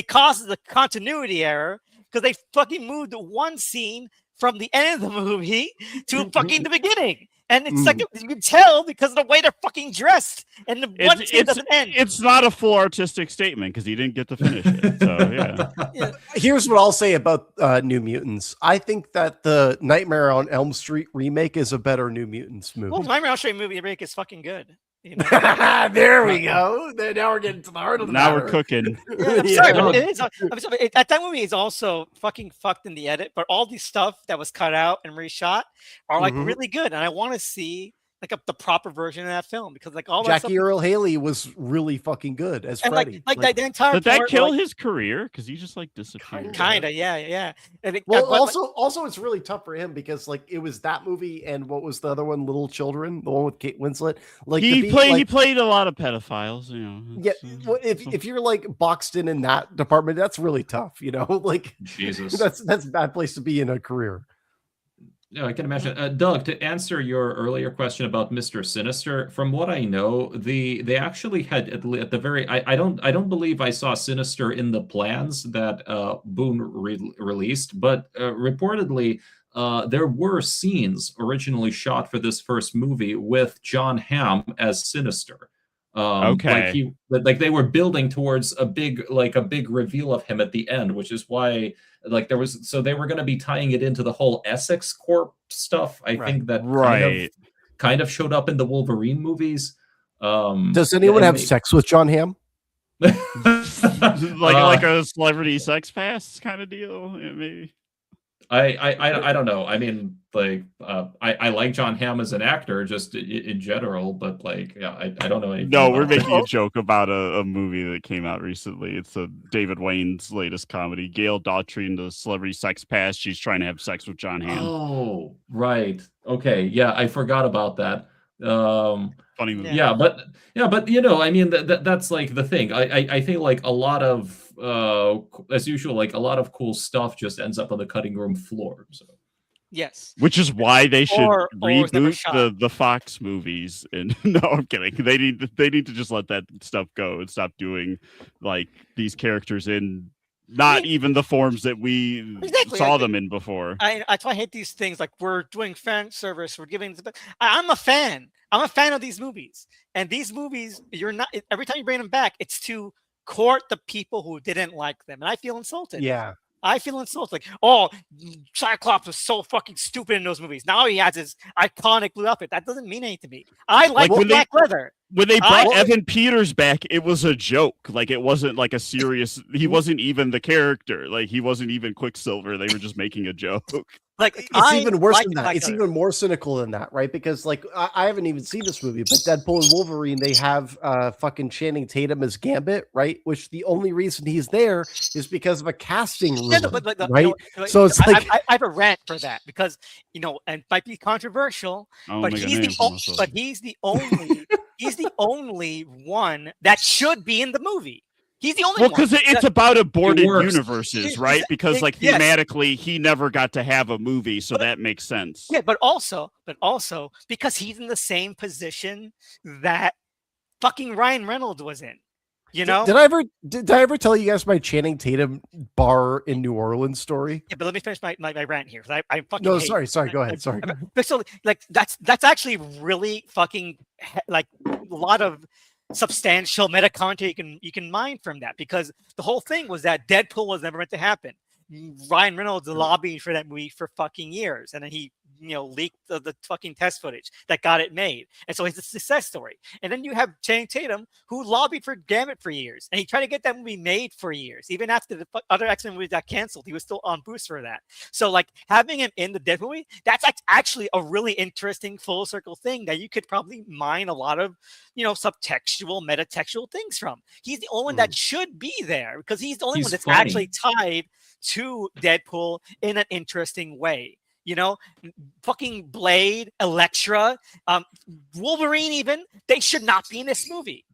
caused the continuity error because they fucking moved one scene from the end of the movie to fucking the beginning, and it's like you can tell because of the way they're fucking dressed, and the one scene doesn't end. It's not a full artistic statement because he didn't get to finish it. So yeah. Here's what I'll say about New Mutants. I think that the Nightmare on Elm Street remake is a better New Mutants movie. Well, Nightmare on Elm Street movie remake is fucking good. You know? There we go. Now we're getting to the heart of the Now matter. we're cooking. Yeah, I'm sorry, but it is. I'm sorry, that movie is also fucking fucked in the edit. But all the stuff that was cut out and reshot are like really good, and I want to see like the proper version of that film because like all that Jackie stuff, Earl Haley was really fucking good as and Freddy. like the entire Did that part, kill like, his career? Because he just like disappeared. Kinda, yeah. And well, but, also it's really tough for him because like it was that movie and what was the other one, Little Children, the one with Kate Winslet. Like He played a lot of pedophiles. You know. Yeah, well, if you're like boxed in that department, that's really tough. You know, like Jesus, that's a bad place to be in a career. Yeah, I can imagine. Doug, to answer your earlier question about Mr. Sinister, from what I know, they actually had at the very I don't believe I saw Sinister in the plans that Boone released, but reportedly there were scenes originally shot for this first movie with John Hamm as Sinister. Okay. Like they were building towards a big reveal of him at the end, which is why like there was they were going to be tying it into the whole Essex Corp stuff. I think that kind of showed up in the Wolverine movies. Does anyone have sex with John Hamm? like a celebrity sex pass kind of deal, yeah, maybe. I don't know. I mean, like, I like John Hamm as an actor, just in general, but like, yeah, I don't know anything. No, we're making a joke about a movie that came out recently. It's a David Wayne's latest comedy. Gail Daughtry in the celebrity sex pass. She's trying to have sex with John Hamm. Oh, right. Okay, yeah, I forgot about that. Funny movie. Yeah, but you know, I mean, that's like the thing. I think like a lot of as usual, like a lot of cool stuff just ends up on the cutting room floor. So yes, which is why they should reboot the Fox movies. And no, I'm kidding. They need to just let that stuff go and stop doing like these characters in not even the forms that we saw them in before. That's why I hate these things. Like we're doing fan service. We're giving. I'm a fan. I'm a fan of these movies. And these movies, you're not. Every time you bring them back, it's to court the people who didn't like them, and I feel insulted. Yeah. I feel insulted. Like, oh, Cyclops was so fucking stupid in those movies. Now he has his iconic blue outfit. That doesn't mean anything to me. I like when black leather. When they brought Evan Peters back, it was a joke. Like, it wasn't like a serious. He wasn't even the character. Like, he wasn't even Quicksilver. They were just making a joke. Like, it's even worse than that. It's even more cynical than that, right? Because like I haven't even seen this movie, but Deadpool and Wolverine, they have fucking Channing Tatum as Gambit, right? Which the only reason he's there is because of a casting rumor, right? So it's like I have a rant for that because and it might be controversial, but he's the only one that should be in the movie. He's the only one. Well, because it's about aborted universes, right? Because like thematically, he never got to have a movie, so that makes sense. Yeah, but also because he's in the same position that fucking Ryan Reynolds was in. Did I ever tell you guys my Channing Tatum bar in New Orleans story? Yeah, but let me finish my rant here. I fucking no, sorry, go ahead. Sorry. So like that's actually really fucking like a lot of substantial meta content you can mine from that, because the whole thing was that Deadpool was never meant to happen. Ryan Reynolds lobbied for that movie for fucking years, and then he leaked the fucking test footage that got it made, and so it's a success story. And then you have Channing Tatum, who lobbied for Gambit for years, and he tried to get that movie made for years. Even after the other X-Men movies got canceled, he was still on boost for that. So like having him in the Deadpool movie, that's actually a really interesting full circle thing that you could probably mine a lot of subtextual, metatextual things from. He's the only one that should be there because he's the only one that's actually tied to Deadpool in an interesting way. Fucking Blade, Elektra, Wolverine, even they should not be in this movie.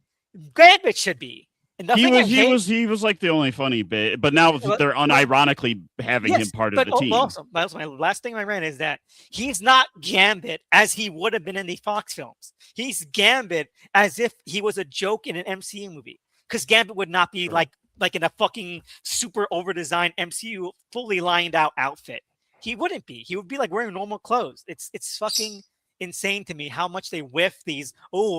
Gambit should be. And he was like the only funny bit, but now they're unironically having him part of the team. Also, my last thing I ran is that he's not Gambit as he would have been in the Fox films. He's Gambit as if he was a joke in an MCU movie, because Gambit would not be like in a fucking super over-designed MCU fully lined out outfit. He wouldn't be. He would be like wearing normal clothes. It's fucking insane to me how much they whiff these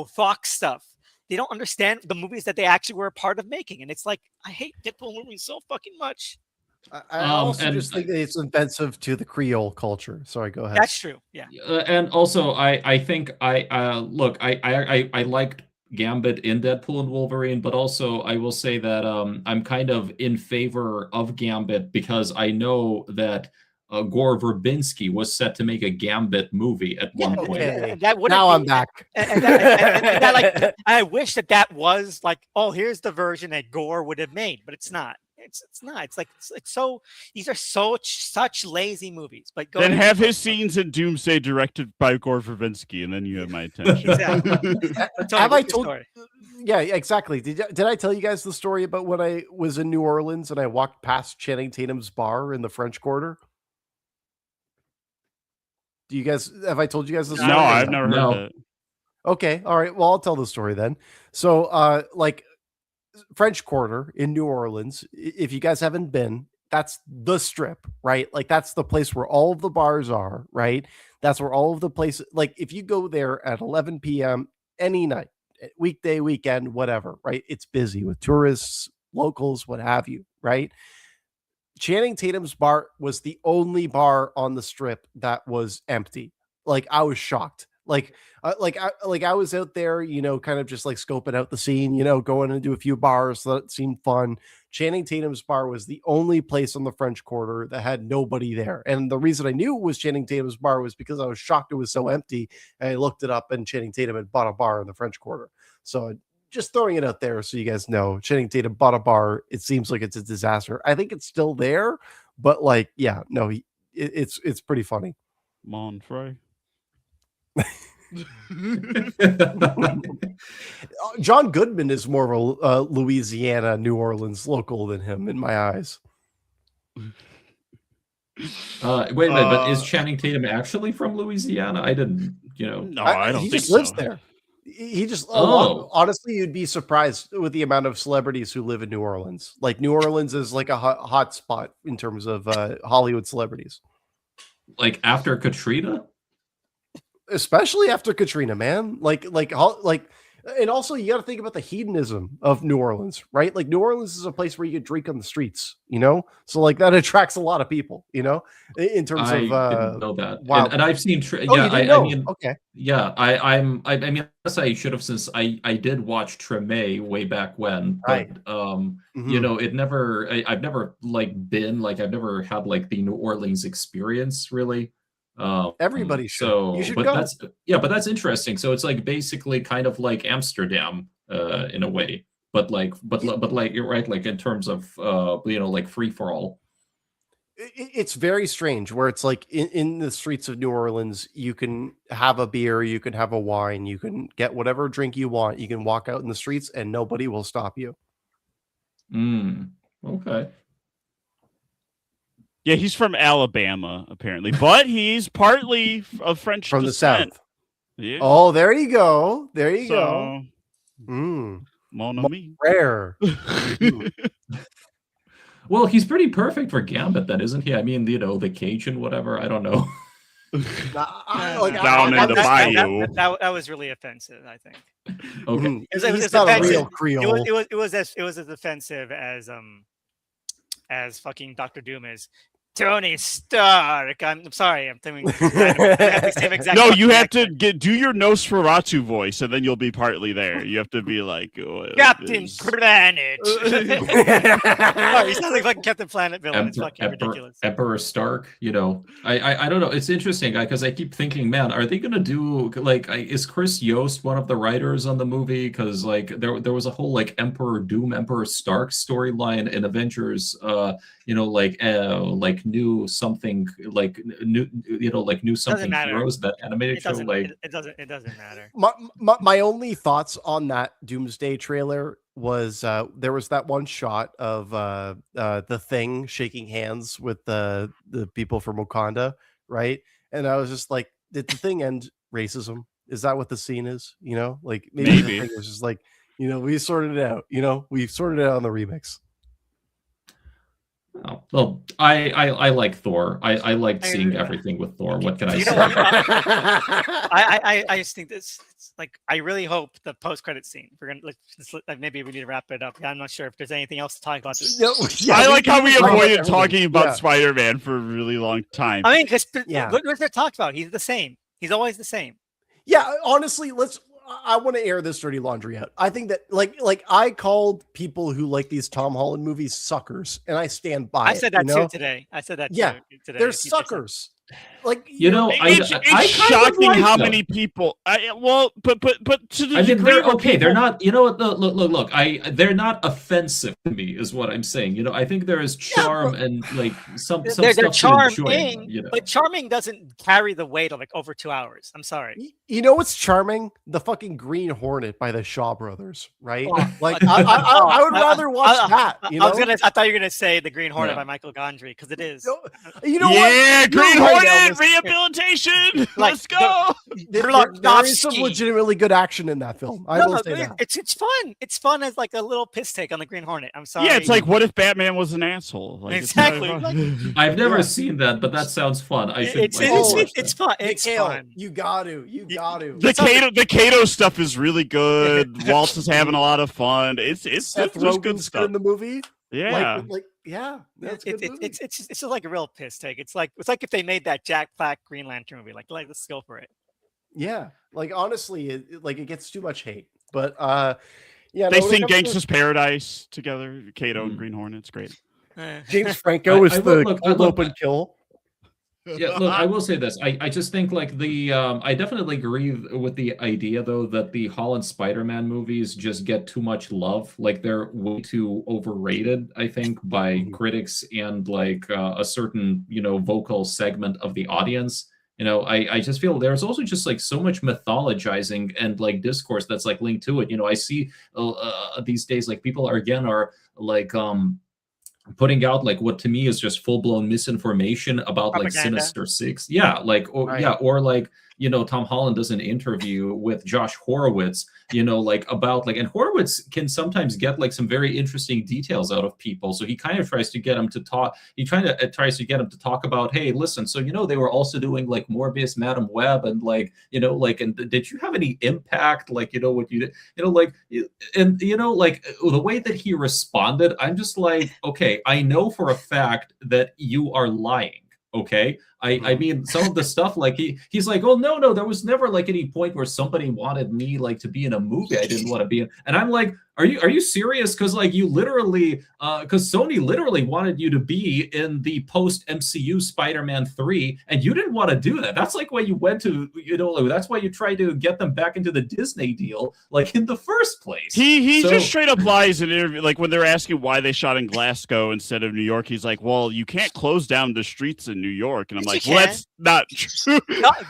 Fox stuff. They don't understand the movies that they actually were a part of making, and it's like I hate Deadpool movies so fucking much. I also just think that it's offensive to the Creole culture. Sorry, go ahead. That's true. Yeah. And also, I think I liked Gambit in Deadpool and Wolverine, but also I will say that I'm kind of in favor of Gambit because I know that Gore Verbinski was set to make a Gambit movie at one point. I'm back. I wish that was like, here's the version that Gore would have made, but it's not. It's not. It's like so. These are such lazy movies. But then have his scenes in Doomsday directed by Gore Verbinski, and then you have my attention. Have I told? Yeah, exactly. Did I tell you guys the story about when I was in New Orleans and I walked past Channing Tatum's bar in the French Quarter? Have I told you guys this story? No, I've never heard that. Okay, all right. Well, I'll tell the story then. So, French Quarter in New Orleans, if you guys haven't been, that's the strip, right? Like that's the place where all of the bars are, right? That's where all of the places, like if you go there at 11 p.m. any night, weekday, weekend, whatever, right? It's busy with tourists, locals, what have you, right? Channing Tatum's bar was the only bar on the strip that was empty. Like I was shocked. I was out there, kind of just like scoping out the scene, going into a few bars that seemed fun. Channing Tatum's bar was the only place on the French Quarter that had nobody there. And the reason I knew it was Channing Tatum's bar was because I was shocked it was so empty. And I looked it up and Channing Tatum had bought a bar in the French Quarter. So just throwing it out there so you guys know, Channing Tatum bought a bar. It seems like it's a disaster. I think it's still there, but it's pretty funny. Monfrey. John Goodman is more of a Louisiana, New Orleans local than him in my eyes. Wait a minute, but is Channing Tatum actually from Louisiana? I didn't, No, I don't think so. He just lives there. He just honestly, you'd be surprised with the amount of celebrities who live in New Orleans. Like New Orleans is like a hot spot in terms of Hollywood celebrities. Like after Katrina? Especially after Katrina, man. Like And also, you got to think about the hedonism of New Orleans, right? Like New Orleans is a place where you can drink on the streets, so like that attracts a lot of people, in terms I of didn't know that, wow. and I've seen. Oh, Yeah, you didn't I know? mean, Okay. yeah, I mean, I guess I should have, since I did watch Treme way back when, but Right. it never. I've never I've never had like the New Orleans experience really. Everybody should. So, You should but go. that's interesting. So it's like basically kind of like Amsterdam, in a way, but like you're right, like in terms of like free for all. It's very strange where it's like in the streets of New Orleans, you can have a beer, you can have a wine, you can get whatever drink you want. You can walk out in the streets and nobody will stop you. Okay. Yeah, he's from Alabama, apparently, but he's partly of French From descent. the South. Yeah. Oh, there you go. There you go. Mon ami. Rare. Well, he's pretty perfect for Gambit, then, isn't he? I mean, the Cajun, whatever. I don't know. Down in the bayou. That was really offensive, I think. Okay. It's not a real Creole. It was as offensive as fucking Dr. Doom is. Tony Stark. I'm sorry. I'm thinking. No, you have to do your Nosferatu voice, and then you'll be partly there. You have to be like Captain Planet. Oh, you sound like fucking Captain Planet villain. It's fucking ridiculous. Emperor Stark. I don't know. It's interesting because I keep thinking, man, are they gonna do is Chris Yost one of the writers on the movie? Because like there was a whole like Emperor Doom, Emperor Stark storyline in Avengers. New something like new something heroes, that animated show. It doesn't matter. My only thoughts on that Doomsday trailer was there was that one shot of the Thing shaking hands with the people from Wakanda, right? And I was just like, did the Thing end racism? Is that what the scene is? Like maybe. The Thing was just like, we sorted it out. We sorted it out on the remix. Oh, well, I like Thor. I liked seeing everything with Thor. What can I say? I just think this. Like, I really hope the post-credit scene. We're gonna maybe we need to wrap it up. I'm not sure if there's anything else to talk about. I like how we avoided talking about Spider-Man for a really long time. I mean, because what's there talked about? He's the same. He's always the same. Yeah, honestly, I want to air this dirty laundry out. I think that like I called people who like these Tom Holland movies suckers, and I stand by it. I said that too today. Today. They're suckers. Like it's shocking how many people. But to the degree they're okay. They're not. Look. They're not offensive to me, is what I'm saying. I think there is charm and like some they're stuff charming, to enjoy. But charming doesn't carry the weight of like over 2 hours. I'm sorry. You know what's charming? The fucking Green Hornet by the Shaw Brothers, right? I would rather watch that. I thought you were gonna say the Green Hornet by Michael Gondry, because it is. Green Hornet rehabilitation. Let's go. There is some legitimately good action in that film. I will say that. It's fun. It's fun as like a little piss take on the Green Hornet. I'm sorry. Yeah, it's like, what if Batman was an asshole? Like, exactly. I've never seen that, but that sounds fun. It's fun. It's fun. You got to. The Kato stuff is really good. Waltz is having a lot of fun. It's Seth Rogen's good stuff in the movie. Yeah. It's just like a real piss take. It's like if they made that Jack Black Green Lantern movie. Like let's go for it. Yeah, like honestly, it gets too much hate. But they sing Gangsta's Paradise together. Kato and Green Hornet. It's great. James Franco is the cold open kill. Yeah, look, I will say this. I just think like I definitely agree with the idea though that the Holland Spider-Man movies just get too much love. Like they're way too overrated, I think, by critics and like a certain vocal segment of the audience. I just feel there's also just like so much mythologizing and like discourse that's like linked to it. I see these days like people are like putting out like what to me is just full-blown misinformation about like Sinister Six. Yeah, like or like Tom Holland does an interview with Josh Horowitz, like about like, and Horowitz can sometimes get like some very interesting details out of people. So he kind of tries to get him to talk. He tries to get him to talk about, hey, listen, so they were also doing like Morbius, Madam Web, and like and did you have any impact? Like what you did, and like the way that he responded, I'm just like, okay, I know for a fact that you are lying. Okay. I mean, some of the stuff, like he's like, oh no, there was never like any point where somebody wanted me like to be in a movie I didn't want to be in. And I'm like, are you serious? Because like you literally, because Sony literally wanted you to be in the post MCU Spider-Man 3, and you didn't want to do that. That's like why you went to, that's why you tried to get them back into the Disney deal, like in the first place. He just straight up lies in an interview. Like when they're asking why they shot in Glasgow instead of New York, he's like, well, you can't close down the streets in New York. And I'm like, well, that's not true.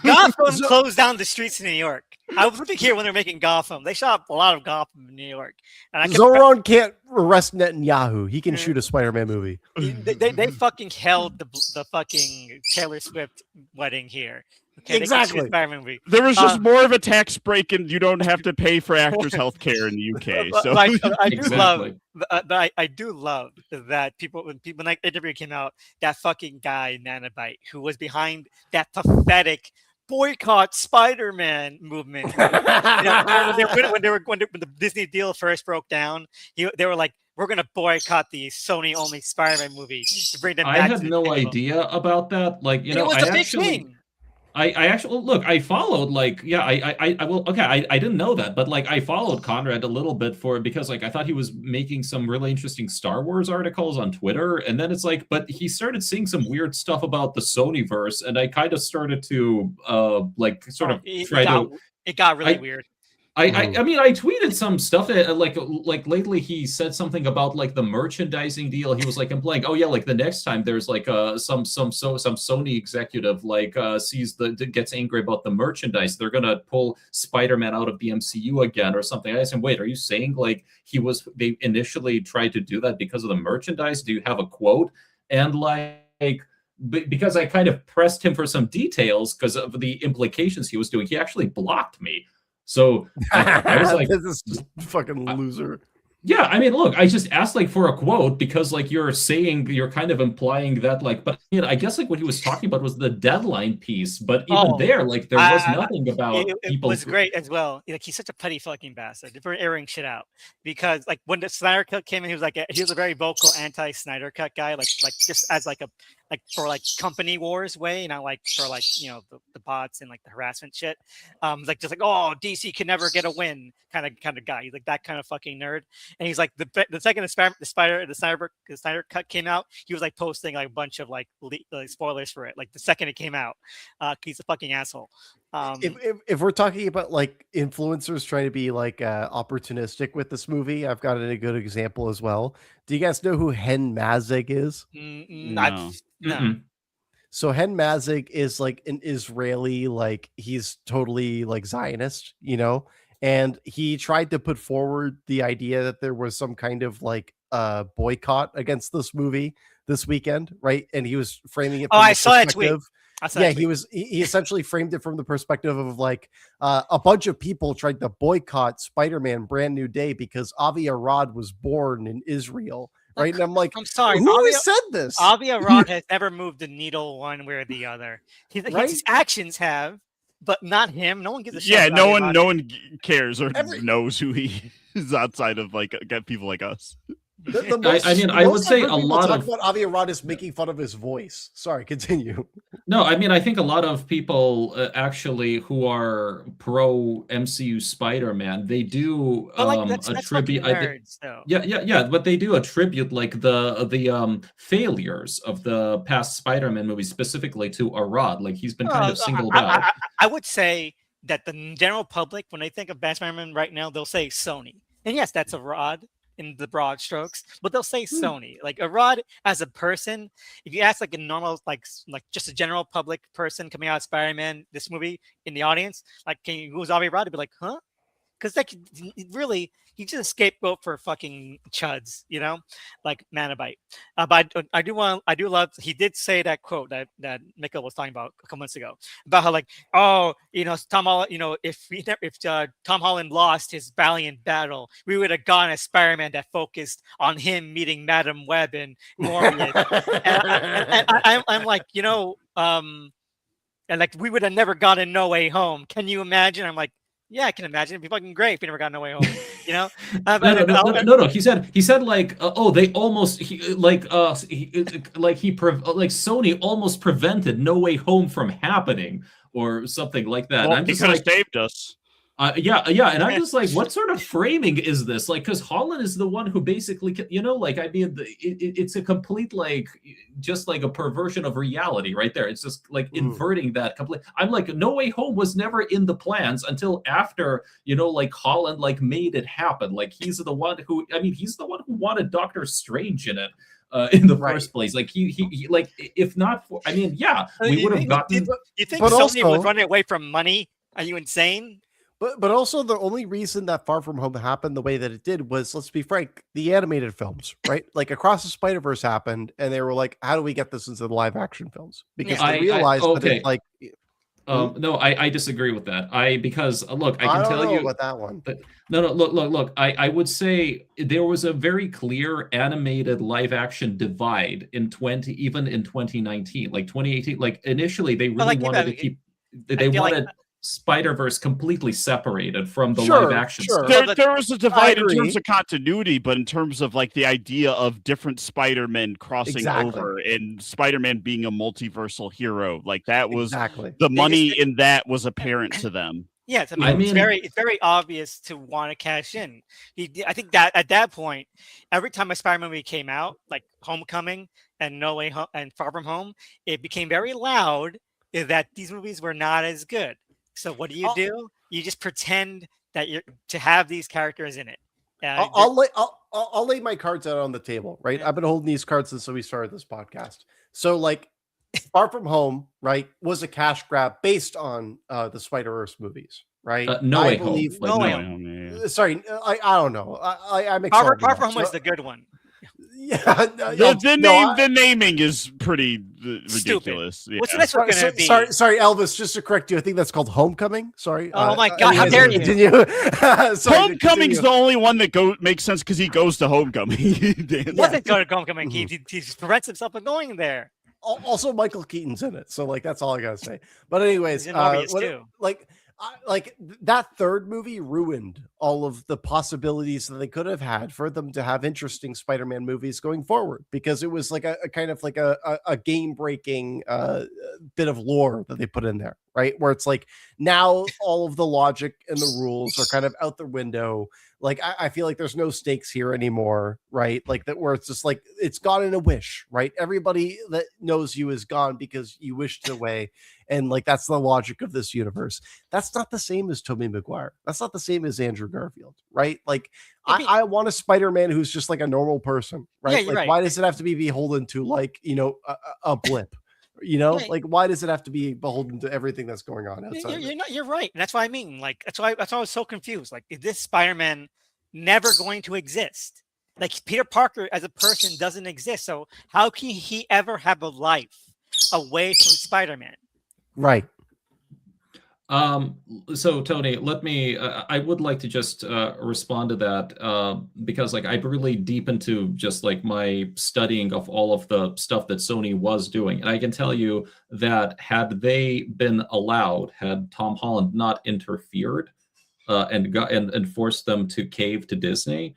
Gotham closed down the streets in New York. I was living here when they're making Gotham. They shot a lot of Gotham in New York. And Zoran can't arrest Netanyahu. He can shoot a Spider-Man movie. They fucking held the fucking Taylor Swift wedding here. Okay, exactly. There was just more of a tax break, and you don't have to pay for actors' health care in the UK. So I do love that when that interview came out, that fucking guy Nanobite, who was behind that pathetic boycott Spider-Man movement. When the Disney deal first broke down, they were like, we're going to boycott the Sony only Spider-Man movie to bring them back. I had no idea about that. Like, it was a big thing. I actually look. I followed I didn't know that, but like I followed Conrad a little bit because like I thought he was making some really interesting Star Wars articles on Twitter, and then it's like, but he started seeing some weird stuff about the Sonyverse, and I kind of started to It got really weird. I mean, I tweeted some stuff like lately he said something about like the merchandising deal. He was like implying, oh yeah, like the next time there's like some Sony executive like gets angry about the merchandise, they're gonna pull Spider-Man out of the MCU again or something. I asked him, wait, are you saying like they initially tried to do that because of the merchandise? Do you have a quote? And because I kind of pressed him for some details because of the implications he was doing, he actually blocked me. So I was like, this is fucking loser. Yeah, I mean, look, I just asked like for a quote because like you're kind of implying that like, but I guess like what he was talking about was the deadline piece. But even there, like there was nothing about people. It was great as well. Like he's such a petty fucking bastard for airing shit out because like when the Snyder Cut came in, he was a very vocal anti-Snyder Cut guy. Like just as like for like company wars way, not like for like the bots and like the harassment shit. Like just like, oh, DC can never get a win kind of guy. He's like that kind of fucking nerd. And he's like the second the Snyder Cut came out, he was like posting like a bunch of like spoilers for it. Like the second it came out, he's a fucking asshole. If we're talking about like influencers trying to be like opportunistic with this movie, I've got a good example as well. Do you guys know who Hen Mazig is? No. So Hen Mazig is like an Israeli, like he's totally like Zionist, and he tried to put forward the idea that there was some kind of like boycott against this movie this weekend, right? And he was framing it. I saw that tweet. He essentially framed it from the perspective of like a bunch of people tried to boycott Spider-Man Brand New Day because Avi Arad was born in Israel, right? And I'm like, I'm sorry, who said this? Avi Arad has never moved the needle one way or the other. His actions have, but not him. No one gives a shit. Yeah, no one cares or knows who he is outside of like people like us. I would say a lot of what Avi Arad is making fun of his voice. Sorry, continue. No, I mean I think a lot of people actually who are pro MCU Spider-Man, they do attribute. But they do attribute like the failures of the past Spider-Man movies specifically to Arad. Like he's been kind of singled out. I would say that the general public, when they think of Spider-Man right now, they'll say Sony, and yes, that's Arad in the broad strokes, but they'll say Sony. Like Arad as a person, if you ask like a normal like just a general public person coming out of Spider-Man this movie in the audience, like who's Avi Arad, to be like, huh? because like really he's just a scapegoat for fucking chuds, you know, like Manabite. But I do love. He did say that quote that Mikhail was talking about a couple months ago about how like, oh, you know, Tom Holland, you know, if Tom Holland lost his valiant battle, we would have gone as Spider-Man that focused on him meeting Madam Web and Morbius. and I'm like, you know, and like we would have never gotten No Way Home. Can you imagine? I'm like, yeah, I can imagine. It'd be fucking great if we never got No Way Home. You know? No. He said like, oh, they almost like Sony almost prevented No Way Home from happening or something like that. Well, And I'm he just could have like, saved us. yeah, and I'm just like, what sort of framing is this? Like, because Holland is the one who basically, you know, like, I mean, it's a complete, like, just like a perversion of reality right there. It's just like inverting that complete. I'm like, No Way Home was never in the plans until after, you know, like Holland like made it happen. Like he's the one who, I mean, he's the one who wanted Doctor Strange in it. In the first place, like he like, if not for, I mean, yeah, we would have gotten. You think Sony was running away from money? Are you insane? But also the only reason that Far From Home happened the way that it did was, let's be frank, the animated films, right? Like Across the Spider-Verse happened, and they were like, how do we get this into the live action films? Because they realized that it's like... No, I disagree with that. Because look, I can tell you about that one. No, look. I would say there was a very clear animated live action divide in 2019, like 2018. Like initially, they really wanted to keep. They wanted Spider-Verse completely separated from the live action stuff. There was a divide in terms of continuity, but in terms of like the idea of different Spider-Men crossing over and Spider-Man being a multiversal hero, like that was the money in that was apparent to them. Yes, I mean, it's very obvious to want to cash in. I think that at that point, every time a Spider-Man movie came out, like Homecoming and No Way Home and Far From Home, it became very loud that these movies were not as good. So what do? You just pretend that you're to have these characters in it. I'll lay my cards out on the table, right? I've been holding these cards since we started this podcast. So like Far From Home, right, was a cash grab based on the Spider-Verse movies, right? No Way Home. No Way Home. Sorry, I don't know. I'm Far From Home was the good one. Yeah, the naming is pretty ridiculous. Yeah. What's the next one going to be? Sorry, Elvis. Just to correct you, I think that's called Homecoming. Sorry. Oh my God! How dare you? Homecoming's the only one that makes sense because he goes to Homecoming. He doesn't go to Homecoming. He prevents himself from going there. Also, Michael Keaton's in it, so like that's all I gotta say. But anyways, like that third movie ruined all of the possibilities that they could have had for them to have interesting Spider-Man movies going forward, because it was like a kind of like a game-breaking bit of lore that they put in there, right? Where it's like now all of the logic and the rules are kind of out the window. Like I feel like there's no stakes here anymore, right? Like that, where it's just like it's gone in a wish, right? Everybody that knows you is gone because you wished it away. And like that's the logic of this universe. That's not the same as Tobey Maguire. That's not the same as Andrew Garfield, right? Like I want a Spider-Man who's just like a normal person, right? Yeah, like why does it have to be beholden to like, you know, a blip? You know, like why does it have to be beholden to everything that's going on outside? You're right. And that's what I mean. Like that's why I was so confused. Like, is this Spider-Man never going to exist? Like Peter Parker as a person doesn't exist. So how can he ever have a life away from Spider-Man? Right. So Tony, let me, I would like to just respond to that because like I'm really deep into just like my studying of all of the stuff that Sony was doing. And I can tell you that had they been allowed, had Tom Holland not interfered and forced them to cave to Disney,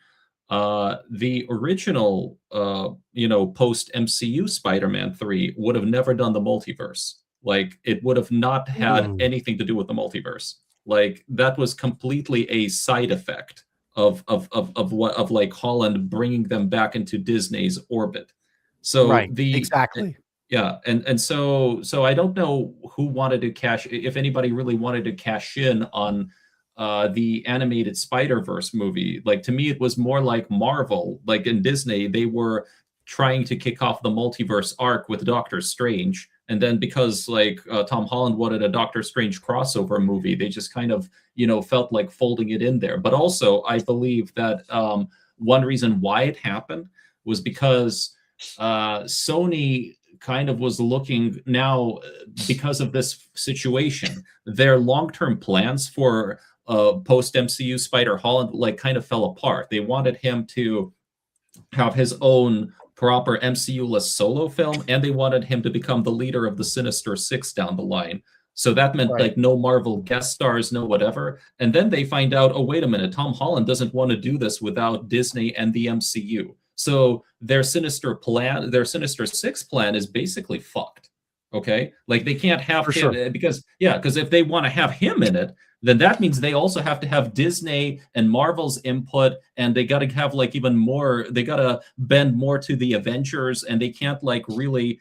the original, post MCU Spider-Man 3 would have never done the multiverse. Like it would have not had anything to do with the multiverse. Like that was completely a side effect of like Holland bringing them back into Disney's orbit. So exactly. Yeah, and so I don't know who wanted to if anybody really wanted to cash in on the animated Spider-Verse movie. Like to me, it was more like Marvel. Like in Disney, they were trying to kick off the multiverse arc with Doctor Strange. And then because like Tom Holland wanted a Doctor Strange crossover movie, they just kind of, felt like folding it in there. But also, I believe that one reason why it happened was because Sony kind of was looking now, because of this situation, their long-term plans for post MCU Spider Holland like kind of fell apart. They wanted him to have his own proper MCU-less solo film, and they wanted him to become the leader of the Sinister Six down the line. So that meant like no Marvel guest stars, no whatever. And then they find out, oh, wait a minute, Tom Holland doesn't want to do this without Disney and the MCU. So their Sinister Six plan is basically fucked. Okay? Like they can't have him because if they want to have him in it, then that means they also have to have Disney and Marvel's input, and they got to have like even more, they got to bend more to the Avengers, and they can't like really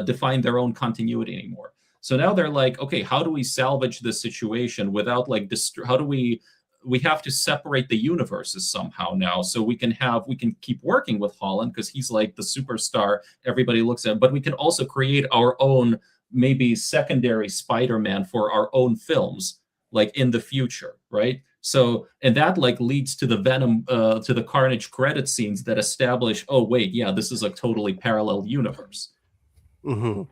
define their own continuity anymore. So now they're like, okay, how do we salvage this situation without like, how do we have to separate the universes somehow now, so we can keep working with Holland because he's like the superstar everybody looks at, but we can also create our own maybe secondary Spider-Man for our own films, like in the future, right? So, and that like leads to the Venom, to the Carnage credit scenes that establish, oh wait, yeah, this is a totally parallel universe. Mm-hmm.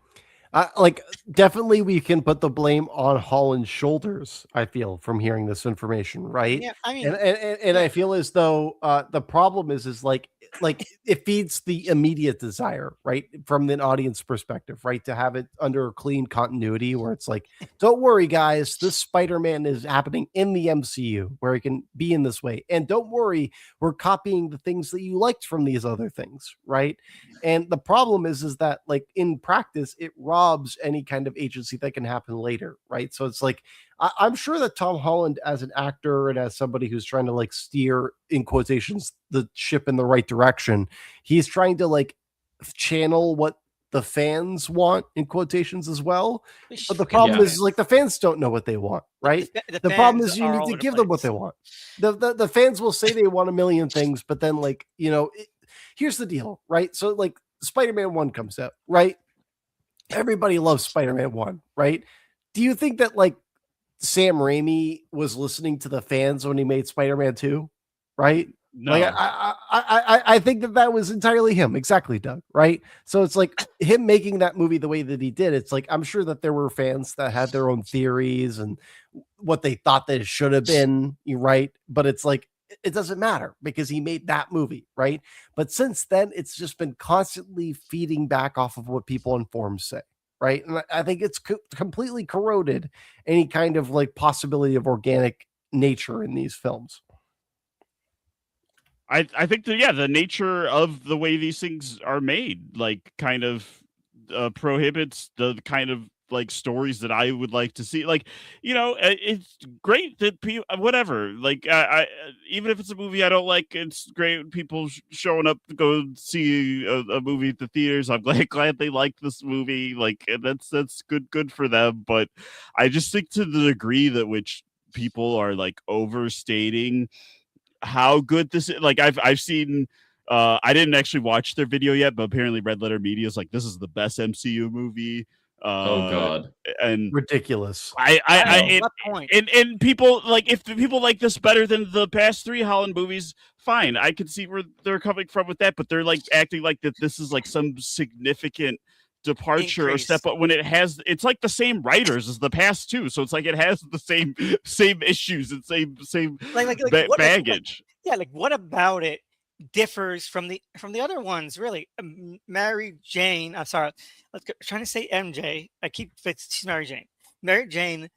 Like definitely we can put the blame on Holland's shoulders, I feel, from hearing this information, right? Yeah, I mean, and I feel as though the problem is like it feeds the immediate desire, right, from an audience perspective, right, to have it under clean continuity where it's like, don't worry guys, this Spider-Man is happening in the MCU where it can be in this way, and don't worry, we're copying the things that you liked from these other things, right? And the problem is that like in practice it robs any kind of agency that can happen later, right? So it's like I'm sure that Tom Holland, as an actor and as somebody who's trying to like steer, in quotations, the ship in the right direction, he's trying to like channel what the fans want, in quotations, as well. But the problem is like the fans don't know what they want, right? The problem is you need to give them what they want. The fans will say they want a million things, but then like, here's the deal, right? So like Spider-Man 1 comes out, right? Everybody loves Spider-Man 1, right? Do you think that like Sam Raimi was listening to the fans when he made Spider-Man 2, right? No. Like I think that was entirely him. Exactly, Doug, right? So it's like him making that movie the way that he did. It's like, I'm sure that there were fans that had their own theories and what they thought that it should have been, right? But it's like, it doesn't matter because he made that movie, right? But since then, it's just been constantly feeding back off of what people in forums say, right? And I think it's completely corroded any kind of like possibility of organic nature in these films. I think that, the nature of the way these things are made, like, kind of prohibits the kind of like stories that I would like to see. Like, it's great that people, whatever, like, I even if it's a movie I don't like, it's great when people showing up to go see a movie at the theaters. I'm glad they like this movie. Like, and that's good for them. But I just think to the degree that which people are like overstating how good this is. Like, I've seen, I didn't actually watch their video yet, but apparently Red Letter Media is like, this is the best MCU movie. Oh God! And ridiculous. And people like, if the people like this better than the past 3 Holland movies, fine. I can see where they're coming from with that, but they're like acting like that this is like some significant departure or step up when it's like the same writers as the past 2, so it's like it has the same issues and same baggage. What about it differs from the other ones, really? Mary Jane, I'm sorry, trying to say MJ, she's Mary Jane. Mary Jane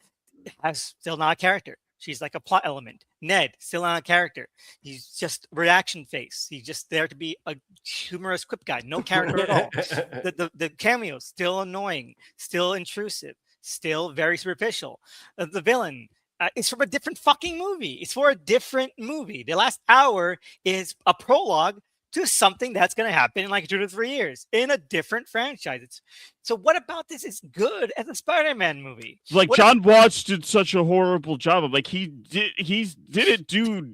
has still not a character. She's like a plot element. Ned, still not a character. He's just reaction face. He's just there to be a humorous quip guy. No character at all. The cameos, still annoying, still intrusive, still very superficial. The villain is from a different fucking movie. It's for a different movie. The last hour is a prologue to something that's going to happen in like 2 to 3 years in a different franchise. So what about this is good as a Spider-Man movie? Like, John Watts did such a horrible job of, like, he didn't do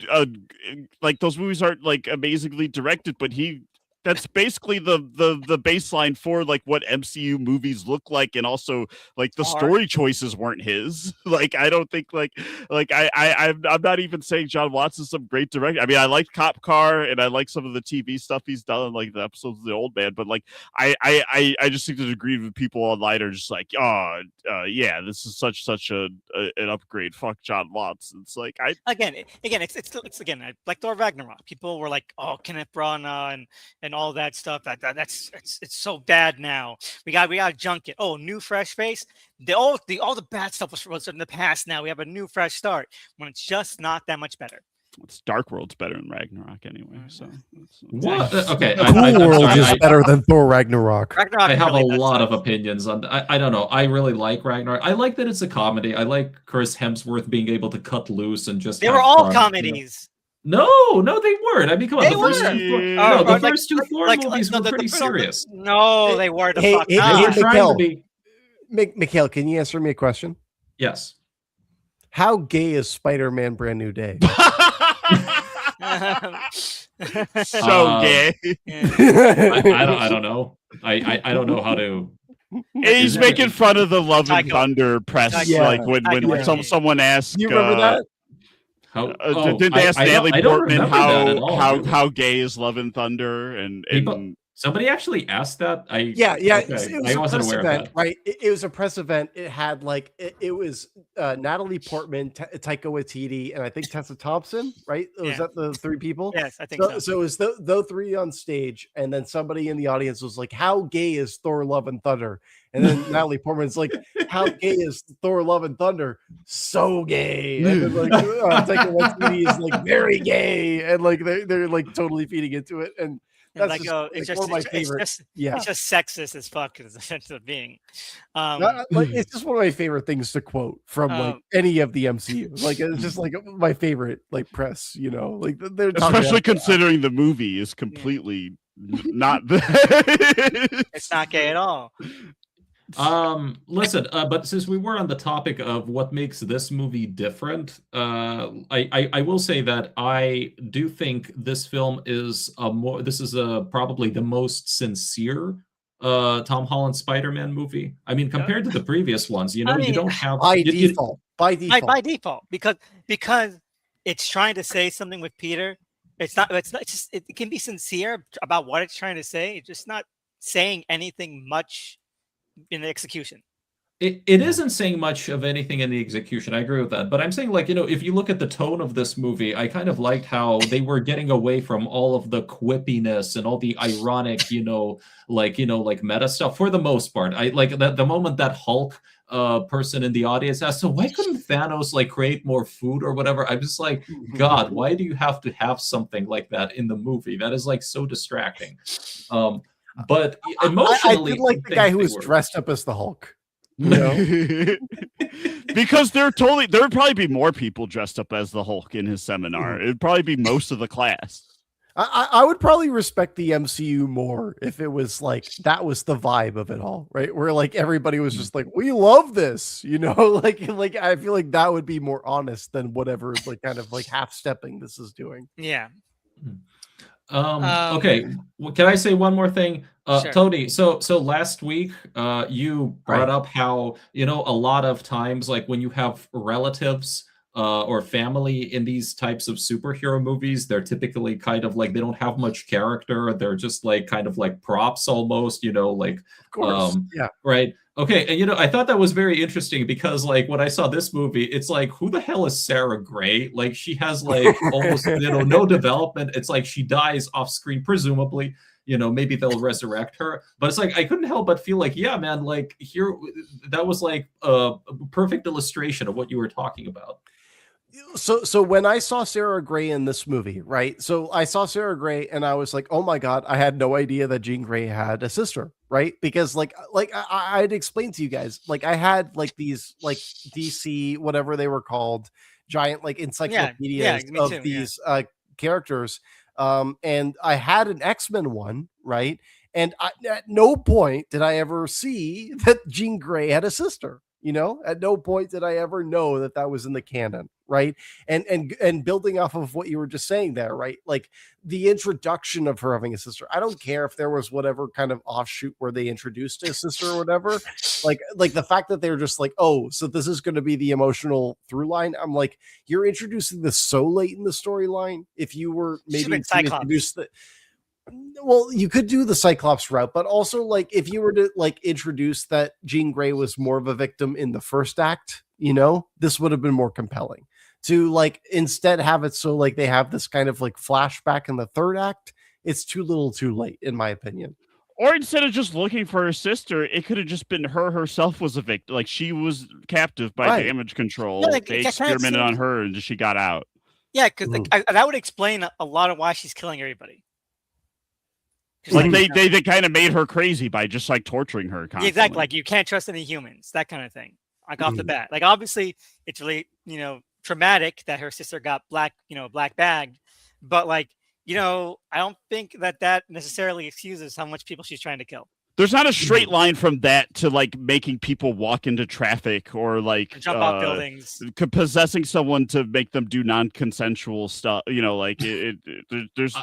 like, those movies aren't like amazingly directed, but he that's basically the baseline for like what MCU movies look like, and also like the story choices weren't his. Like I don't think I'm not even saying John Watson's some great director. I mean, I like Cop Car and I like some of the TV stuff he's done, like the episodes of The Old Man. But like I just think the degree of people online are just like, oh yeah, this is such an upgrade. Fuck John Watson. It's like it's again like Thor Ragnarok. People were like, oh, Kenneth Branagh and all that stuff. It's so bad now. We got to junk it. Oh, new fresh face. All the bad stuff was in the past. Now we have a new fresh start when it's just not that much better. It's Dark World's better than Ragnarok anyway. So what? Okay, Cool World is better than Thor Ragnarok. I have a lot of opinions on. I don't know. I really like Ragnarok. I like that it's a comedy. I like Chris Hemsworth being able to cut loose and just. They were all comedies. No, they weren't. I mean, come on. The first two Thor movies were pretty serious. No, they weren't. Mikhail, can you answer me a question? Yes. How gay is Spider-Man Brand New Day? So gay. I don't know. I don't know how to. He's making fun of the Love and Thunder press, like when someone asks. You remember that? Did they ask Natalie Portman how gay is Love and Thunder? And somebody actually asked that. Okay. I wasn't aware of that. Right, it was a press event. It had like it was Natalie Portman, Taika Waititi, and I think Tessa Thompson. Right? Was that the three people? Yes, I think so. So it was those three on stage, and then somebody in the audience was like, "How gay is Thor: Love and Thunder?" And then Natalie Portman's like, "How gay is Thor: Love and Thunder?" So gay. And then like Taika Waititi is like very gay, and like they're like totally feeding into it. And that's like, just, one of my favorite. It's just sexist as fuck as it ends up being. It's just one of my favorite things to quote from like any of the MCU. Like it's just like my favorite like press. You know, like they're especially considering the movie is completely not. It's not gay at all. Listen, but since we were on the topic of what makes this movie different, I will say that I do think this film is probably the most sincere Tom Holland Spider-Man movie. I mean, compared to the previous ones, you don't have by default because it's trying to say something with Peter. It's not just it can be sincere about what it's trying to say. It's just not saying anything much in the execution. It isn't saying much of anything in the execution. I agree with that. But I'm saying, like, if you look at the tone of this movie, I kind of liked how they were getting away from all of the quippiness and all the ironic, like meta stuff for the most part. I like that the moment that Hulk person in the audience asked, so why couldn't Thanos like create more food or whatever? I'm just like, God, why do you have to have something like that in the movie? That is like so distracting. But emotionally, I did like the guy who was dressed up as the Hulk. You know? Because there'd probably be more people dressed up as the Hulk in his seminar. It'd probably be most of the class. I would probably respect the MCU more if it was like that was the vibe of it all, right? Where like everybody was just like, we love this, like I feel like that would be more honest than whatever like kind of like half stepping this is doing. Yeah. Okay. Well, can I say one more thing? Sure. Tony, so last week you brought up how, a lot of times like when you have relatives or family in these types of superhero movies, they're typically kind of like they don't have much character. They're just like kind of like props almost, like of course. Right. Okay, and I thought that was very interesting because like when I saw this movie, it's like, who the hell is Sarah Gray? Like she has like almost no development. It's like she dies off screen, presumably. Maybe they'll resurrect her, but it's like I couldn't help but feel like, yeah, man, like here that was like a perfect illustration of what you were talking about. So when I saw Sarah Gray in this movie, right? So I saw Sarah Gray and I was like, oh my God, I had no idea that Jean Grey had a sister, right? Because like I'd explained to you guys, like I had like these like DC, whatever they were called, giant like encyclopedias of these characters. And I had an X-Men one, right? And at no point did I ever see that Jean Grey had a sister. You know, at no point did I ever know that that was in the canon, right? And building off of what you were just saying there, right? Like the introduction of her having a sister. I don't care if there was whatever kind of offshoot where they introduced a sister or whatever. Like the fact that they're just like, oh, so this is going to be the emotional through line. I'm like, you're introducing this so late in the storyline. If you were maybe to introduce the well, you could do the Cyclops route, but also like if you were to like introduce that Jean Grey was more of a victim in the first act, you know, this would have been more compelling. To like instead have it so like they have this kind of like flashback in the third act, it's too little too late, in my opinion. Or instead of just looking for her sister, it could have just been her herself was a victim. Like she was captive by damage control. Yeah, like, they experimented on her and she got out. Yeah, because that would explain a lot of why she's killing everybody. Like they kind of made her crazy by just like torturing her constantly. Exactly, like you can't trust any humans, that kind of thing. Like off the bat. Like obviously it's really, traumatic that her sister got black bagged, but like, I don't think that necessarily excuses how much people she's trying to kill. There's not a straight line from that to like making people walk into traffic or like jump off buildings, possessing someone to make them do non-consensual stuff. There's.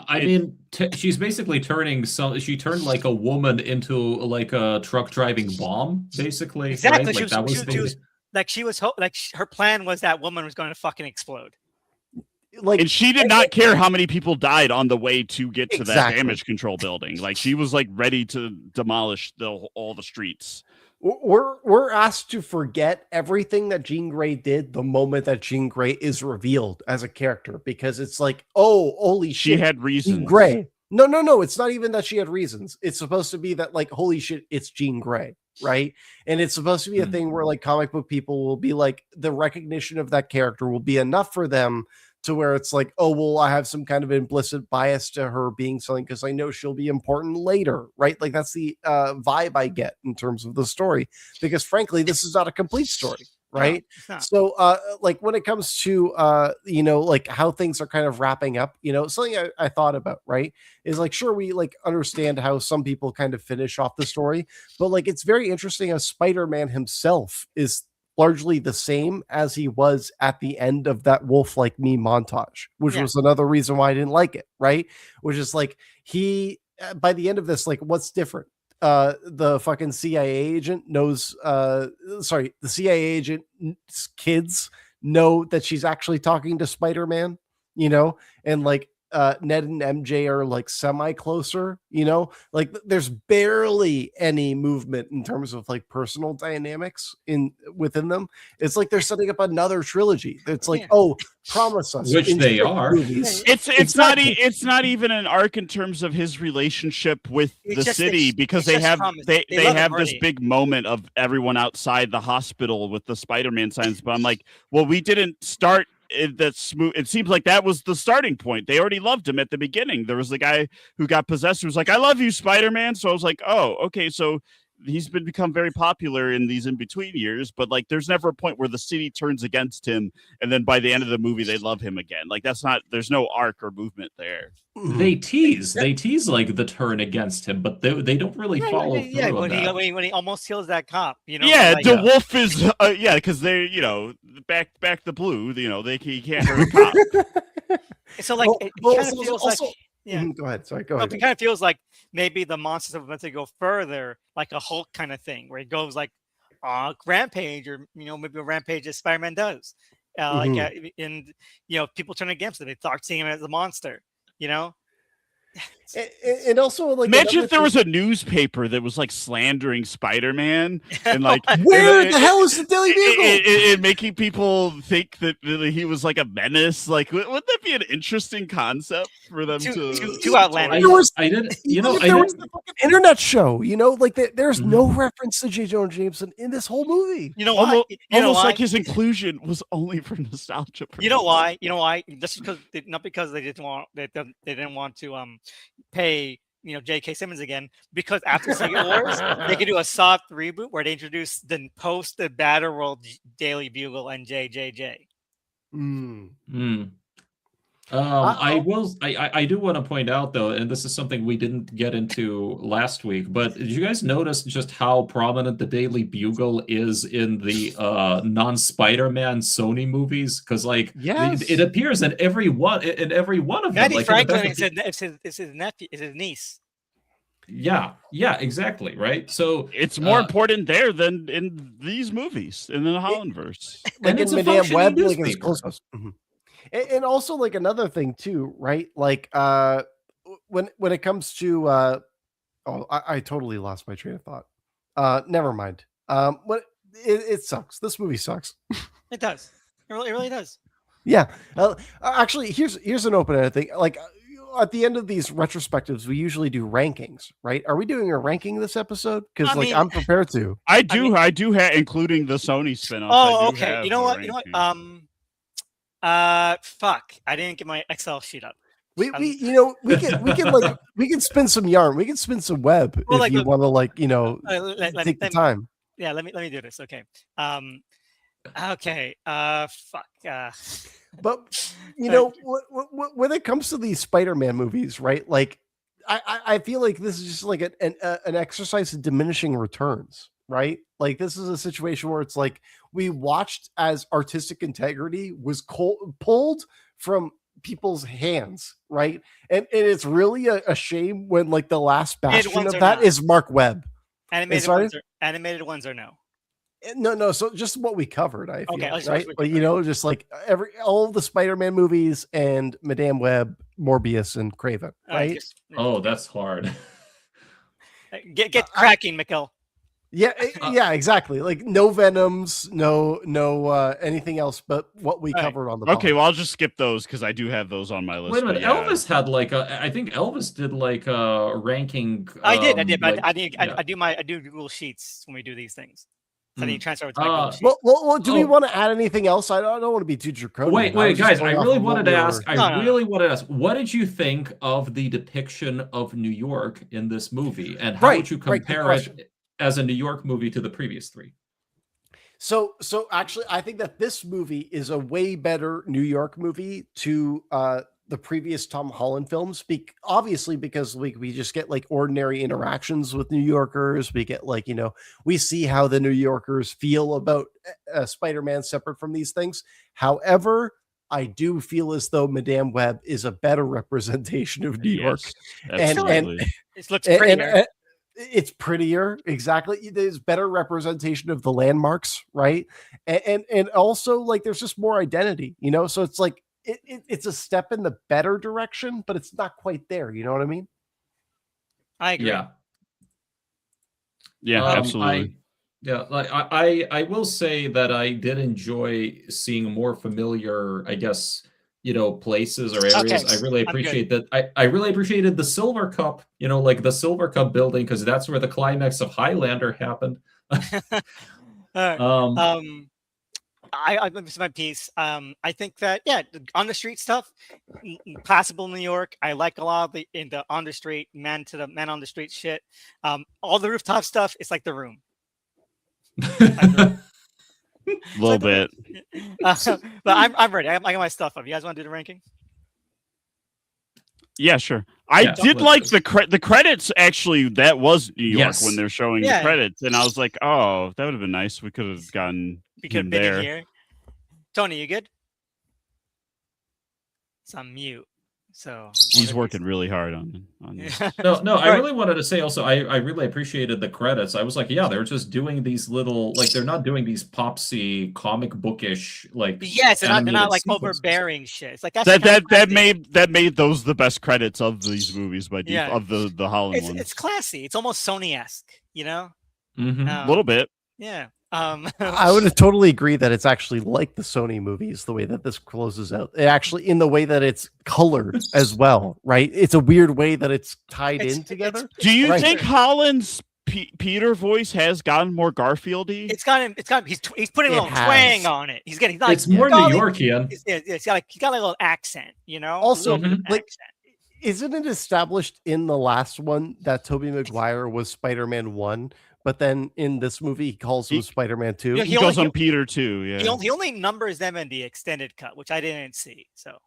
She's basically she turned like a woman into like a truck driving bomb, basically. Exactly. Right? Her plan was that woman was going to fucking explode. And she did not care how many people died on the way to get to that damage control building. Like she was like ready to demolish all the streets. We're asked to forget everything that Jean Grey did the moment that Jean Grey is revealed as a character, because it's like, oh, holy shit, she had reasons. Jean Grey. No, it's not even that she had reasons. It's supposed to be that like, holy shit, it's Jean Grey, right? And it's supposed to be a thing where like comic book people will be like, the recognition of that character will be enough for them to where it's like, oh, well, I have some kind of implicit bias to her being something because I know she'll be important later, right? Like that's the vibe I get in terms of the story, because frankly, this is not a complete story, right? No, so like when it comes to like how things are kind of wrapping up, something I thought about, right, is like, sure, we like understand how some people kind of finish off the story, but like it's very interesting how Spider-Man himself is largely the same as he was at the end of that Wolf Like Me montage, which was another reason why I didn't like it, right? Which is like he, by the end of this, like what's different? The fucking CIA agent knows, the CIA agent's kids know that she's actually talking to Spider-Man, and like Ned and MJ are like semi closer, like there's barely any movement in terms of like personal dynamics within them. It's like they're setting up another trilogy. It's like, oh, promise us, which they are. Movies. It's not even an arc in terms of his relationship with the city, because they have this big moment of everyone outside the hospital with the Spider-Man signs. But I'm like, well, we didn't start that's smooth. It seems like that was the starting point. They already loved him at the beginning. There was the guy who got possessed who was like, I love you, Spider-Man. So I was like, oh, okay, so he's become very popular in these in-between years, but like there's never a point where the city turns against him and then by the end of the movie they love him again. Like there's no arc or movement there. They tease like the turn against him, but they don't really follow through. Yeah, when he almost kills that cop, Yeah, like, the wolf is because they back the blue, he can't hurt a cop. So like it kind of feels like go ahead. Sorry, go ahead. It kind of feels like maybe the monsters are meant to go further, like a Hulk kind of thing, where it goes like rampage, or maybe a rampage as Spider-Man does. People turn against it. They start seeing him as a monster. And also, like, imagine if there was a newspaper that was like slandering Spider-Man and like where the hell is the Daily Bugle? And making people think that he was like a menace. Like, wouldn't that be an interesting concept for them to outlandish? There was the fucking internet show. Like there's no reference to J. Jonah Jameson in this whole movie. Almost like his inclusion was only for nostalgia purposes. You know why? Just because they didn't want to pay J.K. Simmons again, because after Secret Wars they could do a soft reboot where they introduce the post the Battleworld Daily Bugle and JJJ. I do want to point out though, and this is something we didn't get into last week, but did you guys notice just how prominent the Daily Bugle is in the non-Spider-Man Sony movies? Because like Yes. it appears in every one of them. Eddie Like in the back Franklin of is his nephew, is his niece. yeah, exactly, right? So It's more important there than in these movies, in the Hollandverse. Like and in it's a Madame functioning Web, like in newspaper. close. And also like another thing too, right? Like when it comes to I totally lost my train of thought. Never mind. What it sucks. This movie sucks. It does. It really does. Yeah. Actually, here's an open-ended thing. Like at the end of these retrospectives, we usually do rankings, right? Are we doing a ranking this episode? Because I mean- I'm prepared to. I do have, including the Sony spinoff. Oh, okay. You know what? Fuck. I didn't get my Excel sheet up. We can spin some yarn. We can spin some web Well, if like, you want to take the time. Yeah, let me do this. Okay. Okay. Fuck. But when it comes to these Spider-Man movies, right? Like, I feel like this is just like an exercise in diminishing returns, right? Like this is a situation where it's like we watched as artistic integrity was pulled from people's hands, right? And it's really a shame when like the last bastion of that is Mark Webb. Animated ones or no? No. So just what we covered, I feel, okay, right? But just like all the Spider-Man movies and Madame Web, Morbius, and Craven, right? Oh, that's hard. Get cracking, Mikhail. Yeah, exactly. Like no Venoms, no anything else but what we covered on the Okay, well I'll just skip those because I do have those on my list. Wait a minute, Elvis had like I think Elvis did like a ranking. I did. But I do Google Sheets when we do these things. So I need to transfer it to my Google Sheets. Well, do we want to add anything else? I don't want to be too draconian. Wait, guys! I really wanted to ask. Really wanted to ask. What did you think of the depiction of New York in this movie, and how would you compare it as a New York movie to the previous three? So actually, I think that this movie is a way better New York movie to the previous Tom Holland films. Obviously, because we just get like ordinary interactions with New Yorkers. We get like, we see how the New Yorkers feel about Spider-Man separate from these things. However, I do feel as though Madame Web is a better representation of New York. And it looks prettier. It's prettier, exactly. There's better representation of the landmarks, right? And also like there's just more identity, so it's like it's a step in the better direction, but it's not quite there. You know what I mean? I agree. Yeah, absolutely. I will say that I did enjoy seeing more familiar, I guess, places or areas. Okay. I really appreciate that. I really appreciated the Silver Cup, like the Silver Cup building, because that's where the climax of Highlander happened. I missed my piece. I think that on the street stuff, passable New York. I like a lot of the on the street man on the street shit. All the rooftop stuff. It's like The Room. A little bit. But I'm ready. I got my stuff up. You guys want to do the ranking? Yeah, sure. I did like the credits. Actually, that was New York when they're showing the credits, and I was like, "Oh, that would have been nice. We could have gotten him there." Here. Tony, you good? It's on mute. So he's working really hard on this. No. I really wanted to say also, I really appreciated the credits. I was like, they're just doing these little, like, they're not doing these popsy comic bookish like. Yes, they're not like overbearing shit. It's like that made those the best credits of these movies by of the Holland ones. It's classy. It's almost Sony-esque, a little bit. Yeah. I would totally agree that it's actually like the Sony movies, the way that this closes out. Actually, in the way that it's colored as well, right? It's a weird way that it's tied in together. Do you think Holland's Peter voice has gotten more Garfield-y? It's got. He's putting a little twang on it. He's getting. It's more New Yorkian. He's got a little accent, Also, isn't it established in the last one that Tobey Maguire was Spider-Man 1? But then in this movie, he calls him Spider-Man 2. He calls him Peter 2, yeah. He only numbers them in the extended cut, which I didn't see. So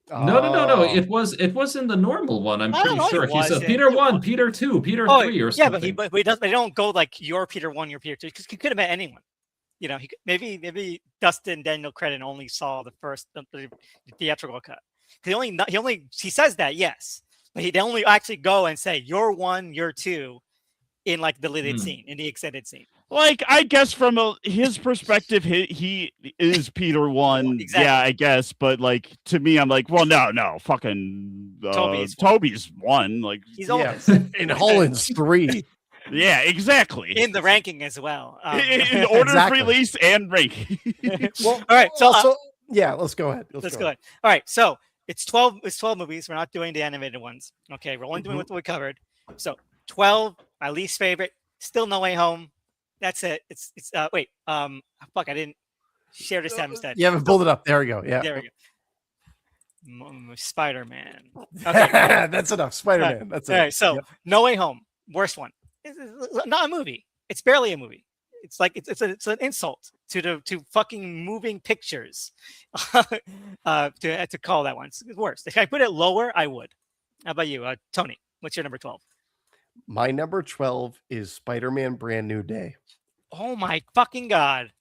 No. It was in the normal one. I'm I don't pretty know sure if it he said was. Peter 1, Peter 2, Peter 3, or yeah, something. but he doesn't. They don't go like you're Peter 1, you're Peter 2, because he could have met anyone. You know, maybe Dustin Daniel Cretton only saw the first the theatrical cut. He says that, yes, but they only actually go and say you're 1, you're 2 in like the deleted scene, in the extended scene. Like, I guess from his perspective, he is Peter 1. Exactly. Yeah, I guess. But like, to me, I'm like, well, no, fucking Toby's 1. Like, He's Yeah. oldest. And Holland's 3. yeah, exactly. In the ranking as well. In order Exactly. of release and ranking. Well, all right. So yeah, let's go ahead. let's go ahead. All right. So it's 12 movies. We're not doing the animated ones. Okay. We're only doing what we covered. So 12, my least favorite, still No Way Home. That's it. It's wait. Fuck, I didn't share this time instead. You haven't pulled it up. There we go. Yeah. There we go. Spider-Man. Okay. That's enough. Spider-Man. That's it. All right. So Yep. No Way Home, worst one. It's not a movie. It's barely a movie. It's like it's an insult to fucking moving pictures. to call that one. It's worse. If I put it lower, I would. How about you, Tony? What's your number 12? My number 12 is Spider-Man Brand New Day. Oh my fucking god.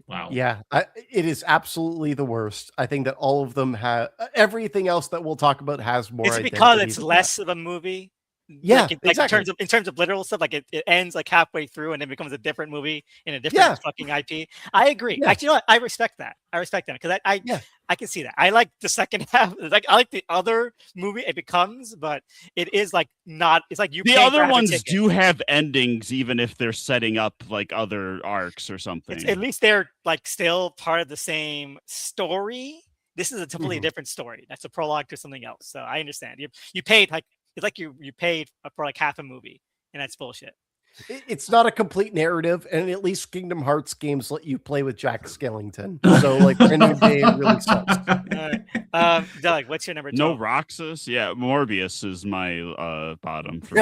Wow. Yeah, it is absolutely the worst. I think that all of them have everything else that we'll talk about has more. Is it identity because it's than less of a movie? Yeah, like exactly. in terms of literal stuff, like it ends like halfway through and then becomes a different movie in a different fucking IP. I agree. Yeah. Actually, you know what? I respect that because I can see that. I like the second half. Like I like the other movie it becomes, but it is like not. It's like you. The other ones do have endings, even if they're setting up like other arcs or something. At least they're like still part of the same story. This is a completely different story. That's a prologue to something else. So I understand. You paid like it's like you paid for like half a movie, and that's bullshit. It's not a complete narrative, and at least Kingdom Hearts games let you play with Jack Skellington. So, like, Brand New Day really sucks. All right. Doug, what's your number 12? No Roxas? Yeah, Morbius is my bottom. For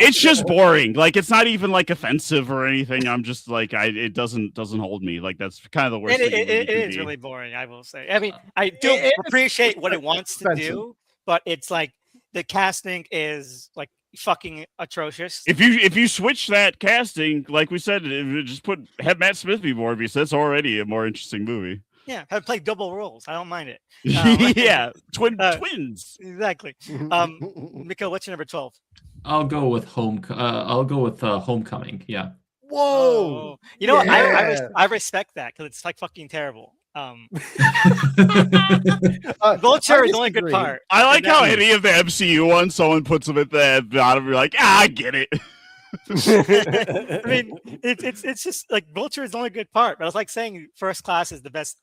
It's just boring. Like, it's not even like offensive or anything. I'm just like, it doesn't hold me. Like, that's kind of the worst thing. It is really boring, I will say. I mean, I do appreciate what it wants to do, but it's like the casting is like fucking atrocious. If you switch that casting, like we said, just have Matt Smith be Morbius, that's already a more interesting movie. Yeah, have play double roles. I don't mind it. Yeah, twins. Exactly. Mikhail, what's your number 12? I'll go with Homecoming. Yeah. Whoa! You know what? I respect that because it's like fucking terrible. Vulture is the only good part. I like how any of the MCU ones, someone puts them at the bottom. You're like, I get it. I mean, it's just like Vulture is the only good part, but I was like saying First Class is the best,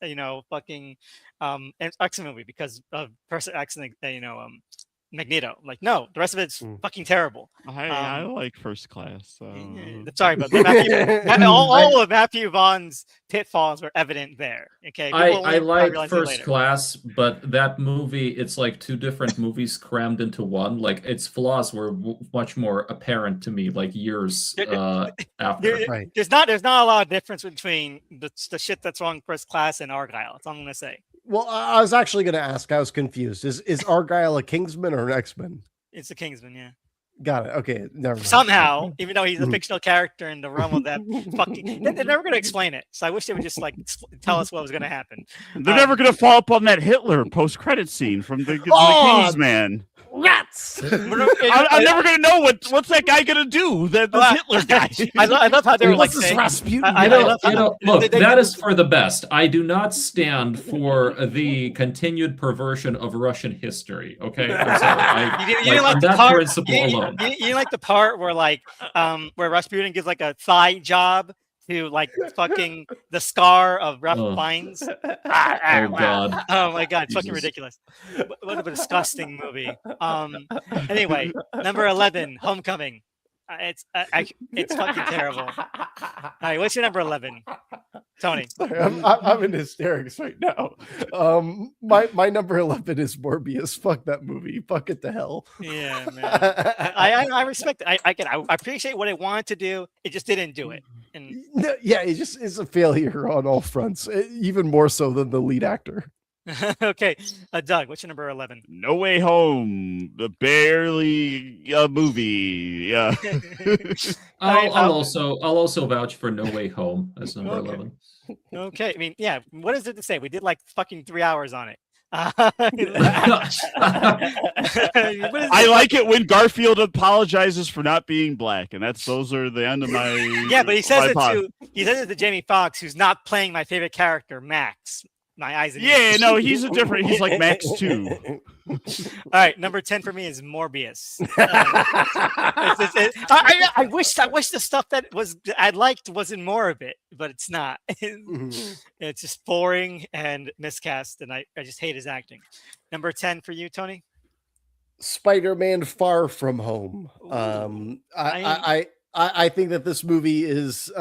fucking X-Men movie because of Person X and Magneto. Like, no, the rest of it's fucking terrible. I like First Class. Sorry, but all of Matthew Vaughn's pitfalls were evident there. Okay, I like First Class, but that movie, it's like two different movies crammed into one. Like its flaws were much more apparent to me, like years after. There's not a lot of difference between the shit that's wrong First Class and Argyle. That's all I'm gonna say. Well, I was actually going to ask. I was confused. Is Argyle a Kingsman or an X-Men? It's a Kingsman, yeah. Got it. Okay, never mind. Somehow, even though he's a fictional character in the realm of that fucking, they're never going to explain it. So I wish they would just like tell us what was going to happen. They're never going to follow up on that Hitler post-credit scene from the Kingsman. Rats! I'm never gonna know what's that guy gonna do. That Hitler guy. I love how they were like saying, Rasputin. Look, that is for the best. I do not stand for the continued perversion of Russian history. Okay, I'm sorry. You didn't like that principle alone. You didn't like the part where where Rasputin gives like a thigh job to like fucking the scar of Ralph Fiennes. Oh God! Oh my God! It's fucking ridiculous. What a disgusting movie. Anyway, number 11, Homecoming. It's fucking terrible. All right, what's your number 11, Tony? Sorry, I'm in hysterics right now. My number 11 is Morbius. Fuck that movie. Fuck it to hell. Yeah, man. I respect it. I appreciate what it wanted to do. It just didn't do it. And yeah, it just is a failure on all fronts, even more so than the lead actor. Okay, Doug, what's your number 11? No Way Home, barely a movie. Yeah. I'll also vouch for No Way Home as number Okay. 11. Okay, I mean, yeah. What is it to say? We did like fucking 3 hours on it. I like it when Garfield apologizes for not being black, and those are the end of my. Yeah, but he says my it pod. to Jamie Foxx, who's not playing my favorite character, Max. My eyes. Yeah, no, he's he's like Max too. All right, number 10 for me is Morbius. I wish the stuff that I liked wasn't more of it, but it's not. It's just boring and miscast, and I just hate his acting. Number 10 for you, Tony? Spider-Man: Far From Home. I think that this movie is,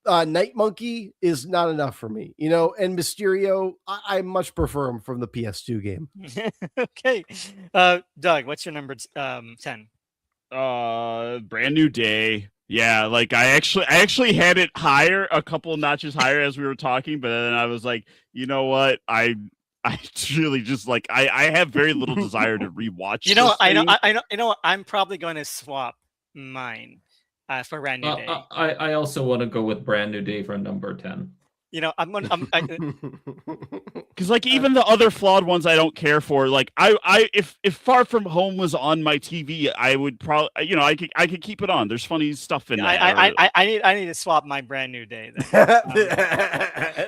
Night Monkey is not enough for me, and Mysterio, I much prefer him from the PS2 game. Okay. Doug, what's your number 10? Brand New Day. Yeah, like I actually had it higher, a couple notches higher as we were talking, but then I was like, you know what? I really just like I have very little desire to rewatch. I know. I'm probably going to swap mine for Brand New Day. I also want to go with Brand New Day for number 10. Because like even the other flawed ones I don't care for. Like if Far From Home was on my TV, I would probably I could keep it on. There's funny stuff in there. I need to swap my Brand New Day. Then.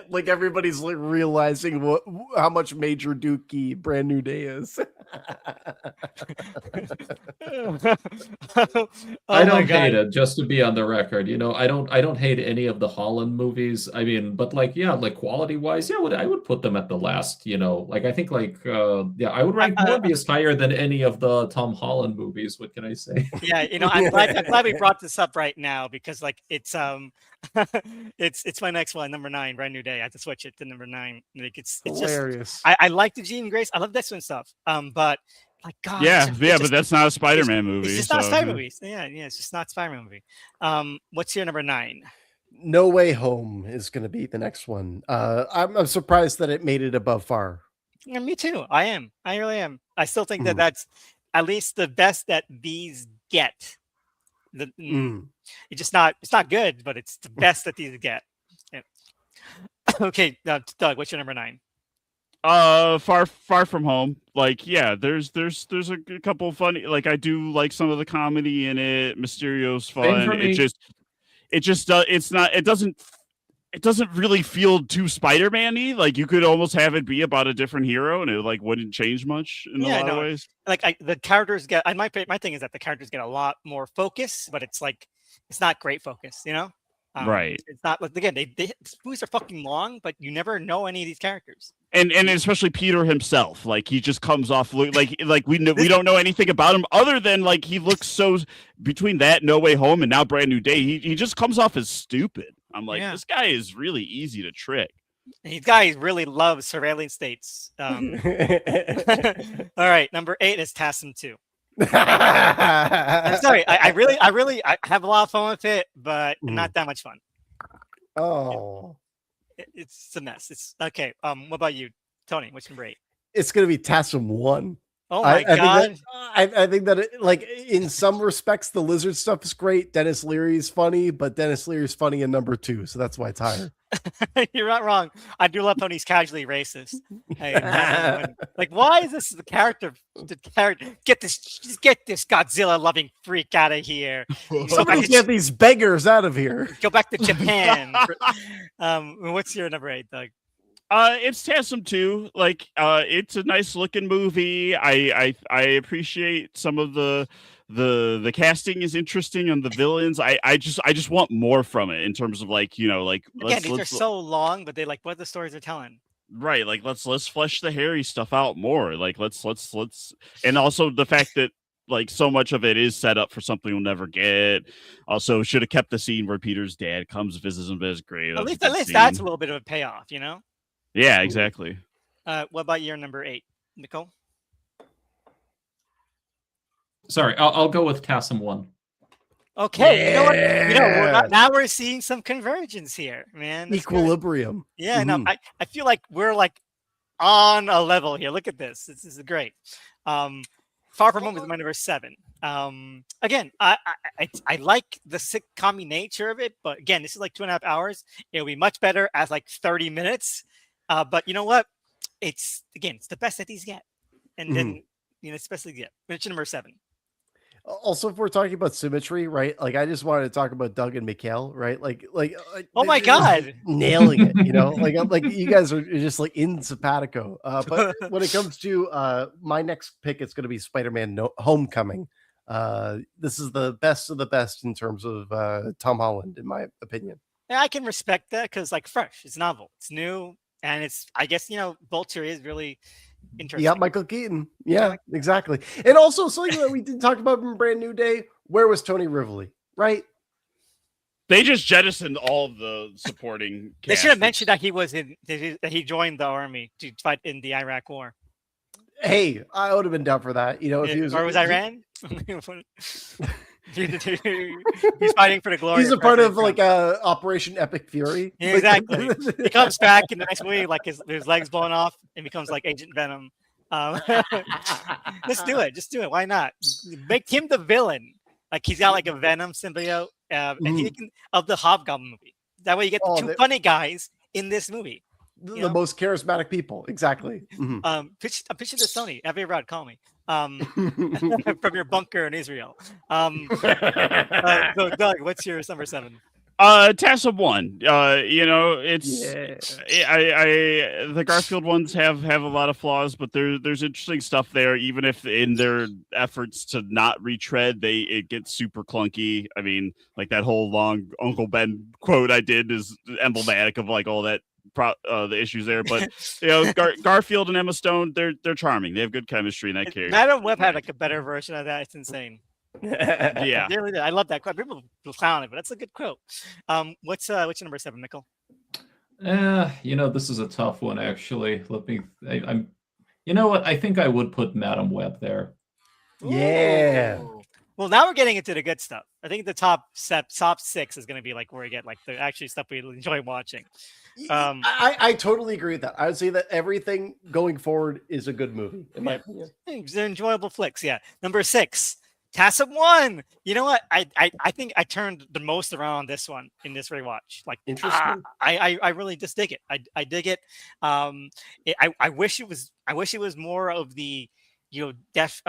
Like everybody's like realizing how much Major Dookie Brand New Day is. I don't hate it, just to be on the record. I don't hate any of the Holland movies. I mean, but like quality wise, I would put them at the last. I think I would rank Morbius higher than any of the Tom Holland movies. What can I say? Yeah, I'm glad we brought this up right now because it's it's my next one, number 9, Brand New Day. I have to switch it to number 9. Like it's hilarious. Just, I like the Jean Grace. I love this one stuff. But like God. But that's not a Spider-Man movie. It's just not a Spider-Man movie. Yeah, it's just not a Spider-Man movie. What's your number 9? No Way Home is going to be the next one. I'm surprised that it made it above Far. Yeah, me too. I am. I really am. I still think that that's at least the best that these get. It's just not. It's not good, but it's the best that these get. Yeah. Okay, now Doug, what's your number 9? Far From Home. Like, yeah, there's a couple of funny. Like, I do like some of the comedy in it. Mysterio's fun. It doesn't really feel too Spider-Man-y. Like you could almost have it be about a different hero and it like wouldn't change much in a lot of ways. Like the characters get my thing is that the characters get a lot more focus, but it's not great focus, right. It's not like again, these movies are fucking long, but you never know any of these characters. And especially Peter himself, like he just comes off like we don't know anything about him other than like he looks so between that No Way Home and now Brand New Day, he just comes off as stupid. I'm like, this guy is really easy to trick. These guys really love surveillance states. All right, number 8 is TASM 2. I'm sorry, I have a lot of fun with it, but not that much fun. Oh. It's a mess. It's okay. What about you, Tony? What's number 8? It's gonna be TASM 1. Oh my God! I think that like in some respects the lizard stuff is great. Dennis Leary's funny, but Dennis Leary's funny in number 2, so that's why it's higher. You're not wrong. I do love Tony's casually racist. Like, why is this the character? Get this Godzilla loving freak out of here. Somebody get these beggars out of here. Go back to Japan. What's your number 8, Doug? It's TASM 2. Like, it's a nice looking movie. I appreciate some of the casting is interesting and the villains. I just want more from it in terms of like, these are so long, but they like what the stories are telling. Right. Like let's flesh the Harry stuff out more. Like let's and also the fact that like so much of it is set up for something we'll never get. Also should have kept the scene where Peter's dad comes, visits him, but it's great. At least that's a little bit of a payoff, Yeah, exactly. What about your number 8, Nicole? Sorry, I'll go with TASM 1. Okay, you know what? Now we're seeing some convergence here, man. That's equilibrium. good. Yeah, no, I feel like we're like on a level here. Look at this. This is great. Far From Home is my number 7. Again, I like the sitcom nature of it, but again, this is like 2.5 hours. It'll be much better as like 30 minutes. But you know what? It's the best that these get, and then especially mention number 7. Also, if we're talking about symmetry, right? Like, I just wanted to talk about Doug and Mikhail, right? Oh my they're just God. nailing it, you know? Like you guys are just like in simpatico. But when it comes to my next pick, it's going to be Spider-Man Homecoming. This is the best of the best in terms of Tom Holland, in my opinion. Yeah, I can respect that because like fresh, it's novel, it's new, and it's I guess Vulture is really interesting. Yeah, Michael Keaton. Yeah, exactly. And also something that we didn't talk about in Brand New Day. Where was Tony Rivoli? Right? They just jettisoned all of the supporting. They should have mentioned that he joined the army to fight in the Iraq War. Hey, I would have been down for that. If he was, or was Iran? He's fighting for the glory. He's a part of like Operation Epic Fury. Yeah, exactly. He comes back in the next movie, like his legs blown off, and becomes like Agent Venom. Let's do it. Just do it. Why not? Make him the villain. Like he's got like a Venom symbiote, and he can of the Hobgoblin movie. That way, you get the two funny guys in this movie. The most charismatic people, exactly. I'm pitching to Sony. Have you ever call me? From your bunker in Israel. So Doug, what's your number 7? TASM 1. It's the Garfield ones have a lot of flaws, but there's interesting stuff there. Even if in their efforts to not retread, it gets super clunky. I mean, like that whole long Uncle Ben quote I did is emblematic of like all that. The issues there, but Garfield and Emma Stone, they're charming. They have good chemistry in that character. Madam Web had like a better version of that. It's insane. Yeah, really did. I love that quote. People clown it, but that's a good quote. What's your number 7, Mikhail? This is a tough one actually. I'm. You know what? I think I would put Madam Web there. Yeah. Ooh. Well, now we're getting into the good stuff. I think the top 6 is going to be like where we get like the actually stuff we enjoy watching. I totally agree with that. I would say that everything going forward is a good movie, in my opinion. They're enjoyable flicks. Yeah. Number 6, TASM 1. You know what? I think I turned the most around on this one in this rewatch. Like, interesting. I really just dig it. I dig it. I wish it was more of the death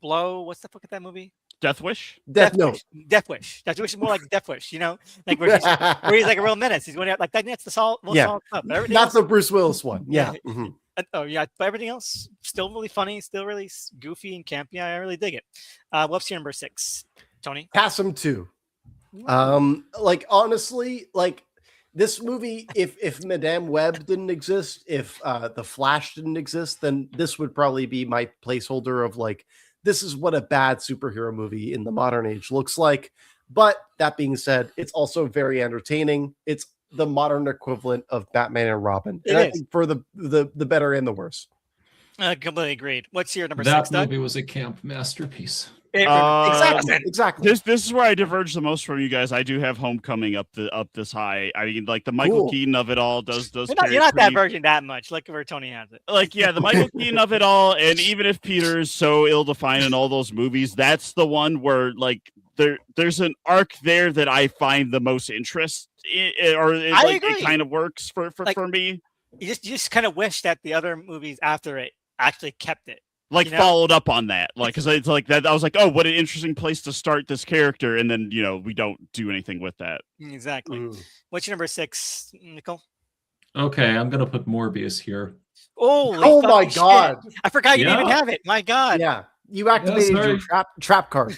blow. What's the fuck of that movie? Death Wish? Death Note. Death Wish. Death Wish is more like Death Wish, like where he's like a real menace. He's going out like that's the solid club. Not the Bruce Willis one. Yeah. But everything else still really funny, still really goofy and campy. I really dig it. What's your number 6, Tony? TASM 2. Honestly, this movie, if Madame Web didn't exist, if the Flash didn't exist, then this would probably be my placeholder of like, this is what a bad superhero movie in the modern age looks like. But that being said, it's also very entertaining. It's the modern equivalent of Batman and Robin. And I think for the better and the worse. I completely agreed. What's your number 6, That Doug? movie was a camp masterpiece. Exactly. This is where I diverge the most from you guys. I do have Homecoming up this high. I mean, like the Michael Keaton of it all does. You're not diverging that much. Look where Tony has it. The Michael Keaton of it all, and even if Peter is so ill-defined in all those movies, that's the one where like there's an arc there that I find the most interest in, it kind of works for me. You just kind of wish that the other movies after it actually kept it. Followed up on that, because it's like that. I was like, oh, what an interesting place to start this character, and then we don't do anything with that. Exactly. What's your number 6, Nicole? Okay, I'm gonna put Morbius here. Oh my God! I forgot you didn't even have it. My God! Yeah, you activated your trap card.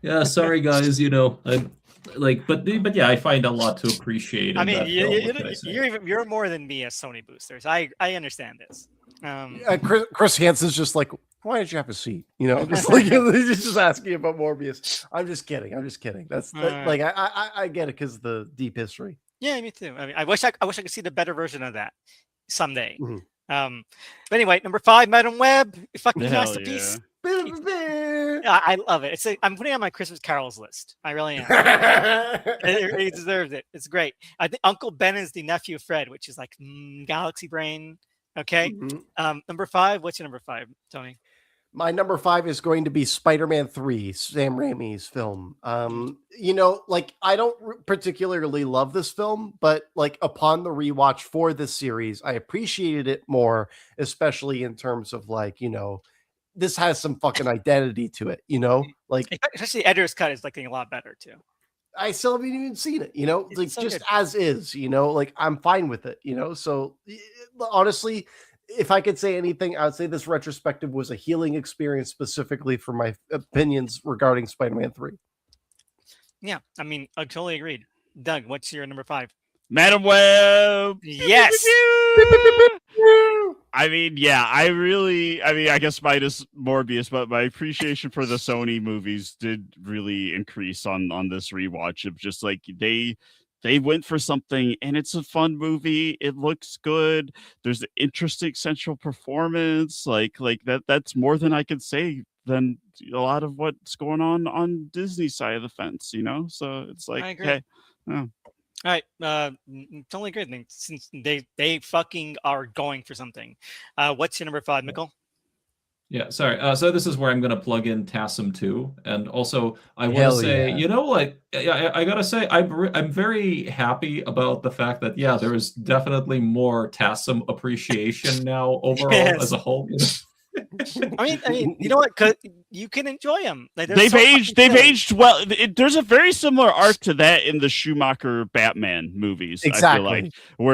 Yeah, sorry guys. But yeah, I find a lot to appreciate. I mean, you're more than me as Sony boosters. I understand this. Chris Hansen's just like, why did you have a seat? Just like he's just asking about Morbius. I'm just kidding. That's I get it because the deep history. Yeah, me too. I mean, I wish I could see the better version of that someday. But anyway, number 5, Madam Web, fucking Hell masterpiece. yeah. I love it. I'm putting it on my Christmas carols list. I really am. It deserves it. It's great. I think Uncle Ben is the nephew of Fred, which is like Galaxy Brain. Okay. Mhm. Number 5. What's your number 5, Tony? My number 5 is going to be Spider-Man 3, Sam Raimi's film. You know, like I don't particularly love this film, but like upon the rewatch for this series, I appreciated it more, especially in terms of like, you know, this has some fucking identity to it, you know? Like Especially Editor's cut is looking a lot better too. I still haven't even seen it, you know, It's like so just good. as is, you know, like I'm fine with it, you know. So honestly, if I could say anything, I would say this retrospective was a healing experience specifically for my opinions regarding Spider-Man 3. Yeah, I mean, I totally agreed. Doug, what's your number 5? Madam Web. Yes. I mean, yeah, I mean, I guess mine is Morbius, but my appreciation for the Sony movies did really increase on this rewatch of just like they went for something and it's a fun movie. It looks good. There's an interesting central performance. Like that's more than I could say than a lot of what's going on Disney's side of the fence, you know? So it's like, I agree. hey, oh. All right, totally good. Since they fucking are going for something. What's your number 5, Mikhail? Yeah, sorry. So this is where I'm going to plug in TASM 2. And also, I want to Hell say, yeah. you know, like, I got to say, I'm very happy about the fact that, yeah, there is definitely more TASM appreciation now overall Yes. as a whole. I mean, you know what? 'Cause you can enjoy them. Like, They've aged well. There's a very similar arc to that in the Schumacher Batman movies. Exactly. I feel like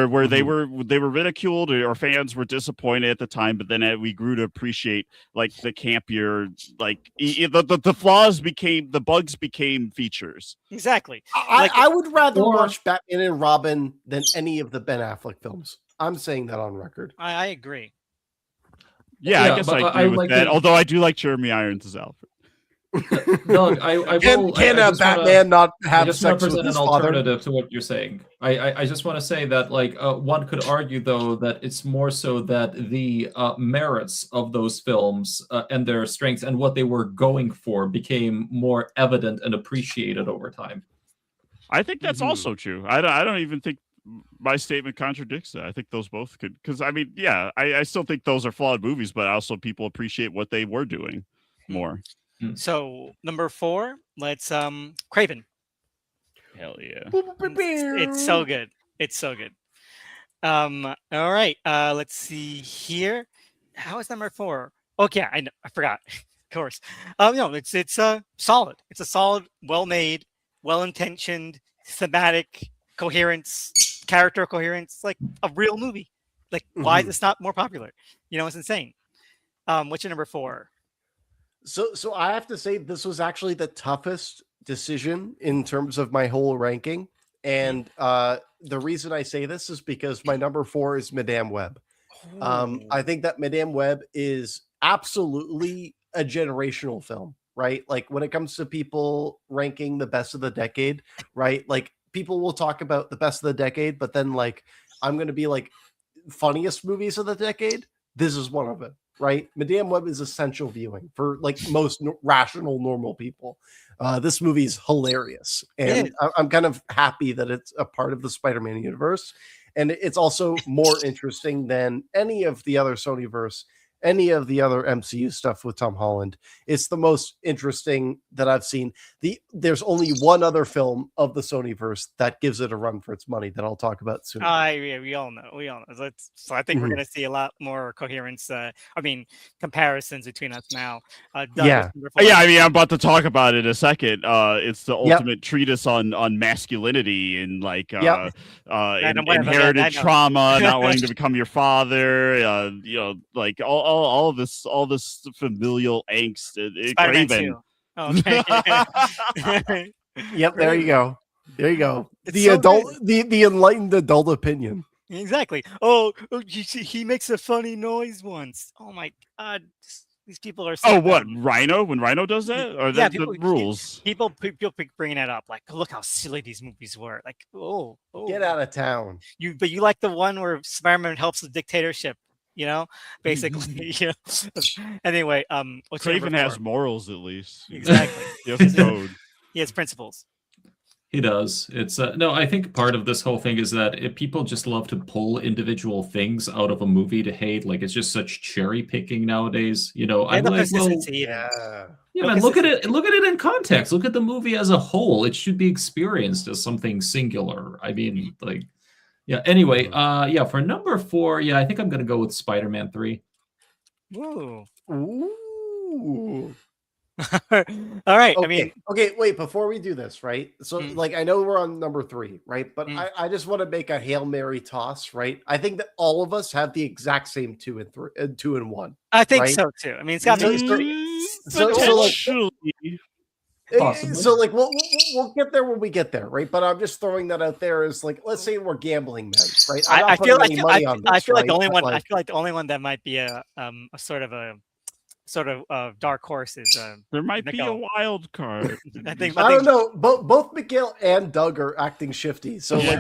where they were ridiculed or fans were disappointed at the time, but then we grew to appreciate like the campier, like the flaws became the bugs became features. Exactly. I would rather watch Batman and Robin than any of the Ben Affleck films. I'm saying that on record. I agree. Yeah, I guess I agree with that. Although I do like Jeremy Irons as Alfred. Doug, can Batman not have sex with his father? Alternative to what you're saying. I just want to say that like one could argue though that it's more so that the merits of those films and their strengths and what they were going for became more evident and appreciated over time. I think that's also true. I don't even think my statement contradicts that. I think those both could, because I mean, yeah, I still think those are flawed movies, but also people appreciate what they were doing more. So number 4, let's Craven. Hell yeah. It's so good. It's so good. All right. Let's see here. How is number 4? Okay, I know. I forgot. Of course. No, it's solid. It's a solid, well-made, well-intentioned, thematic coherence, character coherence, like a real movie. Like, why is this not more popular? You know, it's insane. What's your number 4? So I have to say this was actually the toughest decision in terms of my whole ranking. And the reason I say this is because my number 4 is Madame Web. I think that Madame Web is absolutely a generational film, right? Like when it comes to people ranking the best of the decade, right? Like people will talk about the best of the decade, but then like I'm going to be like funniest movies of the decade. This is one of it, right? Madame Web is essential viewing for like most rational, normal people. This movie is hilarious, and I'm kind of happy that it's a part of the Spider-Man universe, and it's also more interesting than any of the other Sonyverse, any of the other MCU stuff with Tom Holland. It's the most interesting that I've seen. There's only one other film of the Sonyverse that gives it a run for its money that I'll talk about soon. Yeah, we all know. So I think we're going to see a lot more coherence. Comparisons between us now. Yeah. I mean, I'm about to talk about it in a second. It's the ultimate treatise on masculinity and like inherited trauma, not wanting to become your father. You know, like all this familial angst. Craven. Okay. Yep, there you go. There you go. The enlightened adult opinion. Exactly. Oh, he makes a funny noise once. Oh my god, these people are. So what Rhino? When Rhino does that, or that's the rules? People bringing it up, like, look how silly these movies were. Like, get out of town. But you like the one where Spider-Man helps the dictatorship. You know, basically. You know? Anyway, what's your Craven number has 4? morals, at least. Exactly. He has a code. He has principles. He does. It's no. I think part of this whole thing is that if people just love to pull individual things out of a movie to hate. Like it's just such cherry picking nowadays. You know, I'm And the like, well, consistency, even. Yeah. yeah, No man. Look at it. consistency. Look at it in context. Look at the movie as a whole. It should be experienced as something singular. I mean, like, yeah. Anyway, yeah. For number 4, yeah, I think I'm gonna go with Spider-Man 3. Ooh. Ooh. All right. Okay. I mean, okay. Wait. Before we do this, right? So, like, I know we're on number 3, right? But I just want to make a Hail Mary toss, right? I think that all of us have the exact same 2 and 3, 2 and 1. I think right? so too. I mean, it's got to be So, Potentially. Possibly. so like we'll get there when we get there, right? But I'm just throwing that out there as like, let's say we're gambling men, right? I'm not I feel putting any money on I this, feel like the right? only But, one. I like, feel like the only one that might be a sort of dark horse is There might be a Mikhail. wild card. I think I don't know. Both Mikhail and Doug are acting shifty. So like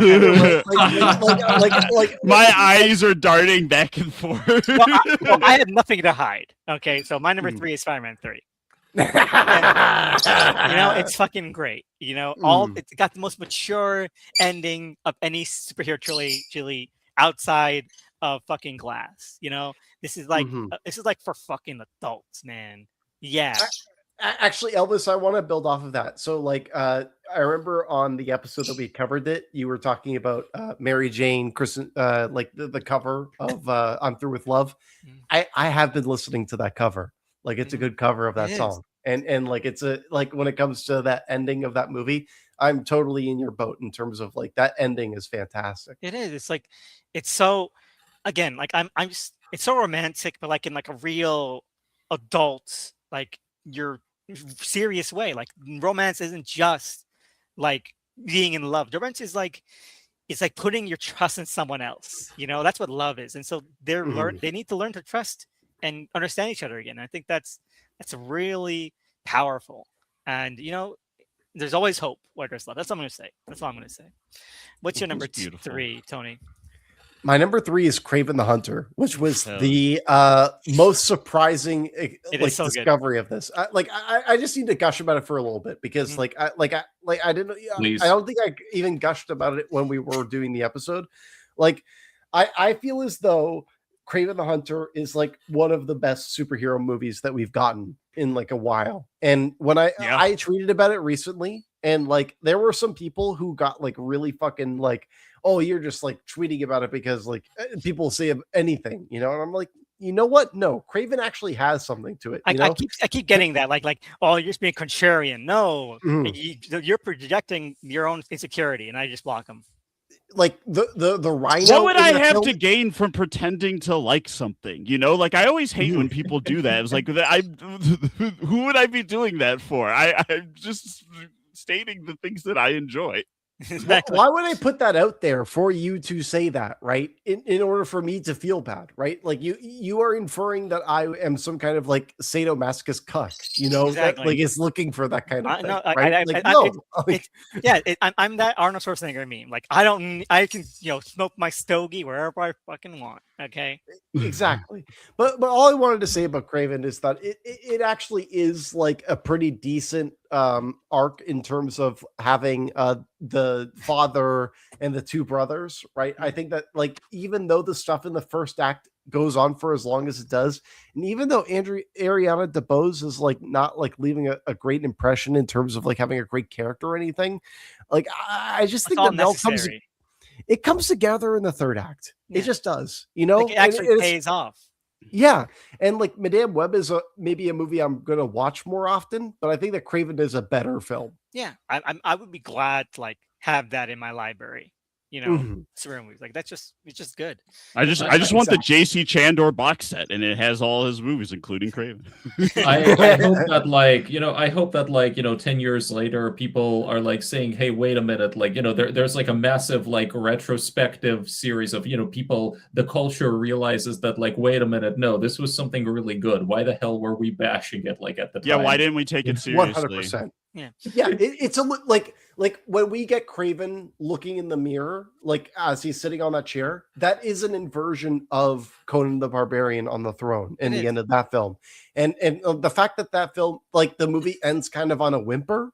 My eyes are darting back and forth. well, I have nothing to hide. Okay, so my number 3 is Spider-Man 3. You know, it's fucking great. You know, it's got the most mature ending of any superhero trilogy outside of fucking Glass. You know, this is like for fucking adults, man. Yeah. Actually, Elvis, I want to build off of that. So, like, I remember on the episode that we covered it, you were talking about Mary Jane, Kristen, like the cover of "I'm Through with Love." I have been listening to that cover. Like, it's a good cover of that song, and like it's like when it comes to that ending of that movie, I'm totally in your boat in terms of like that ending is fantastic. It is. It's like, it's so, again, like I'm just, it's so romantic, but like in like a real adult, like your serious way. Like romance isn't just like being in love. Romance is like, it's like putting your trust in someone else. You know, that's what love is. And so they need to learn to trust and understand each other again. I think that's really powerful. And you know, there's always hope where there's love. That's what I'm gonna say. That's all I'm gonna say. What's your number 3, Tony? My number 3 is Kraven the Hunter, which was the most surprising discovery of this. I just need to gush about it for a little bit because I didn't. I don't think I even gushed about it when we were doing the episode. Like I feel as though Kraven the Hunter is like one of the best superhero movies that we've gotten in like a while. And when I tweeted about it recently, and like there were some people who got like really fucking like, oh, you're just like tweeting about it because like people say anything, you know? And I'm like, you know what? No, Kraven actually has something to it. I keep getting that like, oh, you're just being contrarian. No, you're projecting your own insecurity, and I just block them. Like the Rhino. What would I have to gain from pretending to like something? You know, like I always hate when people do that. It was like, who would I be doing that for? I'm just stating the things that I enjoy. Why would I put that out there for you to say that, right? In order for me to feel bad, right? Like you are inferring that I am some kind of like sadomasochist cuck, you know, that like is looking for that kind of thing, right? I'm that Arnold Schwarzenegger meme. Like I can smoke my stogie wherever I fucking want. Okay, exactly. But all I wanted to say about Kraven is that it actually is like a pretty decent arc in terms of having the father and the 2 brothers, right? I think that like even though the stuff in the first act goes on for as long as it does, and even though Ariana DeBose is like not like leaving a great impression in terms of like having a great character or anything, like I just think that it comes together in the third act. It just does, you know. Like it actually pays off. Yeah, and like Madame Web is maybe a movie I'm gonna watch more often, but I think that Kraven is a better film. Yeah, I would be glad to like have that in my library. You know, superhero movies, like it's just good. I just want the J.C. Chandor box set, and it has all his movies, including Kraven. I hope that like 10 years later, people are like saying, "Hey, wait a minute!" Like there's like a massive like retrospective series of people. The culture realizes that like, wait a minute, no, this was something really good. Why the hell were we bashing it like at the time? Yeah, why didn't we take it seriously? 100%. Yeah, it's a like like when we get Craven looking in the mirror, like as he's sitting on that chair, that is an inversion of Conan the Barbarian on the throne in the end of that film. And the fact that film, like the movie ends kind of on a whimper,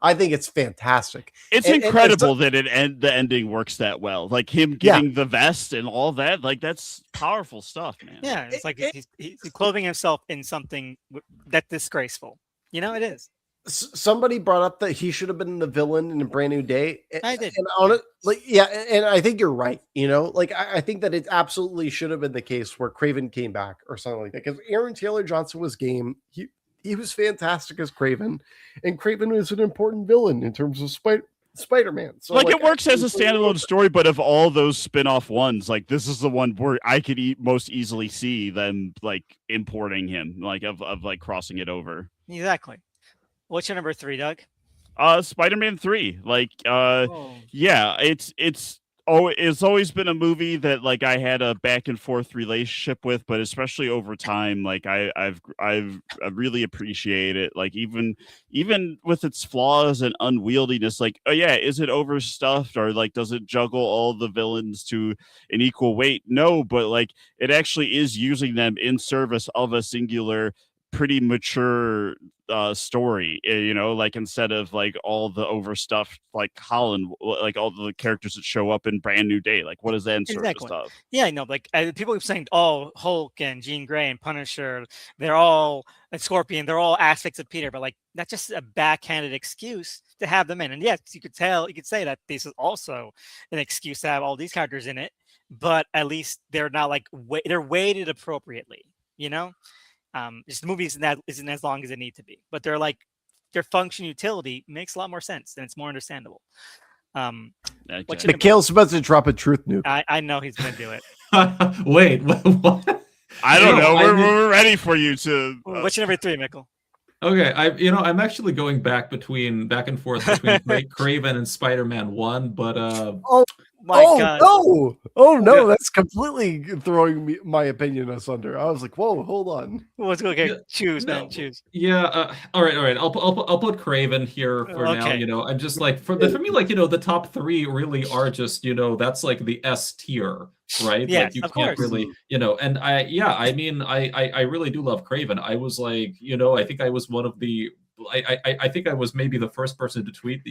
I think it's fantastic. It's incredible that the ending works that well. Like him getting the vest and all that, like that's powerful stuff, man. Yeah, it's like he's clothing himself in something that's disgraceful. It is. Somebody brought up that he should have been the villain in A Brand New Day. I did. And and I think you're right. Like I think that it absolutely should have been the case where Craven came back or something like that. Because Aaron Taylor Johnson was game. He was fantastic as Craven, and Craven was an important villain in terms of Spider-Man. So like it works as a standalone story, but of all those spin-off ones, like this is the one where I could most easily see them like importing him, like of like crossing it over. Exactly. What's your number 3, Doug? Spider-Man 3. Like yeah, it's always been a movie that like I had a back and forth relationship with, but especially over time, like I've really appreciate it. Like even with its flaws and unwieldiness, like is it overstuffed or like does it juggle all the villains to an equal weight? No, but like it actually is using them in service of a singular, pretty mature story, like instead of like all the overstuffed like Holland, like all the characters that show up in Brand New Day, like what is that in service of? Yeah, I know. Like people keep saying, "Oh, Hulk and Jean Grey and Punisher, they're all and Scorpion, they're all aspects of Peter," but like that's just a backhanded excuse to have them in. And yes, you could say that this is also an excuse to have all these characters in it, but at least they're not like they're weighted appropriately, Just the movie isn't as long as it needs to be, but they're like their function utility makes a lot more sense and it's more understandable. Mikhail's about to drop a truth nuke. I know he's gonna do it. Wait, what? I don't know. We're ready for you to. What's your number 3, Mikhail? Okay, I'm actually going back and forth between Craven and Spider-Man 1, but God. No, that's completely throwing my opinion asunder. I was like, whoa, hold on. Let's go. Okay, choose, man, choose. Yeah, all right. I'll put Craven here for now. I'm just like for me, like the top 3 really are just that's like the S tier, right? Yeah, like you of can't course. really and I really do love Craven. I was like I think I was one of the. I think I was maybe the first person to tweet.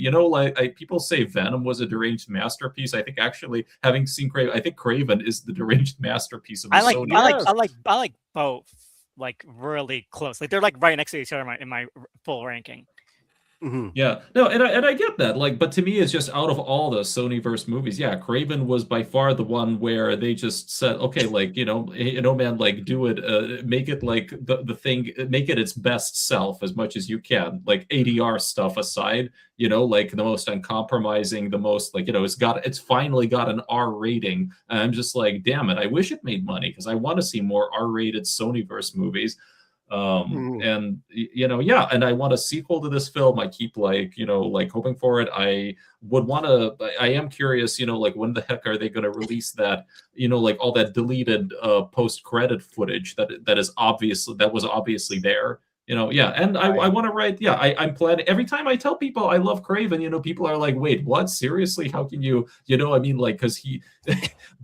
People say Venom was a deranged masterpiece. I think actually, having seen Craven, I think Craven is the deranged masterpiece of the Sony. I like both, like really close. Like they're like right next to each other in my full ranking. Mm-hmm. Yeah, no, and I get that. Like, but to me, it's just out of all the Sonyverse movies, Craven was by far the one where they just said, okay, like man, like do it, make it like the thing, make it its best self as much as you can. Like ADR stuff aside, like the most uncompromising, the most like it's finally got an R rating. And I'm just like, damn it, I wish it made money because I want to see more R-rated Sonyverse movies. And and I want a sequel to this film. I keep like hoping for it. I am curious, like when the heck are they going to release that, like all that deleted post-credit footage that was obviously there. And I want to write. I'm planning. Every time I tell people I love Craven, people are like, "Wait, what? Seriously? How can you?" Because he.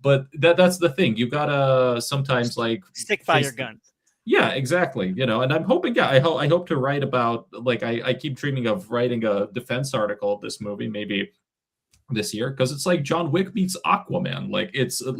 But that's the thing. You gotta sometimes like stick by your guns. Yeah, exactly. And I'm hoping. I hope to write about. Like I keep dreaming of writing a defense article of this movie, maybe this year, because it's like John Wick meets Aquaman. Like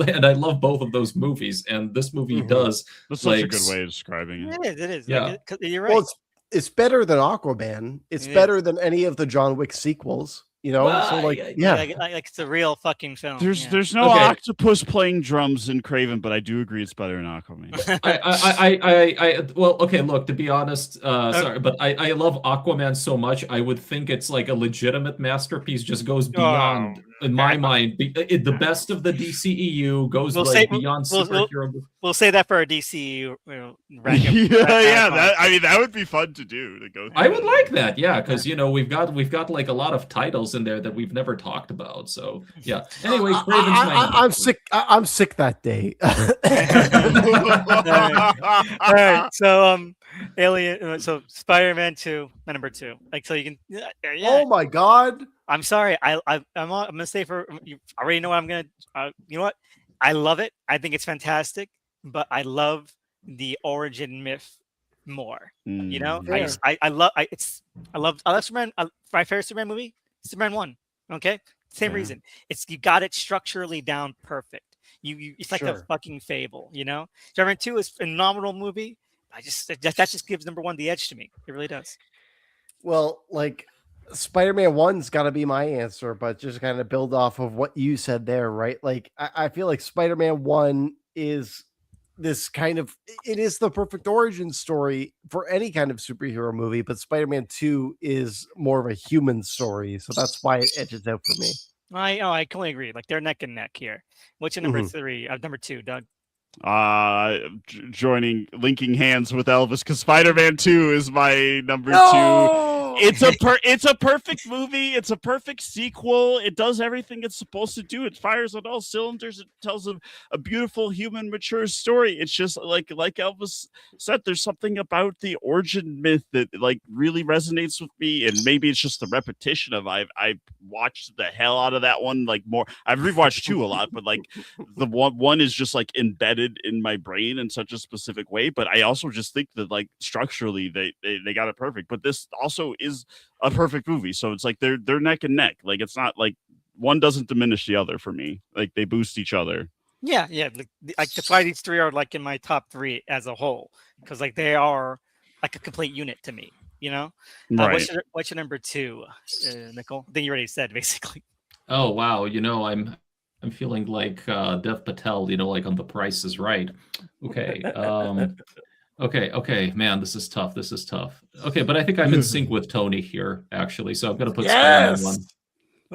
and I love both of those movies, and this movie does. That's such a good way of describing it. It is. Yeah, you're right. Well, it's better than Aquaman. It's better than any of the John Wick sequels. Well, so like it's a real fucking film. There's no octopus playing drums in Craven, but I do agree it's better than Aquaman. Look, to be honest, sorry, but I love Aquaman so much. I would think it's like a legitimate masterpiece. Just goes beyond, in my mind, the best of the DCEU goes beyond superhero. We'll say that for our DCEU ranking. That would be fun to do. To go. I would like that, because we've got like a lot of titles in there that we've never talked about. So Anyway, I'm sick. I'm sick that day. All right. So Alien. So Spider-Man 2, my number 2. Like, so you can. Yeah. Oh my god. I'm sorry. I'm gonna say for you already know what I'm gonna. You know what? I love it. I think it's fantastic. But I love the origin myth more. You know, Fair. I love Superman. My favorite Superman movie, Superman 1. Okay, same reason. You got it structurally down perfect. It's like a fucking fable. You know, Spider-Man 2 is a phenomenal movie. That just gives number 1 the edge to me. It really does. Well, like Spider-Man 1's got to be my answer, but just kind of build off of what you said there, right? Like I feel like Spider-Man 1 is this kind of, it is the perfect origin story for any kind of superhero movie, but Spider-Man 2 is more of a human story, so that's why it edges out for me. I completely agree. Like they're neck and neck here. What's your number 3? Number 2, Doug. Linking hands with Elvis, because Spider-Man 2 is my number 2. It's a perfect movie. It's a perfect sequel. It does everything it's supposed to do. It fires on all cylinders. It tells a beautiful, human, mature story. It's just like Elvis said, there's something about the origin myth that like really resonates with me, and maybe it's just the repetition of I've watched the hell out of that one like more. I've rewatched 2 a lot, but like the one is just like embedded in my brain in such a specific way. But I also just think that like structurally they got it perfect. But this also is a perfect movie, so it's like they're neck and neck. Like it's not like one doesn't diminish the other for me. Like they boost each other. Yeah. Like that's why these 3 are like in my top 3 as a whole, because like they are like a complete unit to me. You know, right? What's your number 2, Nicole? I think you already said basically. Oh wow, I'm feeling like Dev Patel, like on The Price is Right. Okay. Okay, man, this is tough. Okay, but I think I'm in sync with Tony here, actually. So I'm going to put Spider-Man 1.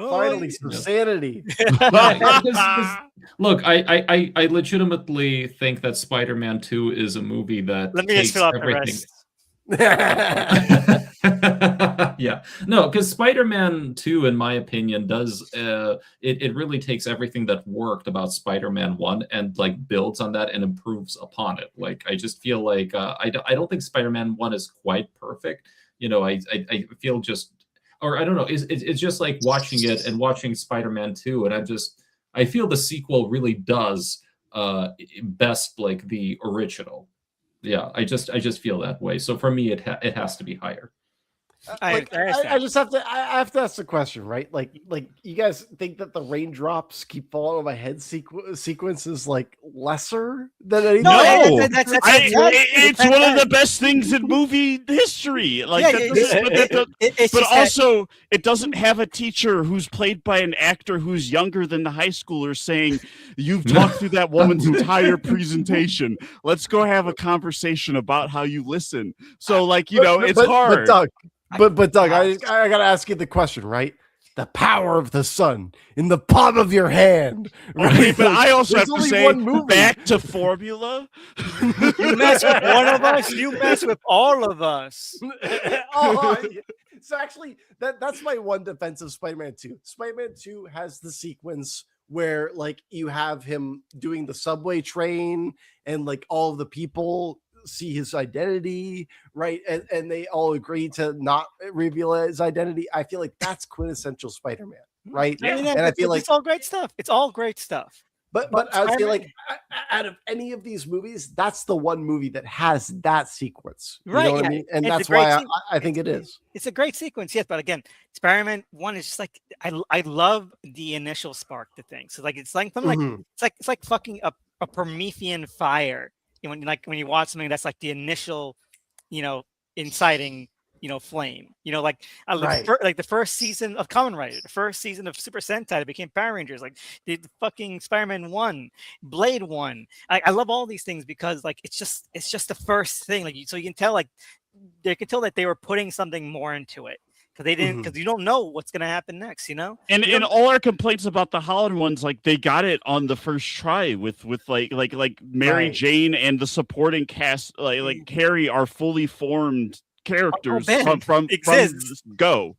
Finally, some sanity. Look, I legitimately think that Spider-Man 2 is a movie that Let me just fill out everything. The rest. Yeah, no, because Spider-Man 2, in my opinion, does it really takes everything that worked about Spider-Man 1 and like builds on that and improves upon it. Like I just feel like I don't think Spider-Man 1 is quite perfect. I feel just, or I don't know, it's just like watching it and watching Spider-Man 2, and I feel the sequel really does best like the original. Yeah, I just feel that way. So for me, it has to be higher. I have to ask the question, right? Like you guys think that the raindrops keep falling on my head sequence is like lesser than anything? No, it's one of the best things in movie history. Like, but also it doesn't have a teacher who's played by an actor who's younger than the high schooler saying, "You've talked through that woman's entire presentation. Let's go have a conversation about how you listen." So, like, it's hard. But Doug, I gotta ask you the question, right? The power of the sun in the palm of your hand. Right? Okay, but I also have to say, back to formula. You mess with one of us, you mess with all of us. So actually, that's my one defense of Spider-Man 2. Spider-Man 2 has the sequence where like you have him doing the subway train and like all of the people see his identity, right? And they all agree to not reveal his identity. I feel like that's quintessential Spider-Man, right? Yeah, and I feel like it's all great stuff. It's all great stuff. But I would say like out of any of these movies, that's the one movie that has that sequence. You know what I mean? And that's why I think it is. It's a great sequence, yes. But again, Spider-Man 1 is just like I love the initial spark to things. So like it's like something it's like fucking a Promethean fire. When you watch something that's like the initial, inciting, flame, like the first season of Kamen Rider, the first season of Super Sentai that became Power Rangers, like the fucking Spider-Man 1, Blade 1. I love all these things because like it's just the first thing. Like so you can tell that they were putting something more into it. Because they didn't, because you don't know what's gonna happen next, And all our complaints about the Holland ones, like they got it on the first try with like Mary Jane and the supporting cast, like Harry are fully formed characters from go.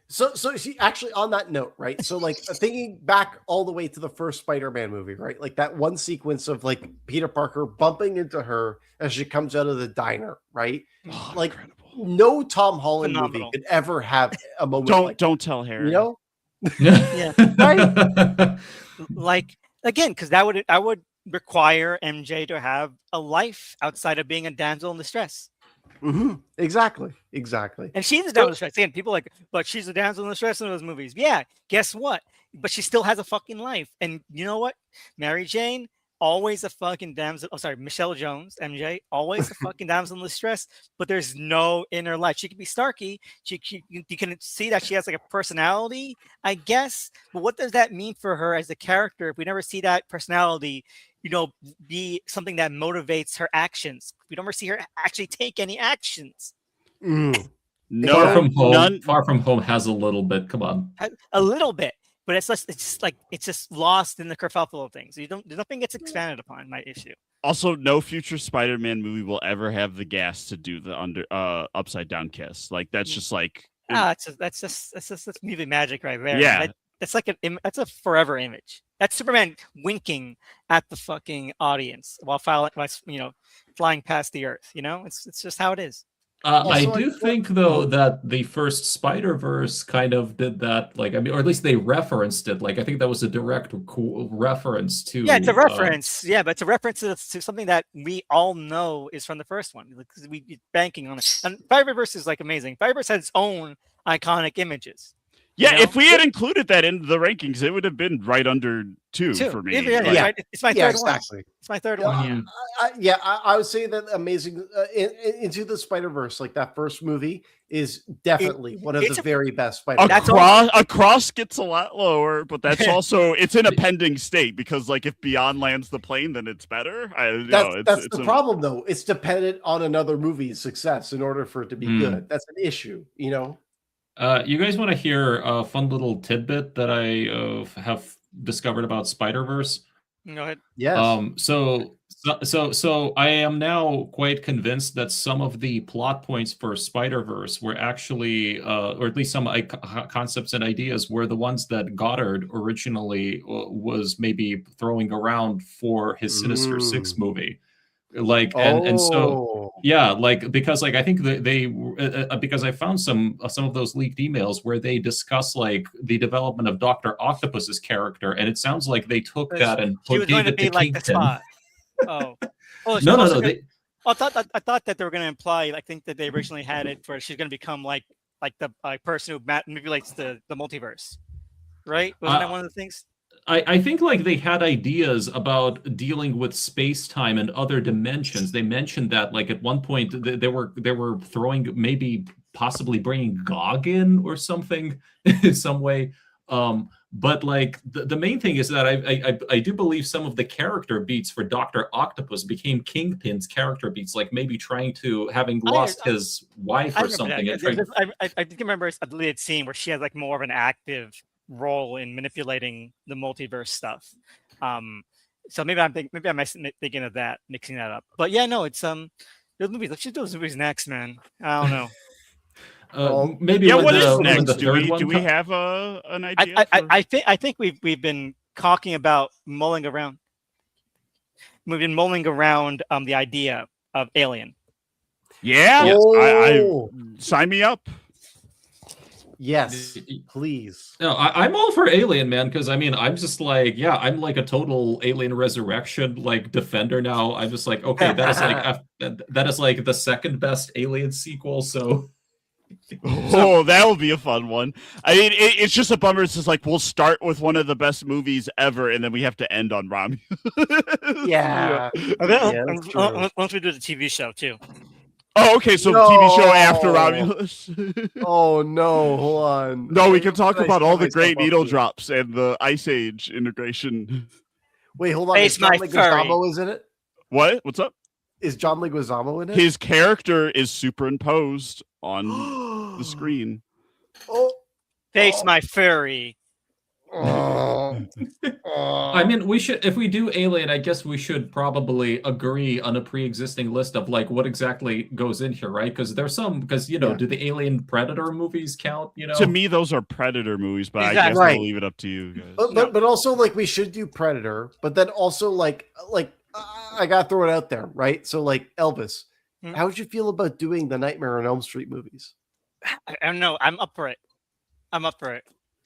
So she actually, on that note, right? So like thinking back all the way to the first Spider-Man movie, right? Like that one sequence of like Peter Parker bumping into her as she comes out of the diner, right? Oh, Like incredible. no Tom Holland movie Phenomenal. could ever have a moment like Don't tell Harry. you know? Yeah. Right? Like again, because that would require MJ to have a life outside of being a damsel in distress. Exactly. And she's a damsel in distress. Again, people are like, but she's a damsel in distress in those movies. Yeah, guess what? But she still has a fucking life. And you know what? Mary Jane, always a fucking damsel. Oh, sorry, Michelle Jones, MJ, always a fucking damsel in distress. But there's no inner life. She can be Starky. You can see that she has like a personality, I guess. But what does that mean for her as a character if we never see that personality, be something that motivates her actions? We don't ever see her actually take any actions. No, Far From Home has a little bit. Come on, a little bit, but it's just lost in the kerfuffle of things. Nothing gets expanded upon. My issue. Also, no future Spider-Man movie will ever have the gas to do the upside down kiss. Like that's just like that's movie magic right there. Yeah, that's like that's a forever image. That's Superman winking at the fucking audience while flying past the Earth. It's just how it is. I do think though that the first Spider-Verse kind of did that, like, I mean, or at least they referenced it. Like, I think that was a direct reference to. Yeah, it's a reference. But it's a reference to something that we all know is from the first one because we're banking on it. And Spider-Verse is like amazing. Spider-Verse has its own iconic images. Yeah, if we had included that in the rankings, it would have been right under two for me. It's my third one. Exactly. It's my third one. I would say that Amazing Into the Spider-Verse, like that first movie, is definitely one of the very best Spider-Man. Across gets a lot lower, but that's also it's in a pending state because like if Beyond lands the plane, then it's better. That's the problem, though. It's dependent on another movie's success in order for it to be good. That's an issue, You guys want to hear a fun little tidbit that I have discovered about Spider-Verse? Go ahead. Yes. So I am now quite convinced that some of the plot points for Spider-Verse were actually, or at least some concepts and ideas, were the ones that Goddard originally was maybe throwing around for his Sinister Six movie. Like and so like because like I think they because I found some of those leaked emails where they discuss like the development of Dr. Octopus's character, and it sounds like they took that and gave it to like Kingpin. the spot. No. I thought that they were going to imply. I think that they originally had it where she's going to become like the person who manipulates the multiverse, right? Wasn't that one of the things? I think like they had ideas about dealing with space-time and other dimensions. They mentioned that like at one point they were throwing maybe possibly bringing Gog in or something in some way. But like the main thing is that I do believe some of the character beats for Dr. Octopus became Kingpin's character beats, like maybe having lost his wife or something. I think remember a deleted scene where she has like more of an active role in manipulating the multiverse stuff. So maybe I'm thinking of that, mixing that up. But yeah, no, it's those movies. Let's shoot those movies next, man. I don't know. Maybe what is next? Do we have an idea? I think we've been talking about mulling around. We've been mulling around the idea of Alien. Yeah, I sign me up. Yes, please. No, I'm all for Alien, man, because I mean, I'm just like, I'm like a total Alien Resurrection like defender now. I'm just like, okay, that is like the second best Alien sequel. So, that will be a fun one. I mean, it's just a bummer. It's just like we'll start with one of the best movies ever, and then we have to end on Romulus. Once we do the TV show too. Oh, okay. So TV show after Romulus. Oh no! Hold on. No, we can talk about all the great needle drops and the Ice Age integration. Wait, hold on. Is John Leguizamo in it? What? What's up? Is John Leguizamo in it? His character is superimposed on the screen. Face my furry. I mean, we should, if we do Alien, I guess we should probably agree on a pre-existing list of like what exactly goes in here, right? Because there's some, because Yeah. do the Alien Predator movies count? To me, those are Predator movies, but I Exactly. guess Right. I'll leave it up to you guys. But also like we should do Predator, but then also like I gotta throw it out there, right? So like Elvis, how would you feel about doing the Nightmare on Elm Street movies? I don't know. I'm up for it.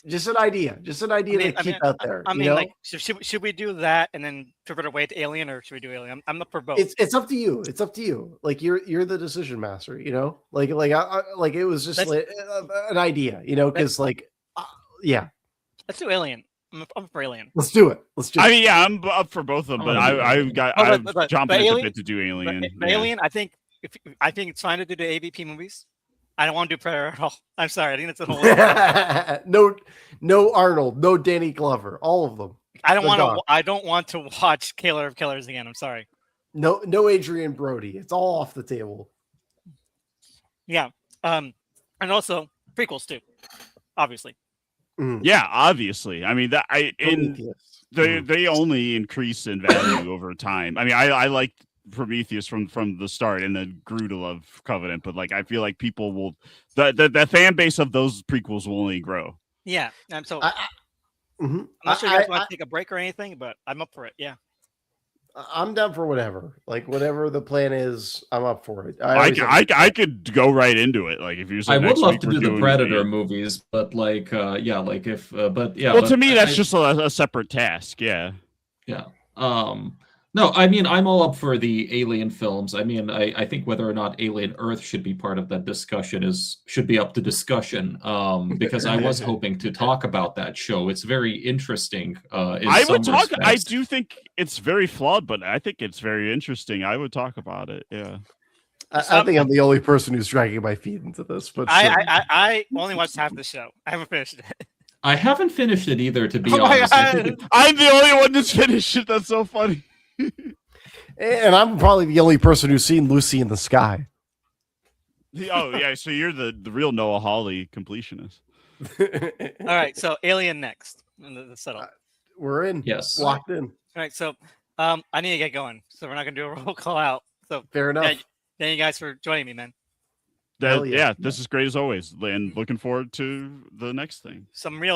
Just an idea to keep out there. I you mean, know? like, should we do that and then pivot away to Alien, or should we do Alien? I'm up for both. It's up to you. It's up to you. Like you're the decision master. You know, like it was just like, an idea. You know, because yeah. Let's do Alien. I'm up for Alien. Let's do it. I mean, yeah, I'm up for both of them, but I'm jumping at the bit to do Alien. But Alien, I think it's fine to do the AVP movies. I don't want to do Predator at all. I'm sorry. I think that's a whole. No Arnold, no Danny Glover, all of them. I don't want to watch Killer of Killers again. I'm sorry. No Adrian Brody. It's all off the table. Yeah. And also prequels too, obviously. Yeah, obviously. I mean they only increase in value over time. I mean, I like Prometheus from the start, and then grew to love Covenant, but like I feel like people will the fan base of those prequels will only grow. Yeah, I'm not sure you guys want to take a break or anything, but I'm up for it. Yeah, I'm down for whatever. Like whatever the plan is, I'm up for it. I could go right into it. Like if you said I would love to do the doing Predator movies, but to me that's just a separate task. Yeah. No, I mean, I'm all up for the Alien films. I mean, I think whether or not Alien Earth should be part of that discussion should be up to discussion. Because I was hoping to talk about that show. It's very interesting. I do think it's very flawed, but I think it's very interesting. I would talk about it. Yeah. I think I'm the only person who's dragging my feet into this, but I only watched half the show. I haven't finished it. I haven't finished it either, to be honest. I'm the only one that's finished it. That's so funny. And I'm probably the only person who's seen Lucy in the Sky. Oh yeah, so you're the real Noah Hawley completionist. All right, so Alien next. The settle. We're in. Yes, locked in. All right, so I need to get going, so we're not gonna do a roll call out. So fair enough. Thank you guys for joining me, man. Yeah, this is great as always, and looking forward to the next thing. Some real